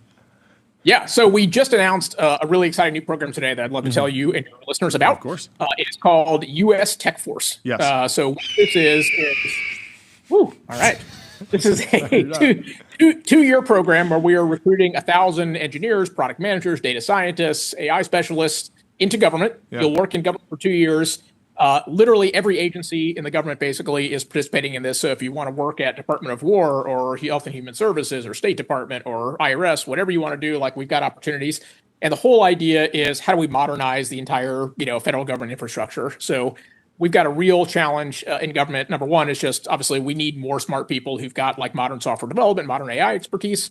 Yeah. So we just announced a really exciting new program today that I'd love to tell you and your listeners about. Of course. It's called U.S. Tech Force. Yes. So what this is all right. This is a two-year program where we are recruiting 1,000 engineers, product managers, data scientists, AI specialists into government. Yeah. You'll work in government for 2 years. Literally every agency in the government basically is participating in this. So if you want to work at Department of War or Health and Human Services or State Department or IRS, whatever you want to do, we've got opportunities. And the whole idea is how do we modernize the entire, federal government infrastructure? So we've got a real challenge in government. Number one is just obviously we need more smart people who've got like modern software development, modern AI expertise.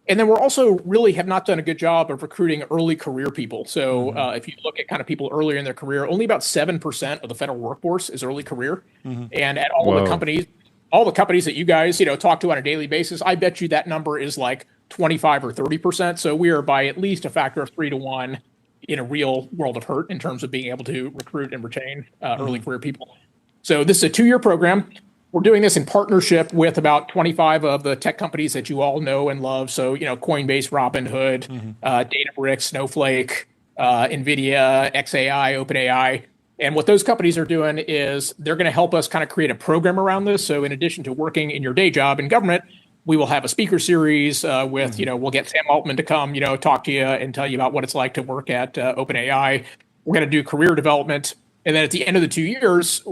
And then we're also really have not done a good job of recruiting early career people. So if you look at kind of people earlier in their career, only about 7% of the federal workforce is early career. And at all the companies that you guys, talk to on a daily basis, I bet you that number is like 25 or 30%. So we are by at least a factor of 3 to 1 in a real world of hurt in terms of being able to recruit and retain early career people. So this is a 2-year program. We're doing this in partnership with about 25 of the tech companies that you all know and love. So, Coinbase, Robinhood, Databricks, Snowflake, NVIDIA, XAI, OpenAI. And what those companies are doing is they're going to help us kind of create a program around this. So in addition to working in your day job in government, we will have a speaker series with, we'll get Sam Altman to come, talk to you and tell you about what it's like to work at OpenAI. We're going to do career development. And then at the end of the 2 years,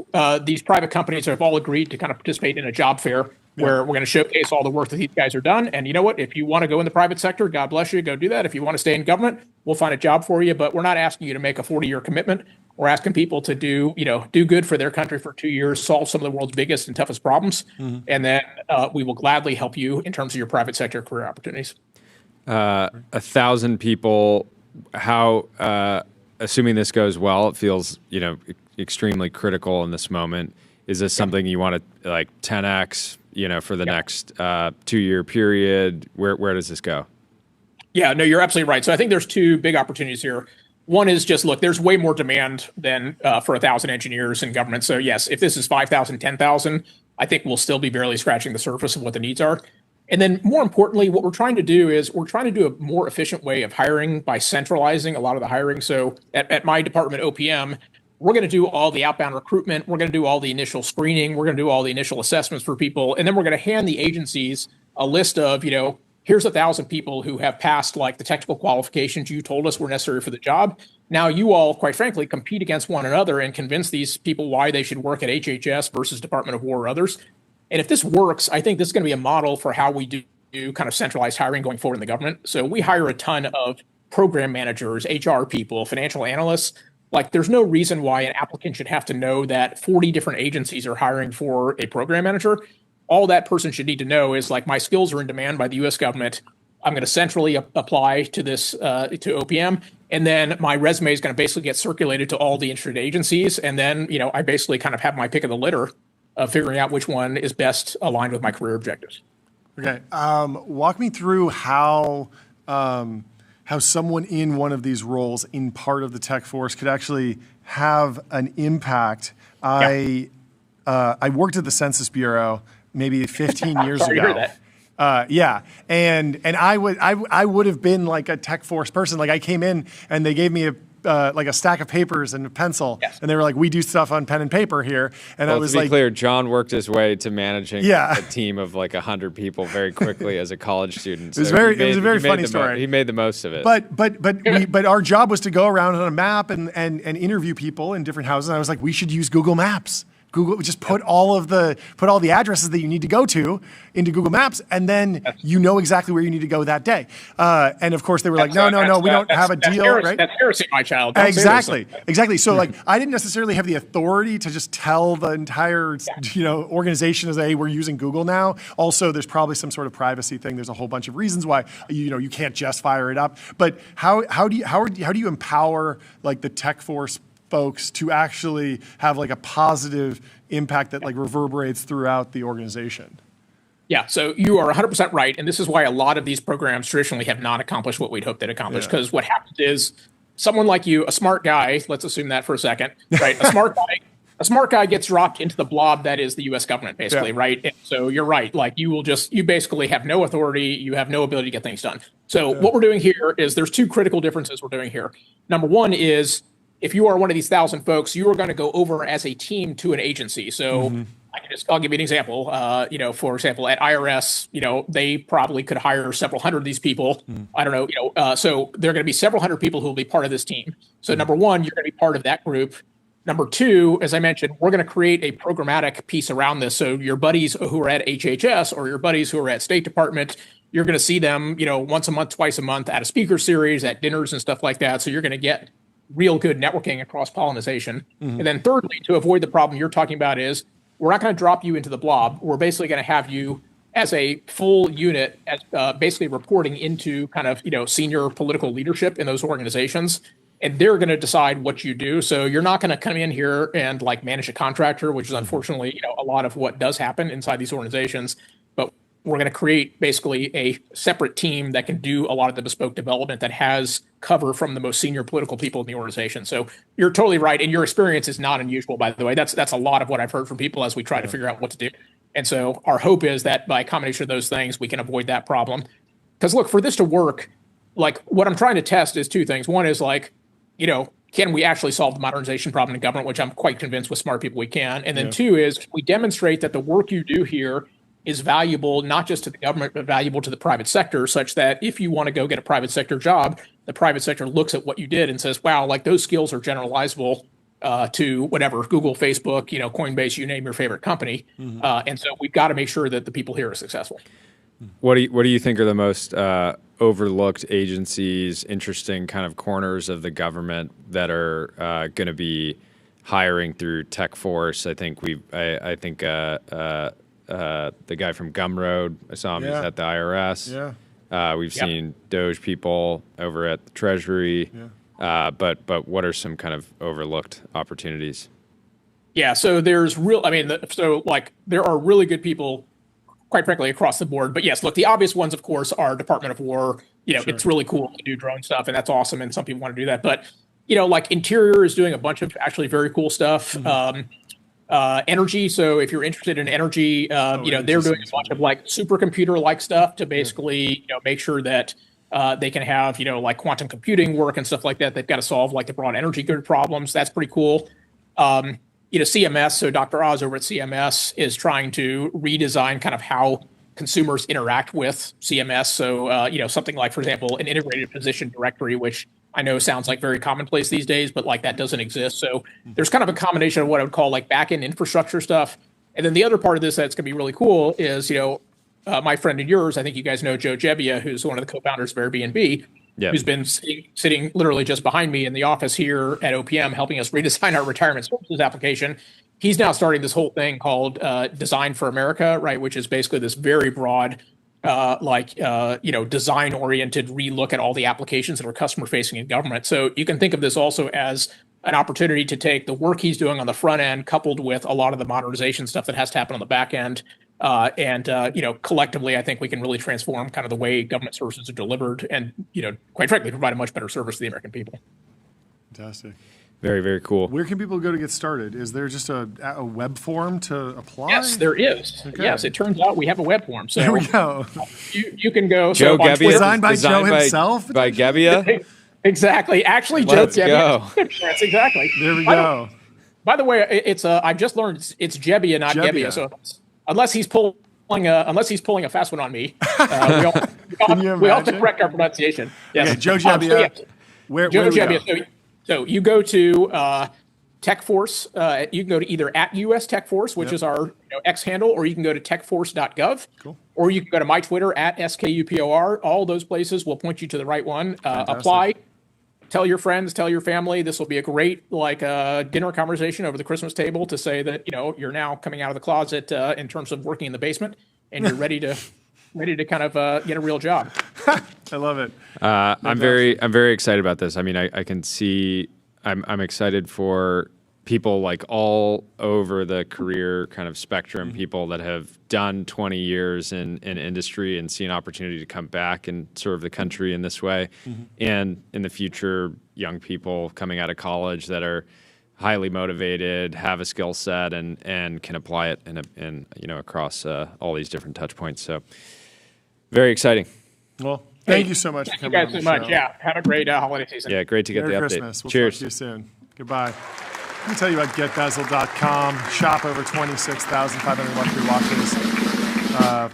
these private companies have all agreed to kind of participate in a job fair where we're going to showcase all the work that these guys are done. And you know what? If you want to go in the private sector, God bless you, go do that. If you want to stay in government, we'll find a job for you. But we're not asking you to make a 40-year commitment. We're asking people to do good for their country for 2 years, solve some of the world's biggest and toughest problems. And then we will gladly help you in terms of your private sector career opportunities. 1,000 people, how... assuming this goes well, it feels, extremely critical in this moment. Is this something you want to like 10x, for the next 2-year period? Where does this go? Yeah, no, you're absolutely right. So I think there's 2 big opportunities here. One is just, look, there's way more demand than for 1,000 engineers in government. So yes, if this is 5,000, 10,000, I think we'll still be barely scratching the surface of what the needs are. And then more importantly, what we're trying to do is we're trying to do a more efficient way of hiring by centralizing a lot of the hiring. So at my department, OPM, we're going to do all the outbound recruitment. We're going to do all the initial screening. We're going to do all the initial assessments for people. And then we're going to hand the agencies a list of, here's 1,000 people who have passed like the technical qualifications you told us were necessary for the job. Now you all, quite frankly, compete against one another and convince these people why they should work at HHS versus Department of War or others. And if this works, I think this is going to be a model for how we do kind of centralized hiring going forward in the government. So we hire a ton of program managers, HR people, financial analysts. Like there's no reason why an applicant should have to know that 40 different agencies are hiring for a program manager. All that person should need to know is like my skills are in demand by the US government. I'm going to centrally apply to this, to OPM. And then my resume is going to basically get circulated to all the interested agencies. And then, I basically kind of have my pick of the litter of figuring out which one is best aligned with my career objectives. Okay. Walk me through how someone in one of these roles in part of the tech force could actually have an impact. I worked at the Census Bureau maybe 15 years Sorry ago. to hear that. And I would have been like a tech force person. Like I came in and they gave me a stack of papers and a pencil, and they were like, "We do stuff on pen and paper here." And I was to be like, clear, John worked his way to managing a team of like 100 people very quickly as a college student. It was a very funny story. He made the most of it. But our job was to go around on a map and interview people in different houses. And I was like, we should use Google Maps. Google, just put all the addresses that you need to go to into Google Maps, and then you know exactly where you need to go that day. And of course, they were like, no, we don't have a deal, right? That's heresy, my child. Exactly. So like, I didn't necessarily have the authority to just tell the entire, organization as, hey, we're using Google now. Also, there's probably some sort of privacy thing. There's a whole bunch of reasons why you can't just fire it up. But how do you empower like the tech force folks to actually have like a positive impact that like reverberates throughout the organization? Yeah, so you are 100% right. And this is why a lot of these programs traditionally have not accomplished what we'd hoped they'd accomplish. Because what happens is someone like you, a smart guy, let's assume that for a second, right? A smart guy gets dropped into the blob that is the US government, basically, right? And so you're right. Like you basically have no authority. You have no ability to get things done. So what we're doing here is there's 2 critical differences we're doing here. Number one is if you are one of these 1,000 folks, you are going to go over as a team to an agency. So I'll give you an example. For example, at IRS, they probably could hire several hundred of these people. I don't know, so there are going to be several hundred people who will be part of this team. So number one, you're going to be part of that group. Number two, as I mentioned, we're going to create a programmatic piece around this. So your buddies who are at HHS or your buddies who are at State Department, you're going to see them, once a month, twice a month at a speaker series, at dinners and stuff like that. So you're going to get real good networking and cross-pollination. And then thirdly, to avoid the problem you're talking about is we're not going to drop you into the blob. We're basically going to have you as a full unit, as basically reporting into kind of senior political leadership in those organizations, and they're going to decide what you do. So you're not going to come in here and like manage a contractor, which is unfortunately a lot of what does happen inside these organizations. But we're going to create basically a separate team that can do a lot of the bespoke development that has cover from the most senior political people in the organization. So you're totally right, and your experience is not unusual, by the way. That's a lot of what I've heard from people as we try to figure out what to do. And so our hope is that by a combination of those things, we can avoid that problem. Because look, for this to work, like what I'm trying to test is two things. One is like, can we actually solve the modernization problem in government, which I'm quite convinced with smart people we can. And then two is we demonstrate that the work you do here is valuable, not just to the government, but valuable to the private sector, such that if you want to go get a private sector job, the private sector looks at what you did and says, wow, like those skills are generalizable to whatever, Google, Facebook, Coinbase, you name your favorite company. And so we've got to make sure that the people here are successful. What do you think are the most overlooked agencies, interesting kind of corners of the government that are going to be hiring through Tech Force? I think the guy from Gumroad, I saw him. He's at the IRS. We've seen Doge people over at the Treasury. But what are some kind of overlooked opportunities? Yeah, so there's there are really good people, quite frankly, across the board. But yes, look, the obvious ones, of course, are Department of War. It's really cool to do drone stuff, and that's awesome, and some people want to do that. But, like Interior is doing a bunch of actually very cool stuff. Energy, so if you're interested in energy, they're doing a bunch of like supercomputer-like stuff to basically, make sure that they can have, like quantum computing work and stuff like that. They've got to solve like the broad energy grid problems. That's pretty cool. CMS, so Dr. Oz over at CMS is trying to redesign kind of how consumers interact with CMS. So, something like, for example, an integrated position directory, which I know sounds like very commonplace these days, but like that doesn't exist. So there's kind of a combination of what I would call like back-end infrastructure stuff. And then the other part of this that's going to be really cool is, my friend and yours, I think you guys know Joe Gebbia, who's one of the co-founders of Airbnb, who's been sitting literally just behind me in the office here at OPM, helping us redesign our retirement services application. He's now starting this whole thing called Design for America, right, which is basically this very broad, design-oriented relook at all the applications that are customer-facing in government. So you can think of this also as an opportunity to take the work he's doing on the front end, coupled with a lot of the modernization stuff that has to happen on the back end. Collectively, I think we can really transform kind of the way government services are delivered and, quite frankly, provide a much better service to the American people. Fantastic. Very, very cool. Where can people go to get started? Is there just a web form to apply? Yes, there is. Okay. Yes, it turns out we have a web form. So there we go. You can go. Joe Gebbia, designed by Joe himself? By Gebbia? Exactly. Actually, Let's Joe go. Gebbia. That's exactly. There we go. By the way, it's I've just learned it's Gebbia, not Gebbia. So unless he's pulling a fast one on me, we all have to correct our pronunciation. Yes. Okay, Joe Gebbia. Joe Gebbia. So you go to Tech Force. You can go to either at US Tech Force, which is our X handle, or you can go to techforce.gov. Cool. Or you can go to my Twitter at SKUPOR. All those places will point you to the right one. Apply. Tell your friends, tell your family. This will be a great dinner conversation over the Christmas table to say that you're now coming out of the closet in terms of working in the basement and you're ready to kind of get a real job. I love it. I'm very excited about this. I mean, I can see. I'm excited for people like all over the career kind of spectrum. People that have done 20 years in industry and see an opportunity to come back and serve the country in this way, and in the future, young people coming out of college that are highly motivated, have a skill set, and can apply it in across all these different touch points. So. Very exciting. Well, thank you so much for coming on the show. Thank you guys so much. Yeah, have a great holiday season. Yeah, great to get Merry the Christmas. update. We'll Cheers. talk to you soon. Goodbye. Let me tell you about GetBezel.com. Shop over 26,500 luxury watches,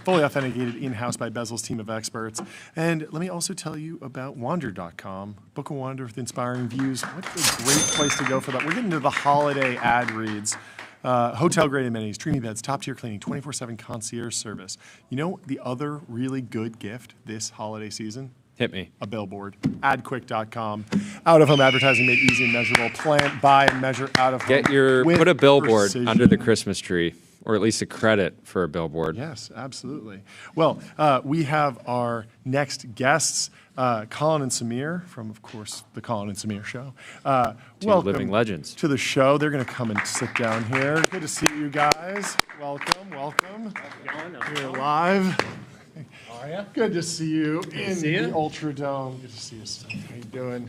fully authenticated in-house by Bezel's team of experts. And let me also tell you about Wander.com. Book a wander with inspiring views. What a great place to go for that. We're getting into the holiday ad reads. Hotel-grade amenities, dreamy beds, top-tier cleaning, 24/7 concierge service. You know the other really good gift this holiday season? Hit me. A billboard. Adquick.com. Out-of-home advertising made easy and measurable. Plan, buy, and measure out-of-home. Put a billboard precision. under the Christmas tree, or at least a credit for a billboard. Yes, absolutely. Well, we have our next guests, Colin and Samir from, of course, the Colin and Samir Show. Welcome living legends to the show. They're going to come and sit down here. Good to see you guys. Welcome. You're live. How are you? Good to see you in the Ultradome. Good to see you, son. How you doing?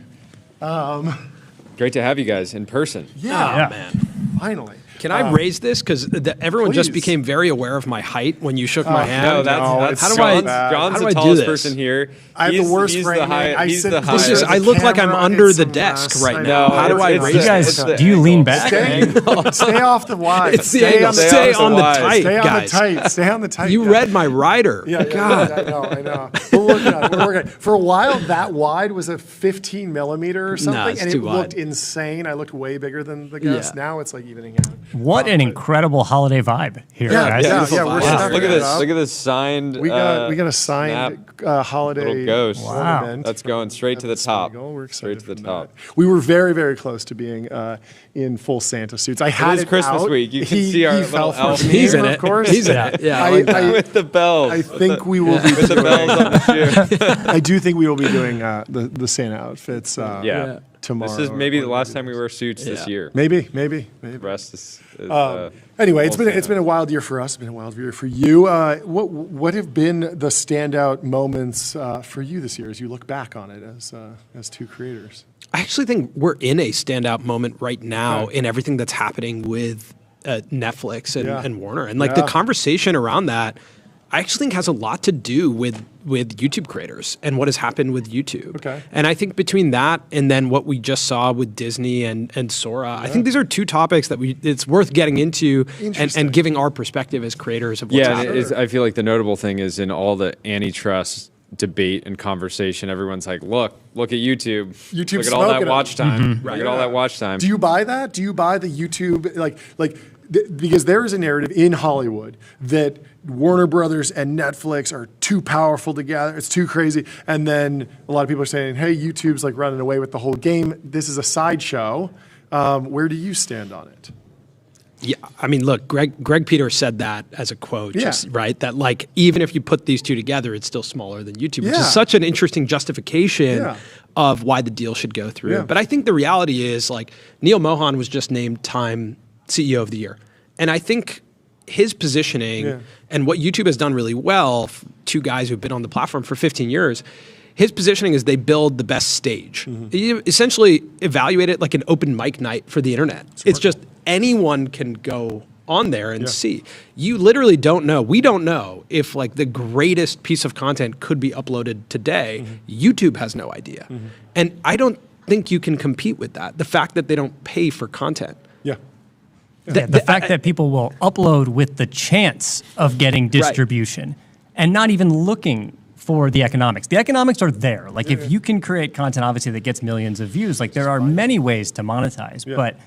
Great to have you guys in person. Yeah, man. Finally. Can I raise this? Because everyone just became very aware of my height when you shook my hand. No, that's how do John's, I, John's how do the I do tallest this? person here. I have the worst he's framing. the high, he's the This is, highest. I look like I'm Camera, under it's the a desk mess. right I now. know. How do I It's raise the- this? it's the Do you lean back? Stay off the wide. It's the angle. Stay on the tight, Stay on guys. the tight. Stay on the tight. You guys. read my rider. God. I know. We're working on it. We're working on it. For a while, that wide was a 15 millimeter or something, it's and it too looked wide. insane. I looked way bigger than the guest. Yeah. Now it's like evening out. What an incredible holiday vibe here, guys. Yeah, we're Wow. stepping Look at it this! up. Look at this signed. We got a signed holiday little ghost. Wow. ornament That's from- going straight to the at top. Spiegel. We're Straight excited to the for top. that. We were very, very close to being in full Santa suits. I had is it Christmas out. week. You can see our he little fell for elf. the He's name, in of it. course. He's in it. Yeah, I like that. With the bells. I think we will be with the bells on the shoe. I do think we will be doing the Santa outfits Yeah. tomorrow. This is maybe or the last time we wear suits this year. Maybe. The rest is Anyway, it's full been a wild year for us. It's been a wild year for you. What have been the standout moments for you this year as you look back on it as two creators? I actually think we're in a standout moment right now in everything that's happening with Netflix and Warner. And the conversation around that, I actually think has a lot to do with YouTube creators and what has happened with YouTube. Okay. And I think between that and then what we just saw with Disney and Sora, I think these are two topics that it's worth getting into and giving our perspective as creators of what's happening. I feel like the notable thing is in all the antitrust debate and conversation, everyone's like, look at YouTube. YouTube's look at all that smoking watch time. Look at all that watch time. Do you buy that? Do you buy the YouTube because there is a narrative in Hollywood that Warner Brothers and Netflix are too powerful together. It's too crazy. And then a lot of people are saying, hey, YouTube's like running away with the whole game. This is a sideshow. Where do you stand on it? Yeah, I mean, look, Greg Peters said that as a quote, right? That even if you put these two together, it's still smaller than YouTube, which is such an interesting justification of why the deal should go through. Yeah. But I think the reality is Neil Mohan was just named Time CEO of the Year. And I think his positioning and what YouTube has done really well, two guys who've been on the platform for 15 years, his positioning is they build the best stage. You essentially evaluate it like an open mic night for the internet. It's just anyone can go on there and see. You literally don't know. We don't know if the greatest piece of content could be uploaded today. YouTube has no idea. And I don't think you can compete with that. The fact that they don't pay for content. The fact that people will upload with the chance of getting distribution and not even looking for the economics. The economics are there. If you can create content, obviously, that gets millions of views, there are many ways to monetize, but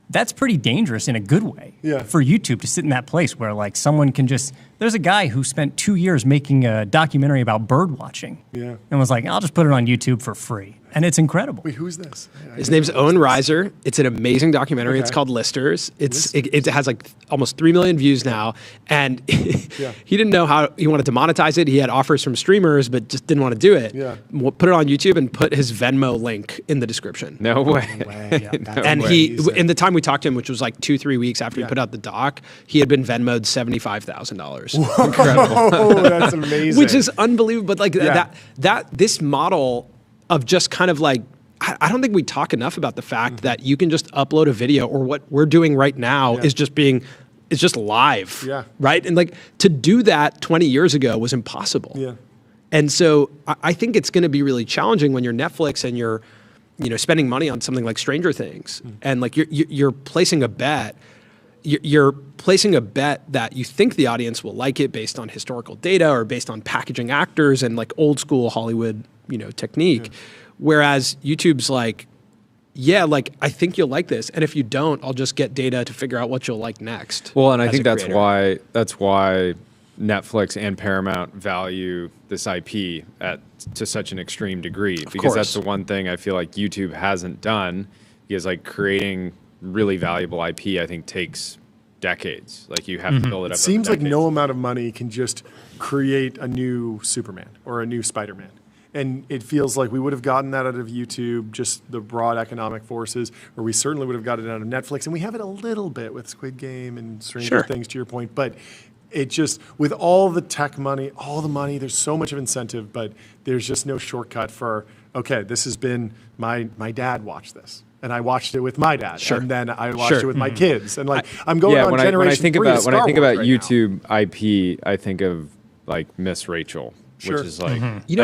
that's pretty dangerous in a good way for YouTube to sit in that place where someone can there's a guy who spent 2 years making a documentary about bird watching and was like, I'll just put it on YouTube for free. And it's incredible. Wait, who's this? His name's Owen Reiser. It's an amazing documentary. It's called Listers. It has almost 3 million views now. And he didn't know how he wanted to monetize it. He had offers from streamers, but just didn't want to do it. Put it on YouTube and put his Venmo link in the description. No way. And in the time we talked to him, which was 2-3 weeks after he put out the doc, he had been Venmo'd $75,000. Incredible. Oh, that's amazing. Which is unbelievable. But this model of just kind of I don't think we talk enough about the fact that you can just upload a video, or what we're doing right now is just live, right? And to do that 20 years ago was impossible. Yeah. And so I think it's going to be really challenging when you're Netflix and you're spending money on something like Stranger Things, and you're placing a bet. You're placing a bet that you think the audience will like it based on historical data or based on packaging actors and old school Hollywood technique. Whereas YouTube's I think you'll like this. And if you don't, I'll just get data to figure out what you'll like next. Well, and I think that's why Netflix and Paramount value this IP to such an extreme degree, because course. that's the one thing I feel like YouTube hasn't done, because like creating really valuable IP, I think takes decades. Like you have to build it up. It seems over like decades. no amount of money can just create a new Superman or a new Spider-Man. And it feels like we would have gotten that out of YouTube, just the broad economic forces, or we certainly would have gotten it out of Netflix. And we have it a little bit with Squid Game and Stranger Things, to your point. But it just, with all the tech money, all the money, there's so much of incentive, but there's just no shortcut for, okay, this has been, my dad watched this. And I watched it with my dad, and then I watched it with my kids, and like I'm going on generation when I think three about of Star when I think Wars about right YouTube IP, I think of like Miss Rachel, which is like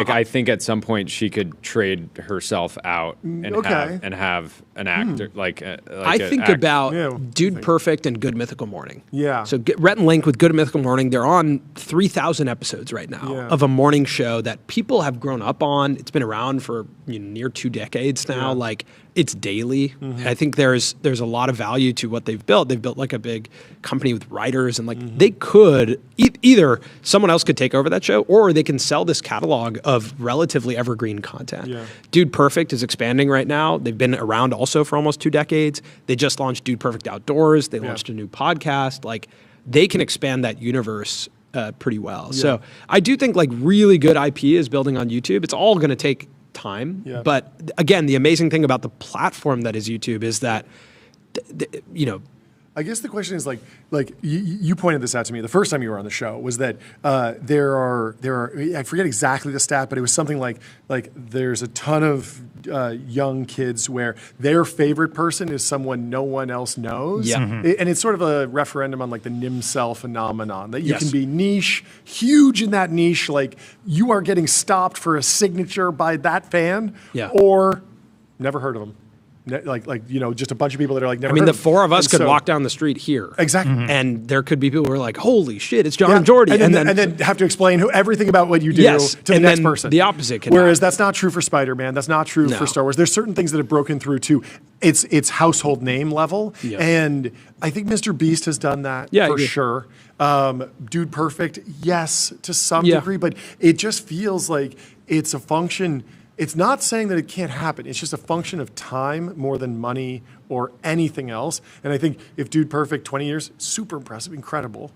I think at some point she could trade herself out and have an actor I think about Dude Perfect and Good Mythical Morning. Yeah. So Rhett and Link with Good Mythical Morning, they're on 3,000 episodes right now of a morning show that people have grown up on. It's been around for near 2 decades now. Like it's daily. I think there's a lot of value to what they've built. They've built like a big company with writers, and like they could either someone else could take over that show, or they can sell this catalog of relatively evergreen content. Yeah. Dude Perfect is expanding right now. They've been around also for almost 2 decades. They just launched Dude Perfect Outdoors. They launched a new podcast. Like they can expand that universe pretty well. Yeah. So I do think like really good IP is building on YouTube. It's all going to take time. Yeah. But again, the amazing thing about the platform that is YouTube is that, I guess the question is like you pointed this out to me the first time you were on the show, was that there are I forget exactly the stat, but it was something like there's a ton of young kids where their favorite person is someone no one else knows. Yeah. And it's sort of a referendum on like the NIMCell phenomenon, that you can be niche, huge in that niche, like you are getting stopped for a signature by that fan, or never heard of them. Just a bunch of people that are like never. I mean, heard the 4 of us could walk down the street here, exactly, and there could be people who are like, "Holy shit, it's John and Jordy," and then have to explain everything about what you do to the next person. The opposite can Whereas happen. That's not true for Spider-Man. That's not true for Star Wars. There's certain things that have broken through to its household name level, and I think Mr. Beast has done that for sure. Dude Perfect, yes, to some degree, but it just feels like it's a function. It's not saying that it can't happen. It's just a function of time more than money or anything else. And I think if Dude Perfect, 20 years, super impressive, incredible.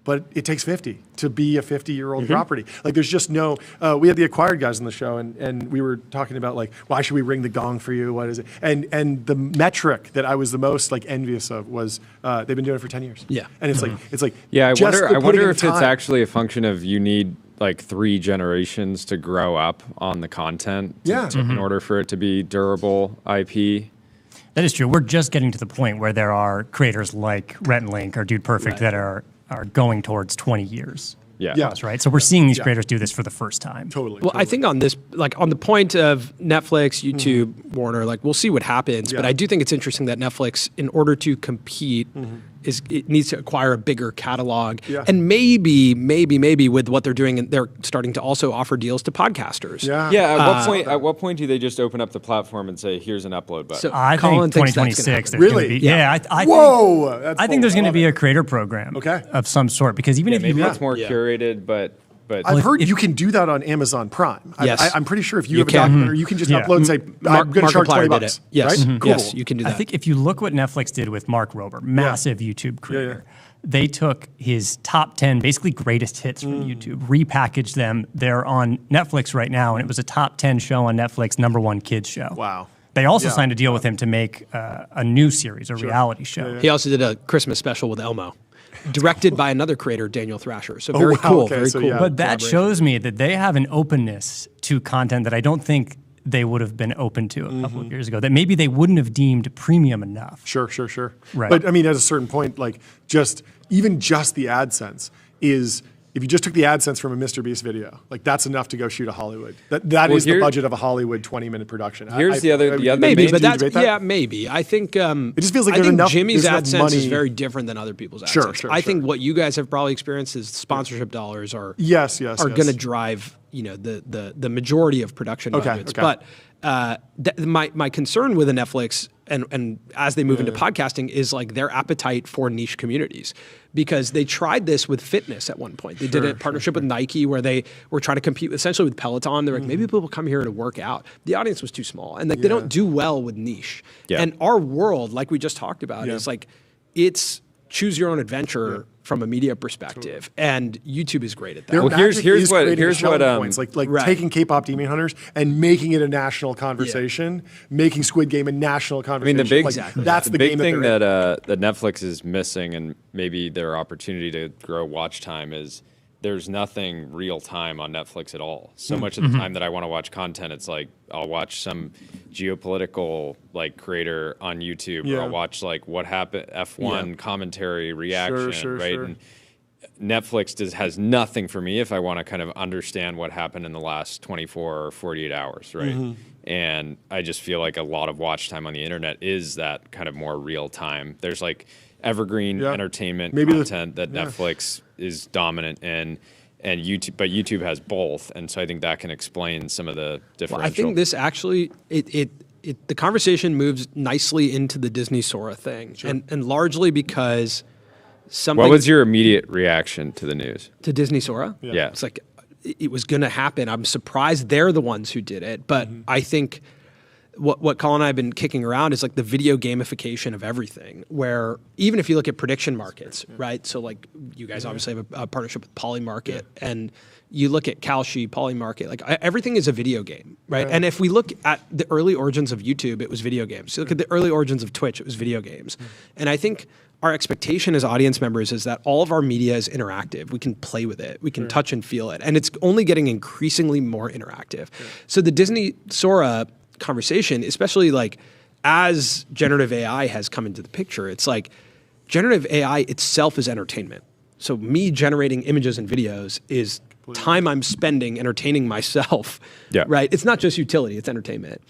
But it takes 50 to be a 50-year-old property. Like there's just no, we had the Acquired guys on the show, and we were talking about like, why should we ring the gong for you? What is it? And the metric that I was the most like envious of was they've been doing it for 10 years. Yeah. And it's like yeah, I just wonder if it's actually a function of you need like 3 generations to grow up on the content in order for it to be durable IP. That is true. We're just getting to the point where there are creators like Rhett and Link or Dude Perfect that are going towards 20 years. Plus, right? So we're seeing these creators do this for the first time. Totally. Well, I think on this, like on the point of Netflix, YouTube, Warner, like we'll see what happens. But I do think it's interesting that Netflix, in order to compete, it needs to acquire a bigger catalog. Yeah. And maybe with what they're doing, they're starting to also offer deals to podcasters. Yeah. At what point do they just open up the platform and say, "Here's an upload button"? So I Colin think 2026. Really? I think there's going to be a creator program of some sort, because even if maybe you it's more curated, but I've heard you can do that on Amazon Prime. Yes. I'm pretty sure if you have a documentary, you can just upload and say, I'm going to charge $20. Yes. Right? Cool. Yes, you can do that. I think if you look what Netflix did with Mark Rober, massive YouTube creator, they took his top 10 basically greatest hits from YouTube, repackaged them. They're on Netflix right now, and it was a top 10 show on Netflix, #1 kids show. Wow. They also signed a deal with him to make a new series, a reality show. He also did a Christmas special with Elmo, directed by another creator, Daniel Thrasher. So very cool. Very cool. But that shows me that they have an openness to content that I don't think they would have been open to a couple of years ago, that maybe they wouldn't have deemed premium enough. Sure. Right. But I mean, at a certain point, like even just the AdSense is, if you just took the AdSense from a Mr. Beast video, like that's enough to go shoot a Hollywood. That is the budget of a Hollywood 20-minute production. Here's the other maybe, but that's maybe. I think it just feels like I think enough. Jimmy's AdSense is very different than other people's AdSense. Sure. I think what you guys have probably experienced is sponsorship dollars are going to drive the majority of production budgets. But my concern with a Netflix and as they move into podcasting is like their appetite for niche communities, because they tried this with fitness at one point. They did a partnership with Nike where they were trying to compete essentially with Peloton. They're like, maybe people will come here to work out. The audience was too small, and like they don't do well with niche. And our world, like we just talked about, is like it's choose your own adventure from a media perspective, and YouTube is great at that. Well, here's what points, like taking K-pop Demon Hunters and making it a national conversation, making Squid Game a national conversation. I mean, the big that's the big game thing that Netflix is missing, and maybe their opportunity to grow watch time is there's nothing real time on Netflix at all. So much of the time that I want to watch content, it's like I'll watch some geopolitical like creator on YouTube, or I'll watch like what happened, F1 commentary reaction, right? And Netflix has nothing for me if I want to kind of understand what happened in the last 24 or 48 hours, right? And I just feel like a lot of watch time on the internet is that kind of more real time. There's like evergreen entertainment content that Netflix is dominant in, and YouTube, but YouTube has both, and so I think that can explain some of the differential. Well, I think this actually the conversation moves nicely into the Disney Sora thing, and largely because something. What was your immediate reaction to the news? To Disney Sora? Yeah. It's like it was going to happen. I'm surprised they're the ones who did it, but I think what Colin and I have been kicking around is like the video gamification of everything, where even if you look at prediction markets, right? So like you guys obviously have a partnership with Polymarket, and you look at Kalshi, Polymarket, like everything is a video game, right? And if we look at the early origins of YouTube, it was video games. You look at the early origins of Twitch, it was video games. And I think our expectation as audience members is that all of our media is interactive. We can play with it. We can touch and feel it. And it's only getting increasingly more interactive. So the Disney Sora conversation, especially like as generative AI has come into the picture, it's like generative AI itself is entertainment. So me generating images and videos is time I'm spending entertaining myself, right? It's not just utility, it's entertainment.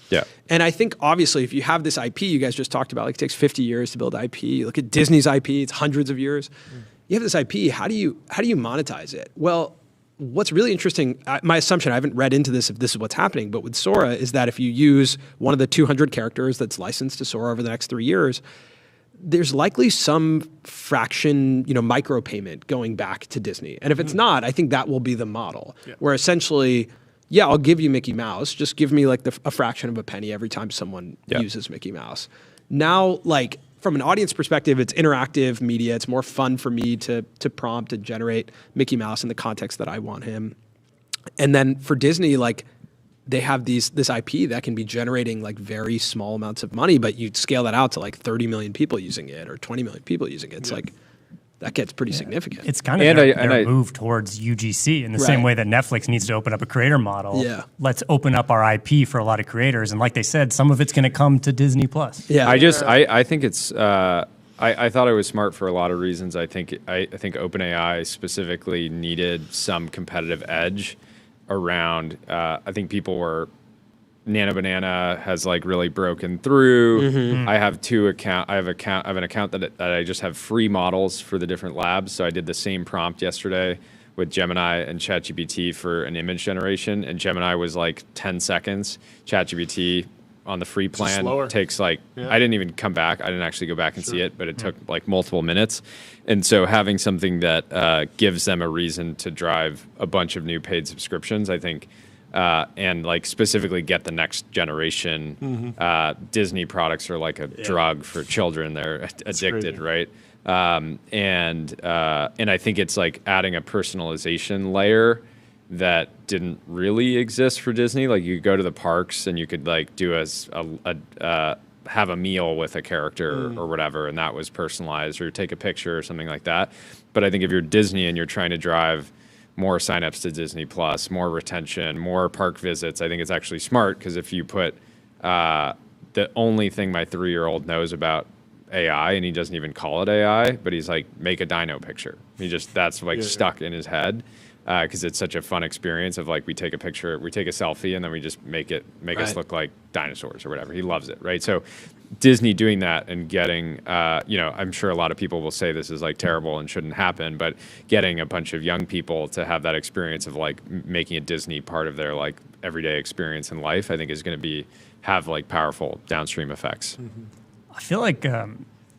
And I think obviously if you have this IP, you guys just talked about, like it takes 50 years to build IP. You look at Disney's IP, it's hundreds of years. You have this IP, how do you monetize it? Well, what's really interesting, my assumption, I haven't read into this if this is what's happening, but with Sora is that if you use one of the 200 characters that's licensed to Sora over the next 3 years, there's likely some fraction, micropayment going back to Disney. And if it's not, I think that will be the model, where essentially, I'll give you Mickey Mouse, just give me like a fraction of a penny every time someone uses Mickey Mouse. Now, like from an audience perspective, it's interactive media. It's more fun for me to prompt and generate Mickey Mouse in the context that I want him. And then for Disney, like they have this IP that can be generating like very small amounts of money, but you scale that out to like 30 million people using it or 20 million people using it. It's like that gets pretty significant. It's kind of their move towards UGC in the same way that Netflix needs to open up a creator model. Let's open up our IP for a lot of creators. And like they said, some of it's going to come to Disney Plus. I think it's I thought it was smart for a lot of reasons. I think OpenAI specifically needed some competitive edge around. I think people were Nano Banana has like really broken through. I have I have an account that I just have free models for the different labs. So I did the same prompt yesterday with Gemini and ChatGPT for an image generation, and Gemini was like 10 seconds. ChatGPT on the free plan takes like I didn't even come back. I didn't actually go back and see it, but it took like multiple minutes. And so having something that gives them a reason to drive a bunch of new paid subscriptions, I think. And like specifically get the next generation. Disney products are like a drug for children. They're addicted, right? And I think it's like adding a personalization layer that didn't really exist for Disney. Like you go to the parks and you could like do have a meal with a character or whatever, and that was personalized, or take a picture or something like that. But I think if you're Disney and you're trying to drive more signups to Disney Plus, more retention, more park visits, I think it's actually smart, because if you put the only thing my 3-year-old knows about AI, and he doesn't even call it AI, but he's like, make a dino picture. That's like stuck in his head, because it's such a fun experience of like, we take a picture, we take a selfie, and then we just make us look like dinosaurs or whatever. He loves it, right? So Disney doing that and getting, I'm sure a lot of people will say this is like terrible and shouldn't happen, but getting a bunch of young people to have that experience of like making a Disney part of their like everyday experience in life, I think is going to have like powerful downstream effects. I feel like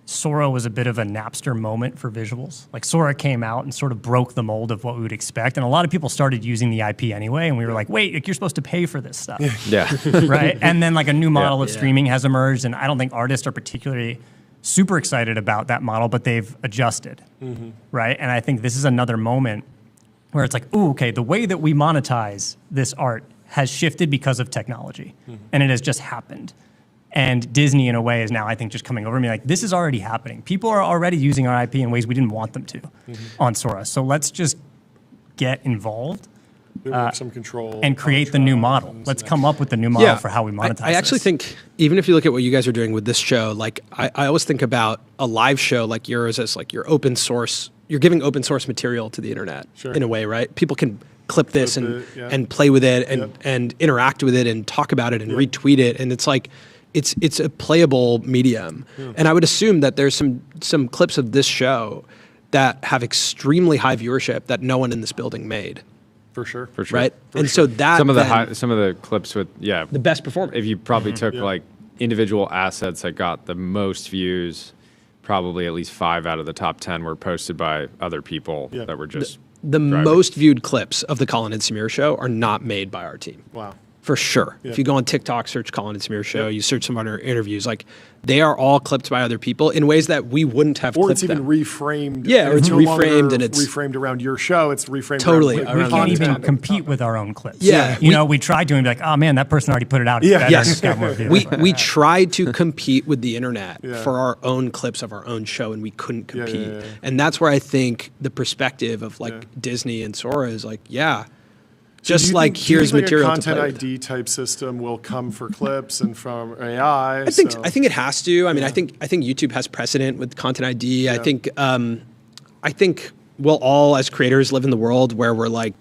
Sora was a bit of a Napster moment for visuals. Like Sora came out and sort of broke the mold of what we would expect. And a lot of people started using the IP anyway. And we were like, wait, like, you're supposed to pay for this stuff. Yeah. Right. And then like a new model of streaming has emerged. And I don't think artists are particularly super excited about that model, but they've adjusted. Right. And I think this is another moment where it's like, ooh, okay, the way that we monetize this art has shifted because of technology. And it has just happened. And Disney, in a way, is now, I think, just coming over me like, this is already happening. People are already using our IP in ways we didn't want them to on Sora. So let's just get involved some control and create the new model. Let's come up with the new model for how we monetize I actually think, even if you look at what you guys are doing with this show, like I always think about a live show like yours as like your open source. You're giving open source material to the internet in a way, right? People can clip this and play with it and interact with it and talk about it and retweet it. And it's like, it's a playable medium. And I would assume that there's some clips of this show that have extremely high viewership that no one in this building made. For sure. Right? So that some of the clips with the best performance. If you probably took like individual assets that got the most views, probably at least 5 out of the top 10 were posted by other people that were just the most viewed clips of the Colin and Samir show are not made by our team. Wow. For sure. If you go on TikTok, search Colin and Samir show, you search some other interviews, like they are all clipped by other people in ways that we wouldn't have clipped Or it's even them. reframed. Yeah, or it's no reframed and it's reframed around your show. It's reframed totally around we can't even compete with our own clips. Yeah. We tried to and be like, oh man, that person already put it out. It's better. It's got more views. We tried to compete with the internet for our own clips of our own show, and we couldn't compete. And that's where I think the perspective of like Disney and Sora is like, just like here's material to play with. A content ID type system will come for clips and from AI. I think it has to. I mean, I think YouTube has precedent with content ID. I think we'll all as creators live in the world where we're like,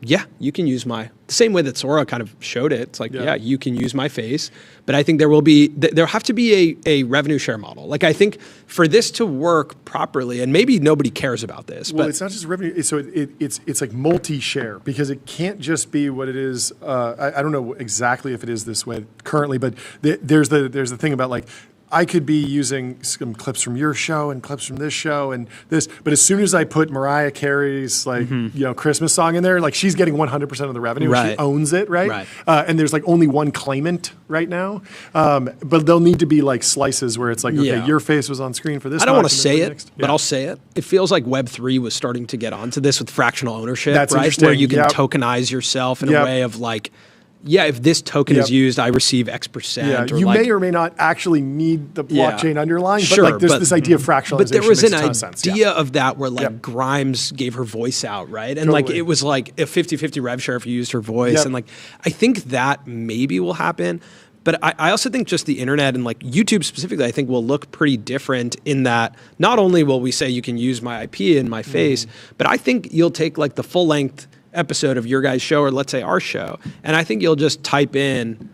you can use the same way that Sora kind of showed it. It's like, you can use my face. But I think there'll have to be a revenue share model. Like I think for this to work properly, and maybe nobody cares about this. Well, but it's not just revenue. So it's like multi-share because it can't just be what it is. I don't know exactly if it is this way currently, but there's the thing about like, I could be using some clips from your show and clips from this show and this, but as soon as I put Mariah Carey's Christmas song in there, like she's getting 100% of the revenue. Right. She owns it, right? And there's like only one claimant right now, but there'll need to be like slices where it's like, okay, your face was on screen for this. I don't want to say it, but I'll say it. It feels like Web3 was starting to get onto this with fractional ownership, That's right? interesting. Where you can tokenize yourself in a way of like, if this token is used, I receive X percent. You may or may not actually need the blockchain underlying, but like there's this idea of fractionalization. But there was an makes a ton of sense. idea of that where like Grimes gave her voice out, right? And like it was like a 50-50 rev share if you used her voice. And like I think that maybe will happen. But I also think just the internet and like YouTube specifically, I think will look pretty different in that not only will we say you can use my IP in my face, but I think you'll take like the full length episode of your guys' show, or let's say our show, and I think you'll just type in,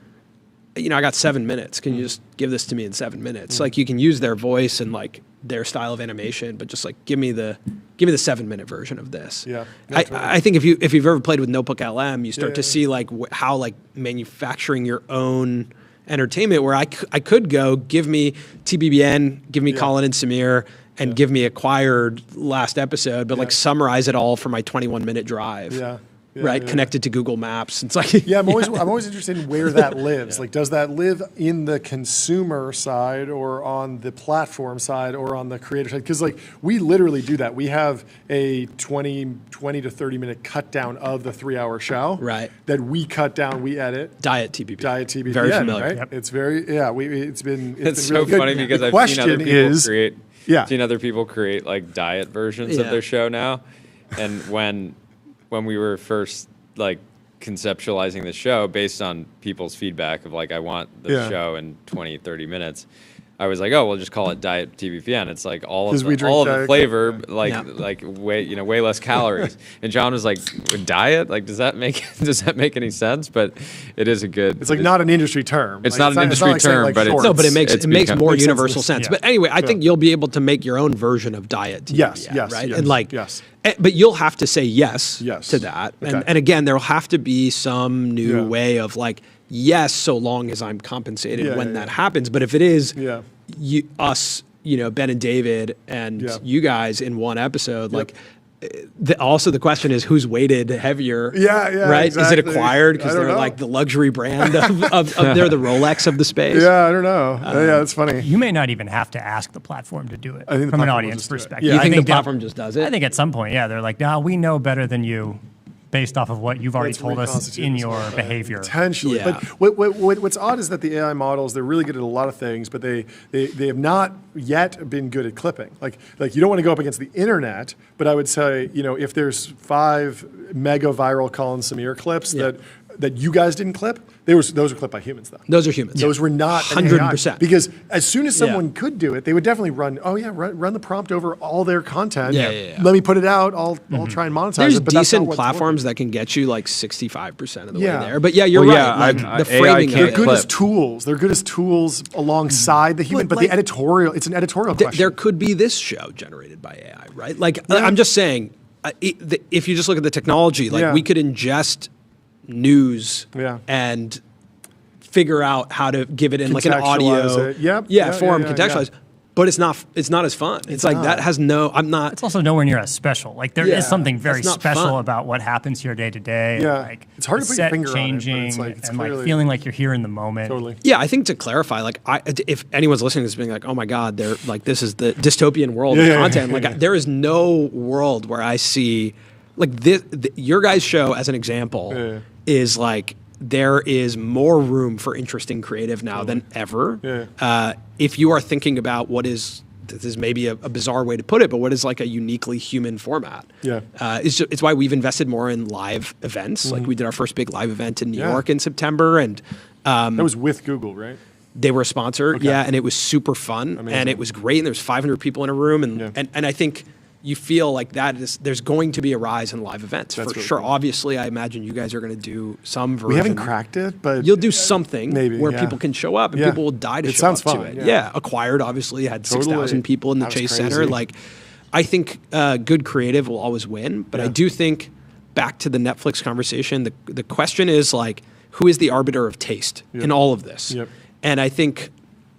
I got 7 minutes. Can you just give this to me in 7 minutes? Like you can use their voice and like their style of animation, but just like give me the 7-minute version of this. I think if you've ever played with Notebook LM, you start to see like how like manufacturing your own entertainment, where I could go give me TBBN, give me Colin and Samir, and give me acquired last episode, but like summarize it all for my 21-minute drive. Connected to Google Maps. It's like I'm always interested in where that lives. Like, does that live in the consumer side, or on the platform side, or on the creator side? Because like we literally do that. We have a 20 to 30 minute cut down of the 3-hour show. Right. That we cut down, we edit. Diet TBB. Very familiar. Right? Yep. It's very It's been so really funny good. because The I've seen other people question seen other people create like diet versions of their show now. And when we were first like conceptualizing the show based on people's feedback of like, I want the show in 20, 30 minutes, I was like, oh, we'll just call it Diet TBPN. It's like all of 'Cause we drink all of the Diet flavor, Coke. like way less calories. And John was like, diet? Like, does that make any sense? But it is a good. It's like not an industry term. It's Like, not an industry like saying, term, like, but shorts. No, but it makes more Makes universal sense. sense. But anyway, I think you'll be able to make your own version of Diet TBPN, Yes, right? yes, And like, yes. but you'll have to say yes, Yes. to that. Okay. And again, there'll have to be some new Yeah. way of like, yes, so long as I'm compensated Yeah, when yeah, that yeah. happens. But if it is Yeah. Ben and David and Yeah. you guys in one episode, like, also the question is who's weighted heavier? Yeah, right? exactly. Is it acquired I because don't they're know. like the luxury brand of they're the Rolex of the space? Yeah, I don't know. Yeah, that's funny. You may not even have to ask the platform to do it I think the from an platform will audience just do it. perspective. Yeah. You think the they'll- platform just does it? I think at some point, yeah, they're like, no, we know better than you based off of what you've already Let's told us reconstitute in this your whole behavior. Potentially. Yeah. But what's odd is that the AI models, they're really good at a lot of things, but they have not yet been good at clipping. Like you don't want to go up against the internet, but I would say, if there's 5 mega viral Colin Samir clips that you guys didn't clip, those were clipped by humans though. Those are humans. Those were not an 100%. AI. Because as soon as someone Yeah. could do it, they would definitely run the prompt over all their content. Yeah. Let me put it out. I'll try and monetize There's it. But that's not decent what's platforms that can get you like 65% of the Yeah. way there. But yeah, you're Well, right. yeah, Like, the AI framing can't of They're good it. as tools. They're good as tools alongside the human, but like- the editorial, it's an editorial question. There could be this show generated by AI, right? Like, I'm just saying, if you just look at the technology, like Yeah. we could ingest news Yeah. and figure out how to give it in like an audio Contextualize it. Yep. form, Yeah. contextualize. But it's not as fun. It's like not. that has no. I'm not. It's also nowhere near as special. Like there is Yeah, something very it's not special fun. about what happens here day to day. Yeah. Like It's hard to the put your set finger on it, but changing it's like- it's and clearly- like feeling like you're here in the moment. Totally. Yeah, I think to clarify, like, if anyone's listening to this being like, oh my God, they're like, this is the dystopian world of content. Like, there is no world where I see, like, your guys' show as an example is like, there is more room for interesting creative now than ever. If you are thinking about this is maybe a bizarre way to put it, but what is like a uniquely human format? It's why we've invested more in live events. Like we did our first big live event in New York in September, and that was with Google, right? they were a sponsor, and it was super fun, and it was great, and there's 500 people in a room, and I think you feel like there's going to be a rise in live events for sure. Cool. Obviously, I imagine you guys are going to do some version. We haven't cracked it, but you'll do something maybe, where people can show up and people will die to It show sounds up fun, to it. yeah. Acquired obviously had Totally. 6,000 people in the That was Chase crazy. Center. Like, I think good creative will always win, but I do think back to the Netflix conversation, the question is like, who is the arbiter of taste in all of this? And I think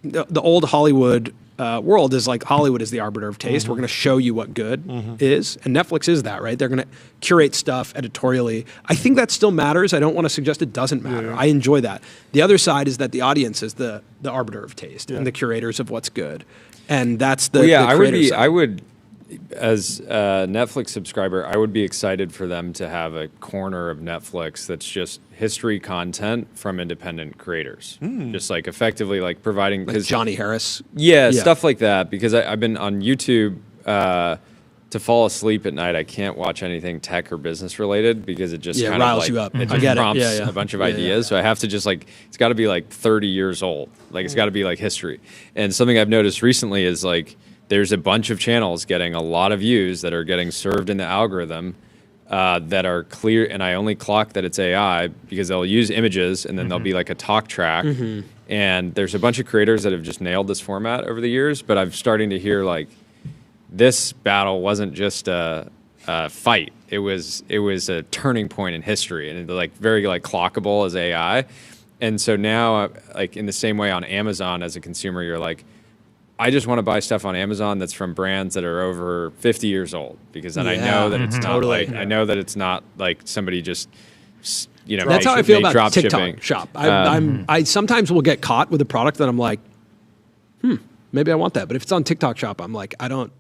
the old Hollywood world is like Hollywood is the arbiter of taste. We're going to show you what good is, and Netflix is that, right? They're going to curate stuff editorially. I think that still matters. I don't want to suggest it doesn't matter. I enjoy that. The other side is that the audience is the arbiter of taste and the curators of what's good, and that's the I would as a Netflix subscriber, I would be excited for them to have a corner of Netflix that's just history content from independent creators. Just like effectively like providing... like Johnny Harris. Yeah, stuff like that. Because I've been on YouTube to fall asleep at night. I can't watch anything tech or business related because it just kind of riles like, you up. it I just get it. prompts a bunch of ideas. So I have to just like, it's got to be like 30 years old. Like it's got to be like history. And something I've noticed recently is like, there's a bunch of channels getting a lot of views that are getting served in the algorithm that are clear, and I only clock that it's AI because they'll use images and then there'll be like a talk track. And there's a bunch of creators that have just nailed this format over the years, but I'm starting to hear like this battle wasn't just a fight. It was a turning point in history, and like very like clockable as AI. And so now, like in the same way on Amazon as a consumer, you're like, I just want to buy stuff on Amazon that's from brands that are over 50 years old because then I know that it's not I know that it's not like somebody just That's how I feel about drop TikTok shipping. Shop. I sometimes will get caught with a product that I'm like, maybe I want that, but if it's on TikTok Shop, I'm like, I don't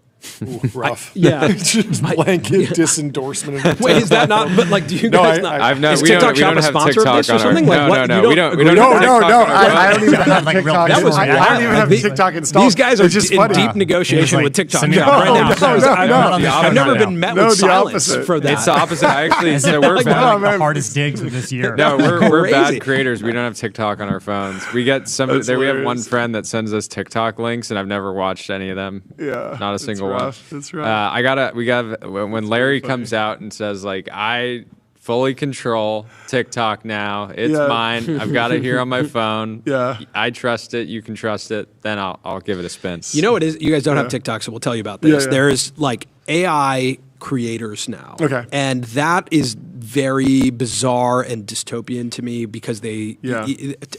Ooh, rough. Yeah. Just blanket disendorsement. Wait, is that not? But like, do you No, guys I- not? I've no. Is We don't. TikTok We Shop don't a have sponsor of TikTok this or on our. something? Like, No, what? no, You no. don't- We don't. We No, don't. have no, TikTok no. on our I don't even have Like real TikTok. business I don't even have reaction. TikTok installed. These guys are It's just in funny. deep negotiation like, with TikTok Samir, right no, now. no, So no, I've no. I've never been met No, with the silence opposite. for that. It's the opposite. I actually. So we're Like, bad. one of the hardest digs of this year. No, we're Crazy. bad creators. We don't have TikTok on our phones. We get some. That's We have one hilarious. friend that sends us TikTok links, and I've never watched any of them. Yeah, not a it's single rough. one. It's rough. We got when Larry comes out and says like I fully control TikTok now. It's Yeah. mine. I've got it here on my phone. Yeah. I trust it. You can trust it. Then I'll give it a spin. You know what it is? You guys don't have TikTok, so we'll tell you about this. Yeah. There's like AI creators now. Okay. And that is very bizarre and dystopian to me because they, Yeah.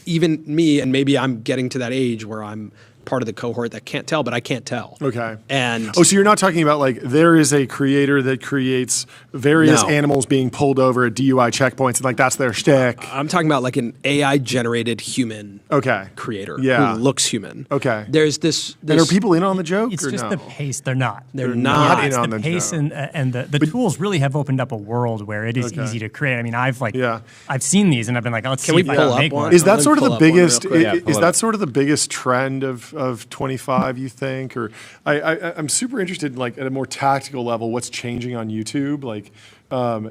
even me, and maybe I'm getting to that age where I'm part of the cohort that can't tell, but I can't tell. Okay. And Oh, so you're not talking about like there is a creator that creates various No. animals being pulled over at DUI checkpoints and like that's their shtick. I'm talking about like an AI generated human Okay. creator Yeah. who looks human. Okay. There's this. And are people in on the joke? It's or just no? the pace. They're not. They're not in It's on the the pace joke. and the tools really have opened up a world where it is Okay. easy to create. I mean, I've Yeah. seen these and I've been like, let's Can see we if I pull can up make one? one. Is that Let me sort of pull the up one real biggest? quick. Yeah, pull Is it that up. sort of the biggest trend of 25? You think, or I'm super interested in like at a more tactical level, what's changing on YouTube, like.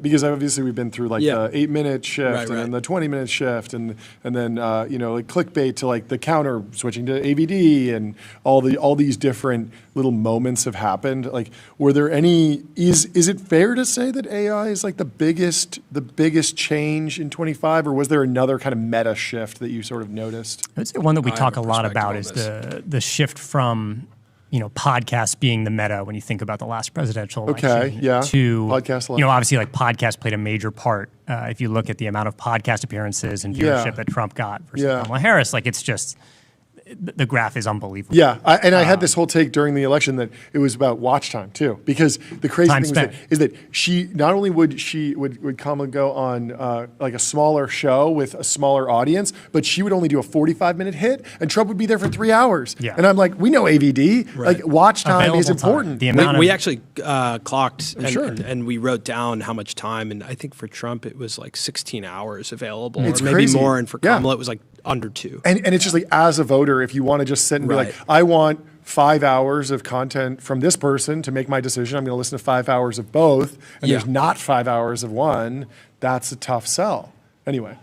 Because obviously we've been through like Yeah. the 8-minute shift Right, and then right. the 20-minute shift and then like clickbait to like the counter switching to AVD and all these different little moments have happened. Like, were there any? Is it fair to say that AI is like the biggest change in 25, or was there another kind of meta shift that you sort of noticed? I would say one that we I talk a have a lot perspective about on is this. the shift from podcasts being the meta when you think about the last presidential Okay, election. yeah. To Podcast obviously like podcast played a major part. If you look at the amount of podcast appearances and viewership Yeah. that Trump got versus Yeah. Kamala Harris, like it's just the graph is unbelievable. Yeah, I had this whole take during the election that it was about watch time too, because the crazy Time thing spent. is that she not only would Kamala go on like a smaller show with a smaller audience, but she would only do a 45-minute hit, and Trump would be there for 3 hours. Yeah. And I'm like, we know AVD, Right. like watch time is Available time. important. The amount We of actually clocked Sure. and we wrote down how much time, and I think for Trump it was like 16 hours available, It's or maybe crazy. more, and for Yeah. Kamala it was like under 2. And it's just like, as a voter, if you want to just sit and be Right. like, I want 5 hours of content from this person to make my decision, I'm going to listen to 5 hours of both, and Yeah. there's not 5 hours of one, that's a tough sell. Anyway,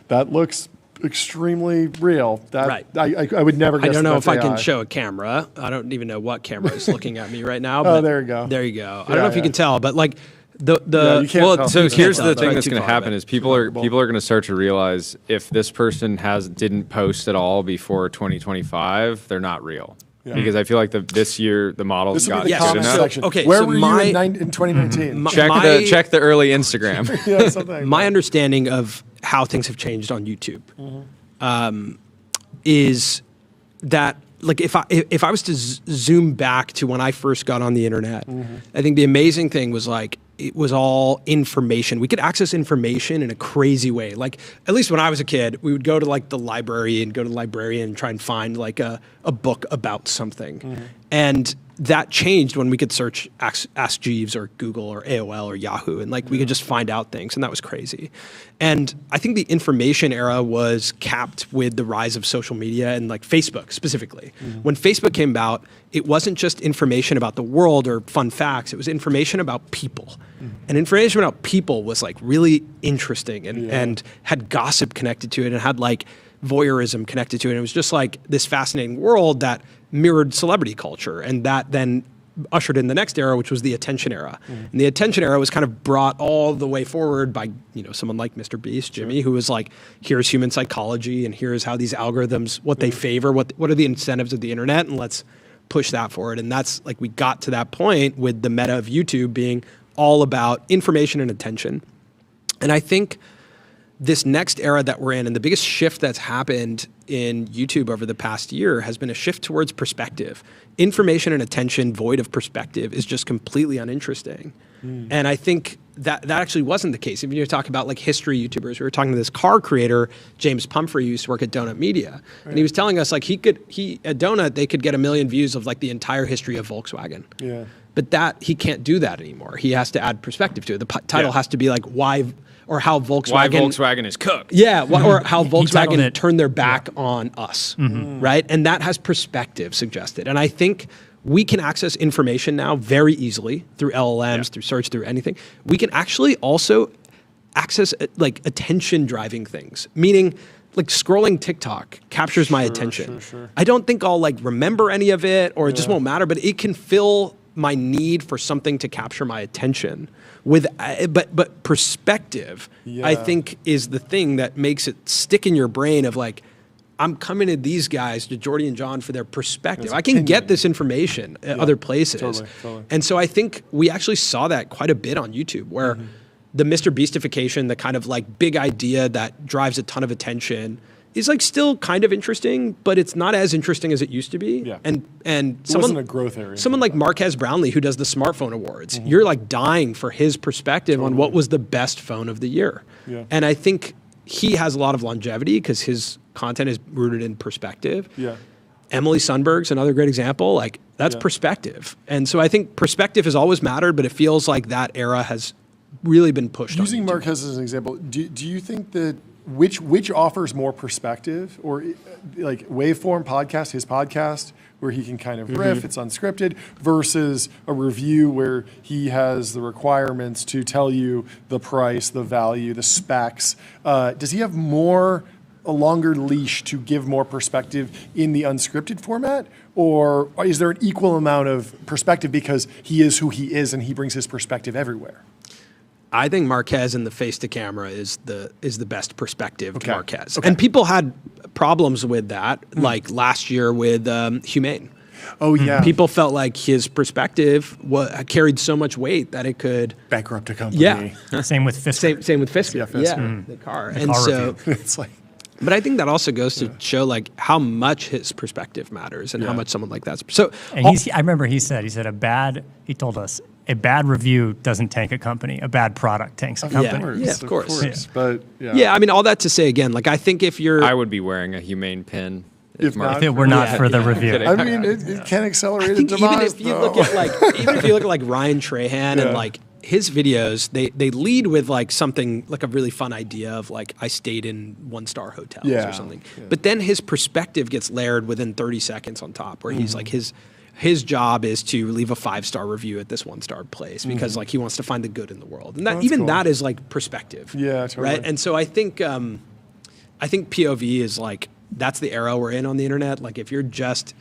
that looks extremely real. That Right. I would never guess I don't know that's if I can AI. show a camera. I don't even know what camera is looking at me right now. Oh, But there you go. There you go. I Yeah, don't know if you yeah. can tell, but like the Yeah, you can't Well, tell. so You here's can't the tell. thing Right, that's too going to far of happen it. is people are going to start to realize if this person didn't post at all before 2025, they're not real. Because I feel like this year the models This will got be the Yes. good comment enough. section. Okay, Where so were you my- in 2019? Check the early Instagram. Yeah, something. my understanding of how things have changed on YouTube is that like if I was to zoom back to when I first got on the internet, I think the amazing thing was like it was all information. We could access information in a crazy way. Like at least when I was a kid, we would go to like the library and go to the librarian and try and find like a book about something. And that changed when we could search Ask Jeeves or Google or AOL or Yahoo, and like we could just find out things, and that was crazy. And I think the information era was capped with the rise of social media and like Facebook specifically. When Facebook came about, it wasn't just information about the world or fun facts, it was information about people. And information about people was like really interesting and had gossip connected to it and had like voyeurism connected to it. And it was just like this fascinating world that mirrored celebrity culture, and that then ushered in the next era, which was the attention era. And the attention era was kind of brought all the way forward by someone like Mr. Beast, Jimmy, who was like, here's human psychology, and here's how these algorithms, what they favor, what are the incentives of the internet, and let's push that forward. And that's like we got to that point with the meta of YouTube being all about information and attention. And I think this next era that we're in, and the biggest shift that's happened in YouTube over the past year has been a shift towards perspective. Information and attention void of perspective is just completely uninteresting. And I think that actually wasn't the case. If you're talking about like history YouTubers, we were talking to this car creator, James Pumphrey, who used to work at Donut Media. And he was telling us like he at Donut, they could get 1 million views of like the entire history of Volkswagen. Yeah. But that he can't do that anymore. He has to add perspective to it. The title has to be like why or how Volkswagen. Why Volkswagen is cooked. Yeah, or how He Volkswagen titled it- turned their back on us, right? And that has perspective suggested. And I think we can access information now very easily through LLMs, through search, through anything. We can actually also access like attention driving things, meaning like scrolling TikTok captures my attention. I don't think I'll like remember any of it or it just won't matter, but it can fill my need for something to capture my attention with, but perspective, I think is the thing that makes it stick in your brain of like, I'm coming to these guys, to Jordy and John, for their perspective. I can get this information at other places. Totally. And so I think we actually saw that quite a bit on YouTube where the Mr. Beastification, the kind of like big idea that drives a ton of attention is like still kind of interesting, but it's not as interesting as it used to be. Yeah. And It wasn't a growth area. Someone like Marquez Brownlee, who does the smartphone awards, you're like dying for his perspective on what was the best phone of the year. Yeah. And I think he has a lot of longevity because his content is rooted in perspective. Yeah. Emily Sundberg's another great example. Like that's perspective. And so I think perspective has always mattered, but it feels like that era has really been pushed. Using on YouTube. Marquez as an example, do you think that which offers more perspective, or like Waveform podcast, his podcast, where he can kind of riff, it's unscripted, versus a review where he has the requirements to tell you the price, the value, the specs? Does he have a longer leash to give more perspective in the unscripted format? Or is there an equal amount of perspective because he is who he is and he brings his perspective everywhere? I think Marquez in the face to camera is the best perspective to Marquez. And people had problems with that, like last year with Humane. Oh yeah. People felt like his perspective carried so much weight that it could bankrupt a company. Yeah. Same with Fisker. Same with Fisker. Yeah, Fisker. The car. The and car so review. It's like, but I think that also goes to show like how much his perspective matters and how much someone like that's so. And I remember he told us a bad review doesn't tank a company. A bad product tanks a company. Yeah, of course. But yeah, I mean, all that to say again, like I think if you're, I would be wearing a Humane pin. If not, If it were not for the review. I mean, it can accelerate I think even demise, if you look at like even if you look at like Ryan Trahan and like his videos, they lead with like something like a really fun idea of like I stayed in 1-star hotels or something. Yeah. But then his perspective gets layered within 30 seconds on top, where he's like his job is to leave a 5-star review at this 1-star place because like he wants to find the good in the world, and that even that is like perspective. Yeah, totally. Right. And so I think POV is like that's the era we're in on the internet. Like if you're just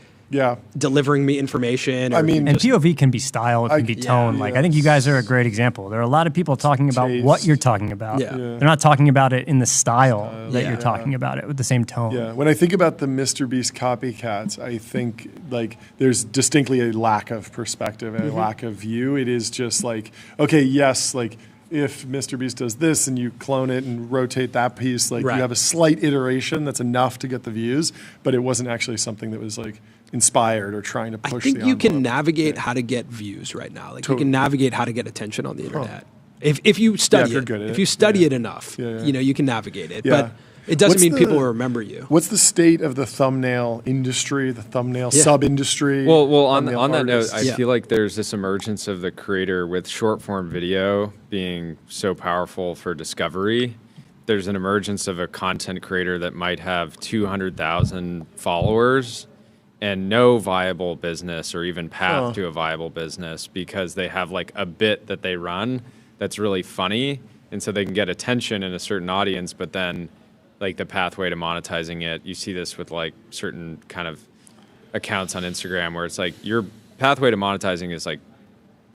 delivering me information. I mean, and POV can be style, it can be tone. Like I think you guys are a great example. There are a lot of people talking about what you're talking about. Yeah. They're not talking about it in the style that you're talking about it with the same tone. Yeah. When I think about the Mr. Beast copycats, I think like there's distinctly a lack of perspective and a lack of view. It is just like, okay, yes, like if Mr. Beast does this and you clone it and rotate that piece, like you have a slight iteration that's enough to get the views, but it wasn't actually something that was like inspired or trying to push. I think the you envelope. can navigate how to get views right now. Like you can navigate how to get attention on the internet. If you study if it, you're good at if it. you study it enough, you know you can navigate it. But it doesn't mean people will remember you. What's the state of the thumbnail industry, the thumbnail sub-industry? Well, on that note, artists? I feel like there's this emergence of the creator with short-form video being so powerful for discovery. There's an emergence of a content creator that might have 200,000 followers and no viable business or even path to a viable business because they have like a bit that they run that's really funny, and so they can get attention in a certain audience, but then like the pathway to monetizing it, you see this with like certain kind of accounts on Instagram where it's like your pathway to monetizing is like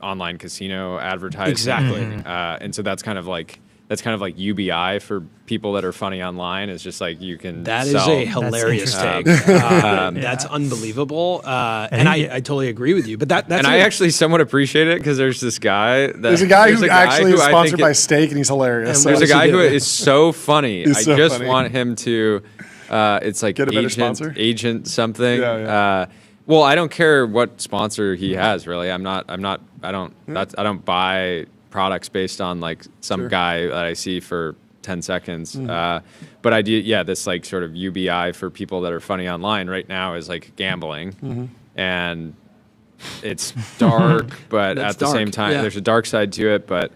online casino advertising. Exactly. And so that's kind of like UBI for people that are funny online. It's just like you can That is sell. a hilarious take. That's unbelievable. And I totally agree with you. But that's and I actually somewhat appreciate it because there's this guy. There's a guy who actually is I sponsored think by steak and he's hilarious. There's a guy who is so funny. He's I so just funny. want him to. It's like Get a better sponsor? agent something. Yeah. Well, I don't care what sponsor he has. Really, I don't buy products based on like some guy that I see for 10 seconds. But I do, this like sort of UBI for people that are funny online right now is like gambling. And it's dark, but at the same time, there's a dark side to it, but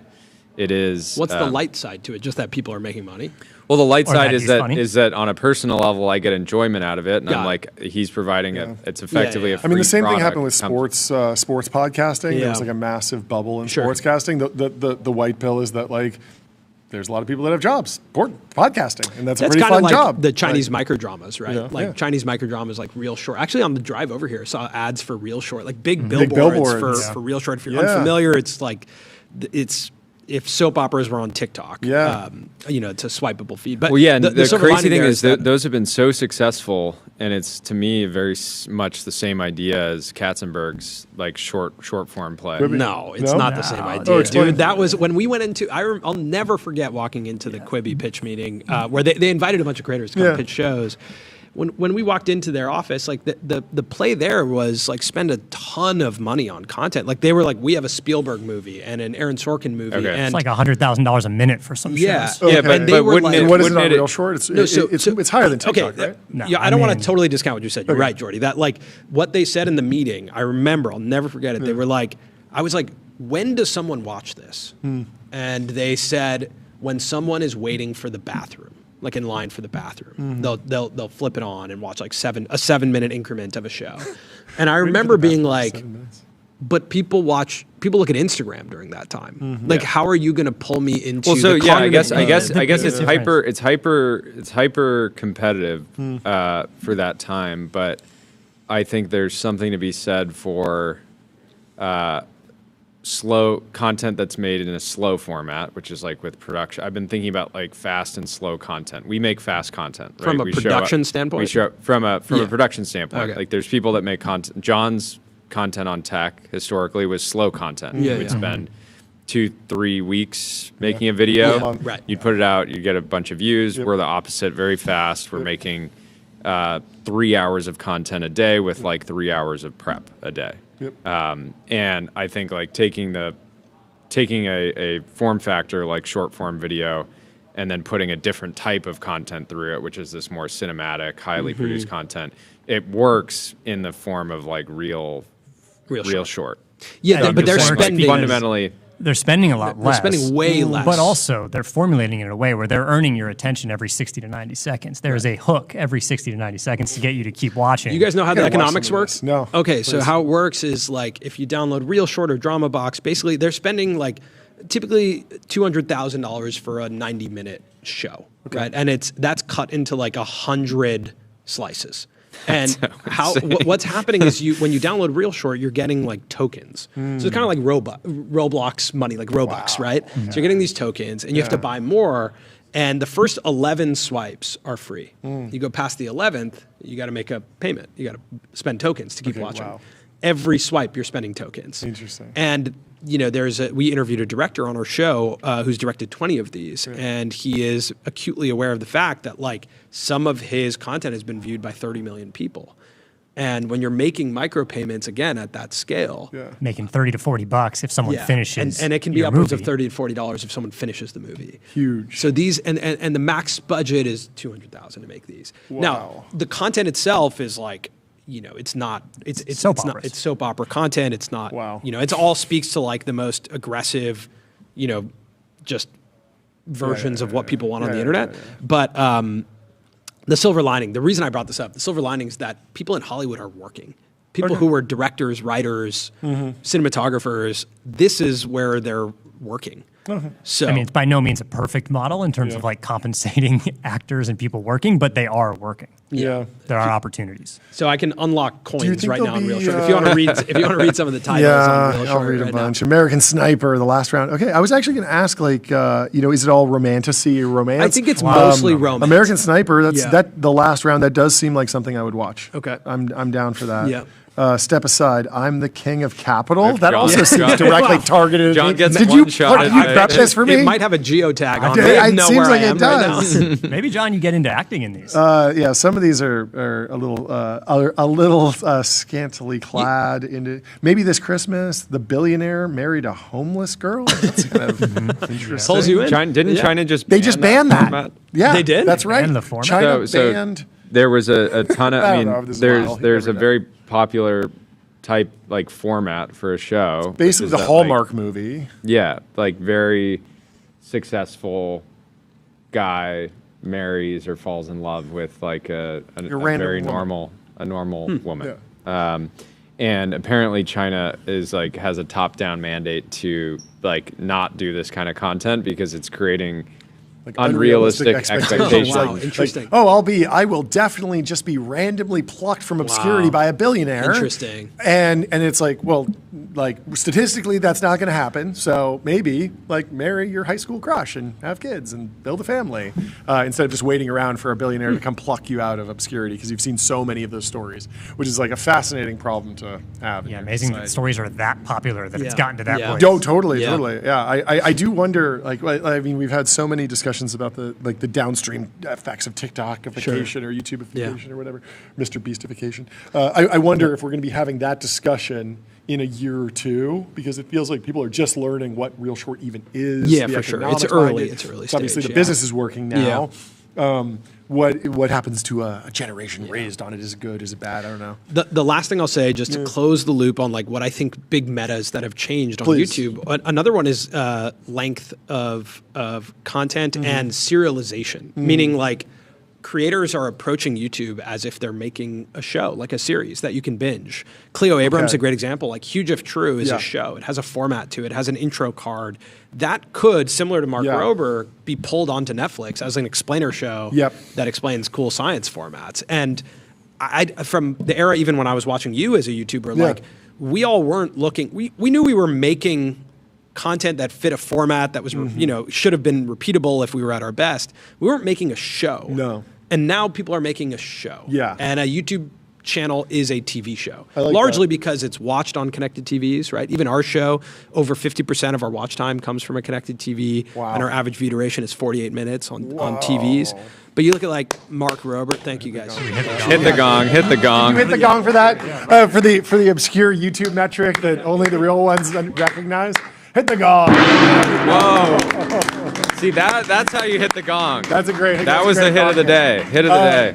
it is. What's the light side to it? Just that people are making money? Well, the light side is that on a personal level, I get enjoyment out of it, and I'm like, he's providing it's effectively a free I mean, the same thing happened with product. sports podcasting. There was like a massive bubble in sportscasting. The white pill is that like there's a lot of people that have jobs podcasting, and that's a pretty fun like job. The Chinese microdramas, right? Chinese microdramas, like Real Short. Actually, on the drive over here, I saw ads for Real Short, like big billboards for Real Short. If you're unfamiliar, it's like it's. If soap operas were on TikTok, it's a swipeable feed. But and the crazy thing is that those have been so successful, and it's to me very much the same idea as Katzenberg's like short form play. No, it's not the same idea, dude. That was when we went into. I'll never forget walking into the Quibi pitch meeting where they invited a bunch of creators to come pitch shows. When we walked into their office, like the play there was like spend a ton of money on content. Like they were like, we have a Spielberg movie and an Aaron Sorkin movie. And it's like $100,000 a minute for some shows. But what is it on Real Short? It's higher than TikTok, right? I don't want to totally discount what you said. You're right, Jordy. That like what they said in the meeting, I remember, I'll never forget it. They were like, I was like, when does someone watch this? And they said, when someone is waiting for the bathroom. Like in line for the bathroom, they'll flip it on and watch like a 7 minute increment of a show, and I remember being like, but people look at Instagram during that time. Like, how are you going to pull me into? Well, so I guess it's hyper competitive for that time, but I think there's something to be said for slow content that's made in a slow format, which is like with production. I've been thinking about like fast and slow content. We make fast content, right? From a production standpoint. We show from a production standpoint. Okay. Like there's people that make content. John's content on tech historically was slow content. You would spend 2-3 weeks making a video. Right. You'd put it out. You'd get a bunch of views. We're the opposite. Very fast. We're making 3 hours of content a day with like 3 hours of prep a day. And I think like taking a form factor like short form video and then putting a different type of content through it, which is this more cinematic, highly produced content, it works in the form of like real short. Yeah, but they're spending fundamentally. They're spending a lot less. They're spending way less. But also, they're formulating it in a way where they're earning your attention every 60 to 90 seconds. There is a hook every 60 to 90 seconds to get you to keep watching. You guys know how the economics works? No. Okay, so how it works is like if you download Real Short or Drama Box, basically they're spending like typically $200,000 for a 90-minute show, right? And that's cut into like 100 slices. And what's happening is when you download Real Short, you're getting like tokens. So it's kind of like Roblox money, like Robux, right? So you're getting these tokens, and you have to buy more. And the first 11 swipes are free. You go past the 11th, you got to make a payment. You got to spend tokens to keep watching. Wow. Every swipe, you're spending tokens. Interesting. And we interviewed a director on our show who's directed 20 of these, and he is acutely aware of the fact that like some of his content has been viewed by 30 million people. And when you're making micropayments again at that scale, making $30 to $40 if someone finishes, and it can be upwards of $30 to $40 if someone finishes the movie. Huge. So these and the max budget is $200,000 to make these. Wow. Now the content itself is like. It's soap opera content. It's not, it's all speaks to like the most aggressive, just versions of what people want on the internet. But the silver lining, the reason I brought this up, the silver lining is that people in Hollywood are working. People who are directors, writers, cinematographers, this is where they're working. So I mean, it's by no means a perfect model in terms of like compensating actors and people working, but they are working. There are opportunities. So I can unlock coins right now on Real Short. If you want to read, some of the titles on Real Short, I'll read a bunch. American Sniper, the last round. Okay, I was actually going to ask, like, is it all romantasy or romance? I think it's mostly romance. American Sniper. The last round. That does seem like something I would watch. Okay, I'm down for that. Yeah. Step aside. I'm the king of capital. That also seems directly targeted. John gets Did one you shot. Did you prep this for me? It might have a geotag on it. It seems like it does. Maybe, John, you get into acting in these. Some some of these are a little scantily clad. Into maybe this Christmas, the billionaire married a homeless girl. That's kind of interesting. Pulls you in. Didn't China just They just banned that? format? Yeah, They did? That's right. Banned the format? China So banned. there was a ton of. I I don't know if mean, this is viral. there's You a never very popular type like format for a show. which Basically, is the that, Hallmark movie. Yeah, like very successful guy marries or falls in love with like a random very woman. normal woman. And apparently China is like has a top-down mandate to like not do this kind of content because it's creating Like unrealistic expectations. Oh, wow. Like, Interesting. I will definitely just be randomly plucked from obscurity by a billionaire. Interesting. And it's like, well, like statistically, that's not going to happen. So maybe like marry your high school crush and have kids and build a family instead of just waiting around for a billionaire to come pluck you out of obscurity because you've seen so many of those stories, which is like a fascinating problem to have. Yeah, amazing that stories are that popular that it's Yeah. gotten to that Yeah. point. Oh, totally, Yeah. totally. Yeah, I do wonder. Like, I mean, we've had so many discussions about the downstream effects of TikTokification or YouTubeification or whatever, Mr. Beastification. I wonder if we're going to be having that discussion in a year or two because it feels like people are just learning what real short even is. Yeah, the for sure. economics It's behind early. it. It's early Obviously, stage, the business is working now. Yeah. What happens to a generation raised on it? Is it good? Is it bad? I don't know. The last thing I'll say, just to close the loop on like what I think big metas that have changed on Please. YouTube. Another one is length of content and serialization, meaning like creators are approaching YouTube as if they're making a show, like a series that you can binge. Cleo Abrams, a great example. Like Huge If True is a show. It has a format to it. It has an intro card. That could, similar to Mark Rober, be pulled onto Netflix as an explainer show that explains cool science formats. And I from the era, even when I was watching you as a YouTuber, like we all weren't looking, we knew we were making content that fit a format that was, should have been repeatable if we were at our best. We weren't making a show. No. And now people are making a show. Yeah. And a YouTube channel is a TV show. I like largely that. because it's watched on connected TVs, right? Even our show, over 50% of our watch time comes from a connected TV. Wow. And our average view duration is 48 minutes on TVs. But you look at like Mark Robert, thank you guys. Hit the gong. Hit the gong. You hit the gong for that? For the obscure YouTube metric that only the real ones recognize? Hit the gong. Whoa. See, that's how you hit the gong. That's a great. That was the hit of the day. Hit of the day.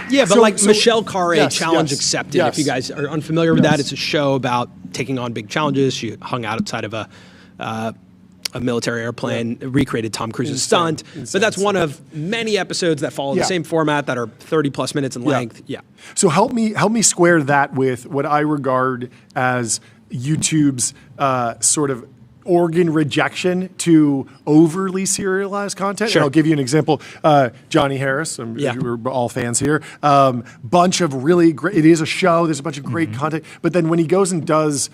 Yeah, but like Michelle Carre, yes, Challenge yes, Accepted. yes. If you guys are unfamiliar with that, it's a show about taking on big challenges. She hung out outside of a military airplane, recreated Tom Cruise's stunt. But that's one of many episodes that follow the same format that are 30 plus minutes in length. Yeah. So help me square that with what I regard as YouTube's sort of organ rejection to overly serialized content. Sure. And I'll give you an example. Johnny Harris, we're all fans here. Bunch of really great, it is a show, there's a bunch of great content, but then when he goes and does,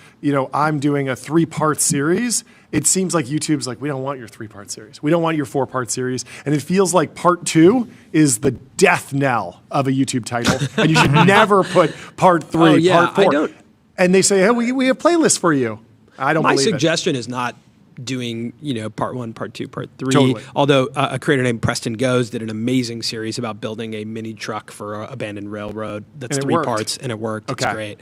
I'm doing a 3-part series, it seems like YouTube's like, we don't want your 3-part series. We don't want your 4-part series. And it feels like part 2 is the death knell of a YouTube title. And you should never put part 3, part 4. And they say, hey, we have playlists for you. I don't believe it. My suggestion is not doing, part 1, part 2, part 3. Totally. Although a creator named Preston Goes did an amazing series about building a mini truck for an abandoned railroad that's And it 3 worked. parts, and it worked. Okay. It's great.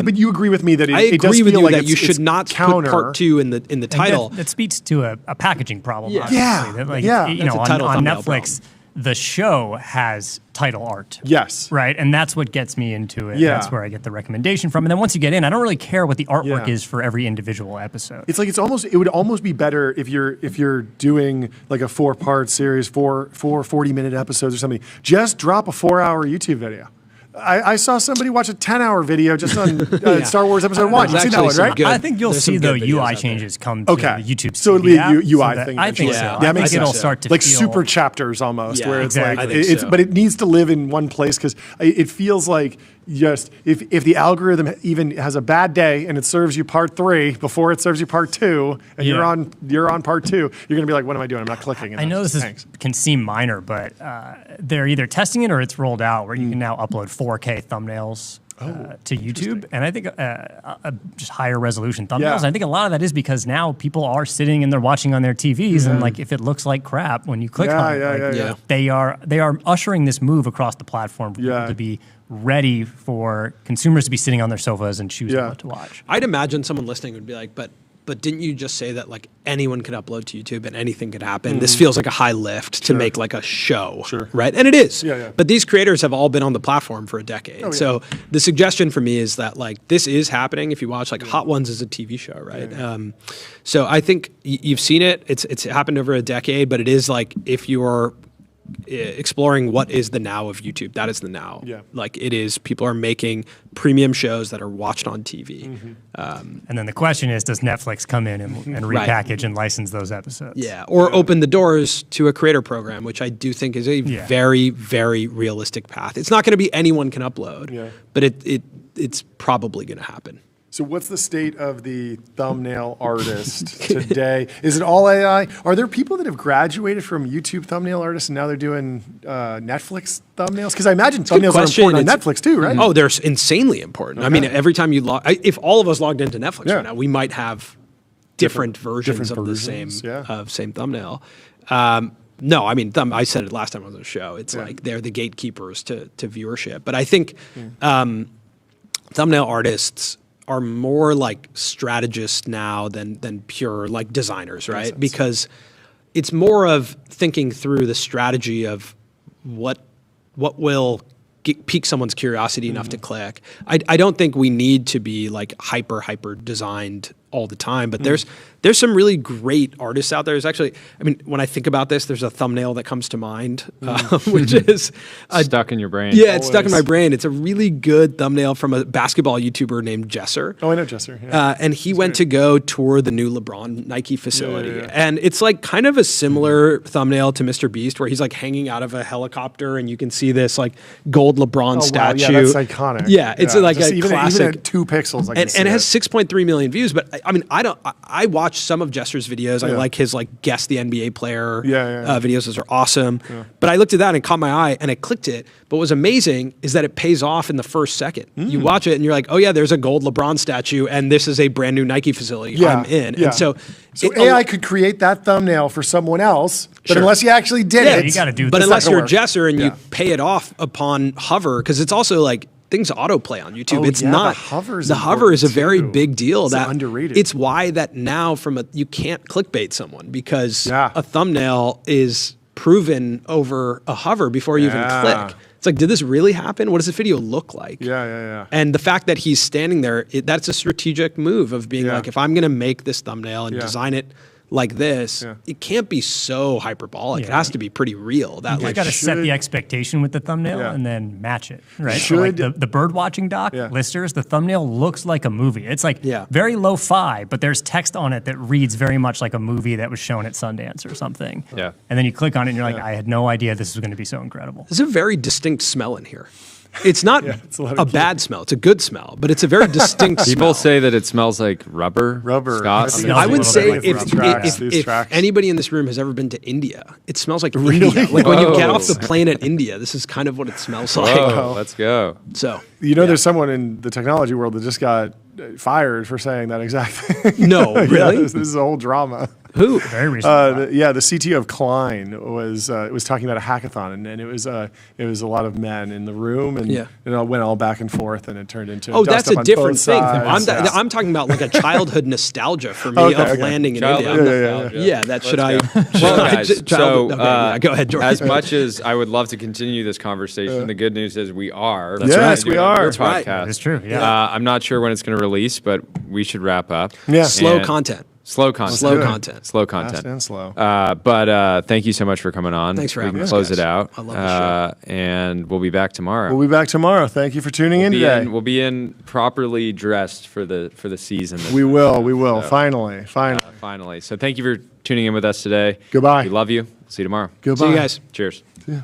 But you agree with me that I it does agree with feel you like that you should not counter. put part 2 in the title. That speaks to a packaging problem. Yeah. Obviously. Yeah. That, like, Yeah. You That's know, a title on thumbnail Netflix, the show has title art. Yes. Right, and that's what gets me into it. Yeah. That's where I get the recommendation from. And then once you get in, I don't really care what the artwork Yeah. is for every individual episode. It's like it would almost be better if you're doing like a 4-part series, four 40-minute episodes or something. Just drop a 4-hour YouTube video. I saw somebody watch a 10-hour video just on Star Wars Episode 1. You see that one, right? I think you'll see the UI changes come to the YouTube. So it'll be a app, UI that- thing. I think so. Yeah, I that makes think it'll sense. start to like feel super chapters almost, Yeah, where it's exactly. like I think so. but it needs to live in one place because it feels like just if the algorithm even has a bad day and it serves you part 3 before it serves you part 2, and you're on part 2, you're gonna be like, what am I doing? I'm not clicking. I know this can seem minor, but they're either testing it or it's rolled out where you can now upload 4K thumbnails to YouTube, and I think just higher resolution thumbnails. And I think a lot of that is because now people are sitting and they're watching on their TVs, and like if it looks like crap when you click on it, they are ushering this move across the platform for people to be ready for consumers to be sitting on their sofas and choosing what to watch. I'd imagine someone listening would be like, but didn't you just say that like anyone could upload to YouTube and anything could happen? This feels like a high lift to make like a show, right? And it is. But these creators have all been on the platform for a decade. So the suggestion for me is that like this is happening. If you watch like Hot Ones is a TV show, right? So I think you've seen it. It's happened over a decade, but it is like if you're exploring what is the now of YouTube, that is the now. Like it is, people are making premium shows that are watched on TV. And then the question is, does Netflix come in and repackage and license those episodes? Or open the doors to a creator program, which I do think is a very, very realistic path. It's not going to be anyone can upload, but it's probably going to happen. So what's the state of the thumbnail artist today? Is it all AI? Are there people that have graduated from YouTube thumbnail artists and now they're doing Netflix thumbnails? Because I imagine thumbnails are important on Netflix too, right? Oh, they're insanely important. I mean, every time you log, if all of us logged into Netflix right now, we might have different versions of the same thumbnail. No, I mean, I said it last time on the show. It's like they're the gatekeepers to viewership. But I think thumbnail artists are more like strategists now than pure like designers, right? Because it's more of thinking through the strategy of what will pique someone's curiosity enough to click. I don't think we need to be like hyper designed all the time, but there's some really great artists out there. There's actually, I mean, when I think about this, there's a thumbnail that comes to mind, which is stuck in your brain. Yeah, it's stuck in my brain. It's a really good thumbnail from a basketball YouTuber named Jesser. Oh, I know Jesser. And he went to go tour the new LeBron Nike facility. And it's like kind of a similar thumbnail to Mr. Beast, where he's like hanging out of a helicopter and you can see this like gold LeBron statue. Wow. Yeah, that's iconic. Yeah, it's like a classic. Even at 2 pixels, and it has 6.3 million views, but I mean, I watch some of Jesser's videos. I like his like guess the NBA player videos. Those are awesome. But I looked at that and it caught my eye and I clicked it. But what was amazing is that it pays off in the first second. You watch it and you're like, oh yeah, there's a gold LeBron statue and this is a brand new Nike facility. I'm in. And so AI could create that thumbnail for someone else, but unless you actually did it, you got to do it. But unless you're Jesser and you pay it off upon hover, because it's also like things autoplay on YouTube. It's not the hover is a very big deal. It's that underrated. It's why that now you can't clickbait someone because a thumbnail is proven over a hover before you even click. It's like, did this really happen? What does this video look like? And the fact that he's standing there, that's a strategic move of being like, if I'm going to make this thumbnail and design it like this, it can't be so hyperbolic. It has to be pretty real. That you got to set the expectation with the thumbnail and then match it, right? So like the bird watching doc listers, the thumbnail looks like a movie. It's like very lo-fi, but there's text on it that reads very much like a movie that was shown at Sundance or something. And then you click on it and you're like, I had no idea this was going to be so incredible. There's a very distinct smell in here. It's not a bad smell. It's a good smell, but it's a very distinct smell. People say that it smells like rubber. Scott. I would say if anybody in this room has ever been to India, it smells like India. Like when you get off the plane at India, this is kind of what it smells like. Let's go. So there's someone in the technology world that just got fired for saying that exact thing. No, really? This is a whole drama. Who? Very recently. The CTO of Klein was talking about a hackathon, and it was a lot of men in the room, and it went all back and forth, and it turned into that's a different thing. I'm talking about like a childhood nostalgia for me of landing in India. Yeah, that should I. Well, guys, go ahead, George. As much as I would love to continue this conversation, the good news is we are. Yes, we are. That's right. It's true. Yeah. I'm not sure when it's going to release, but we should wrap up. Yeah. Slow content. Slow content. Fast and slow. But thank you so much for coming on. Thanks for having us. We can close it out. I love the show. And we'll be back tomorrow. We'll be back tomorrow. Thank you for tuning in today. We'll be in properly dressed for the season. We will. So, finally. So thank you for tuning in with us today. Goodbye. We love you. See you tomorrow. Goodbye. See you guys. Cheers. Yeah.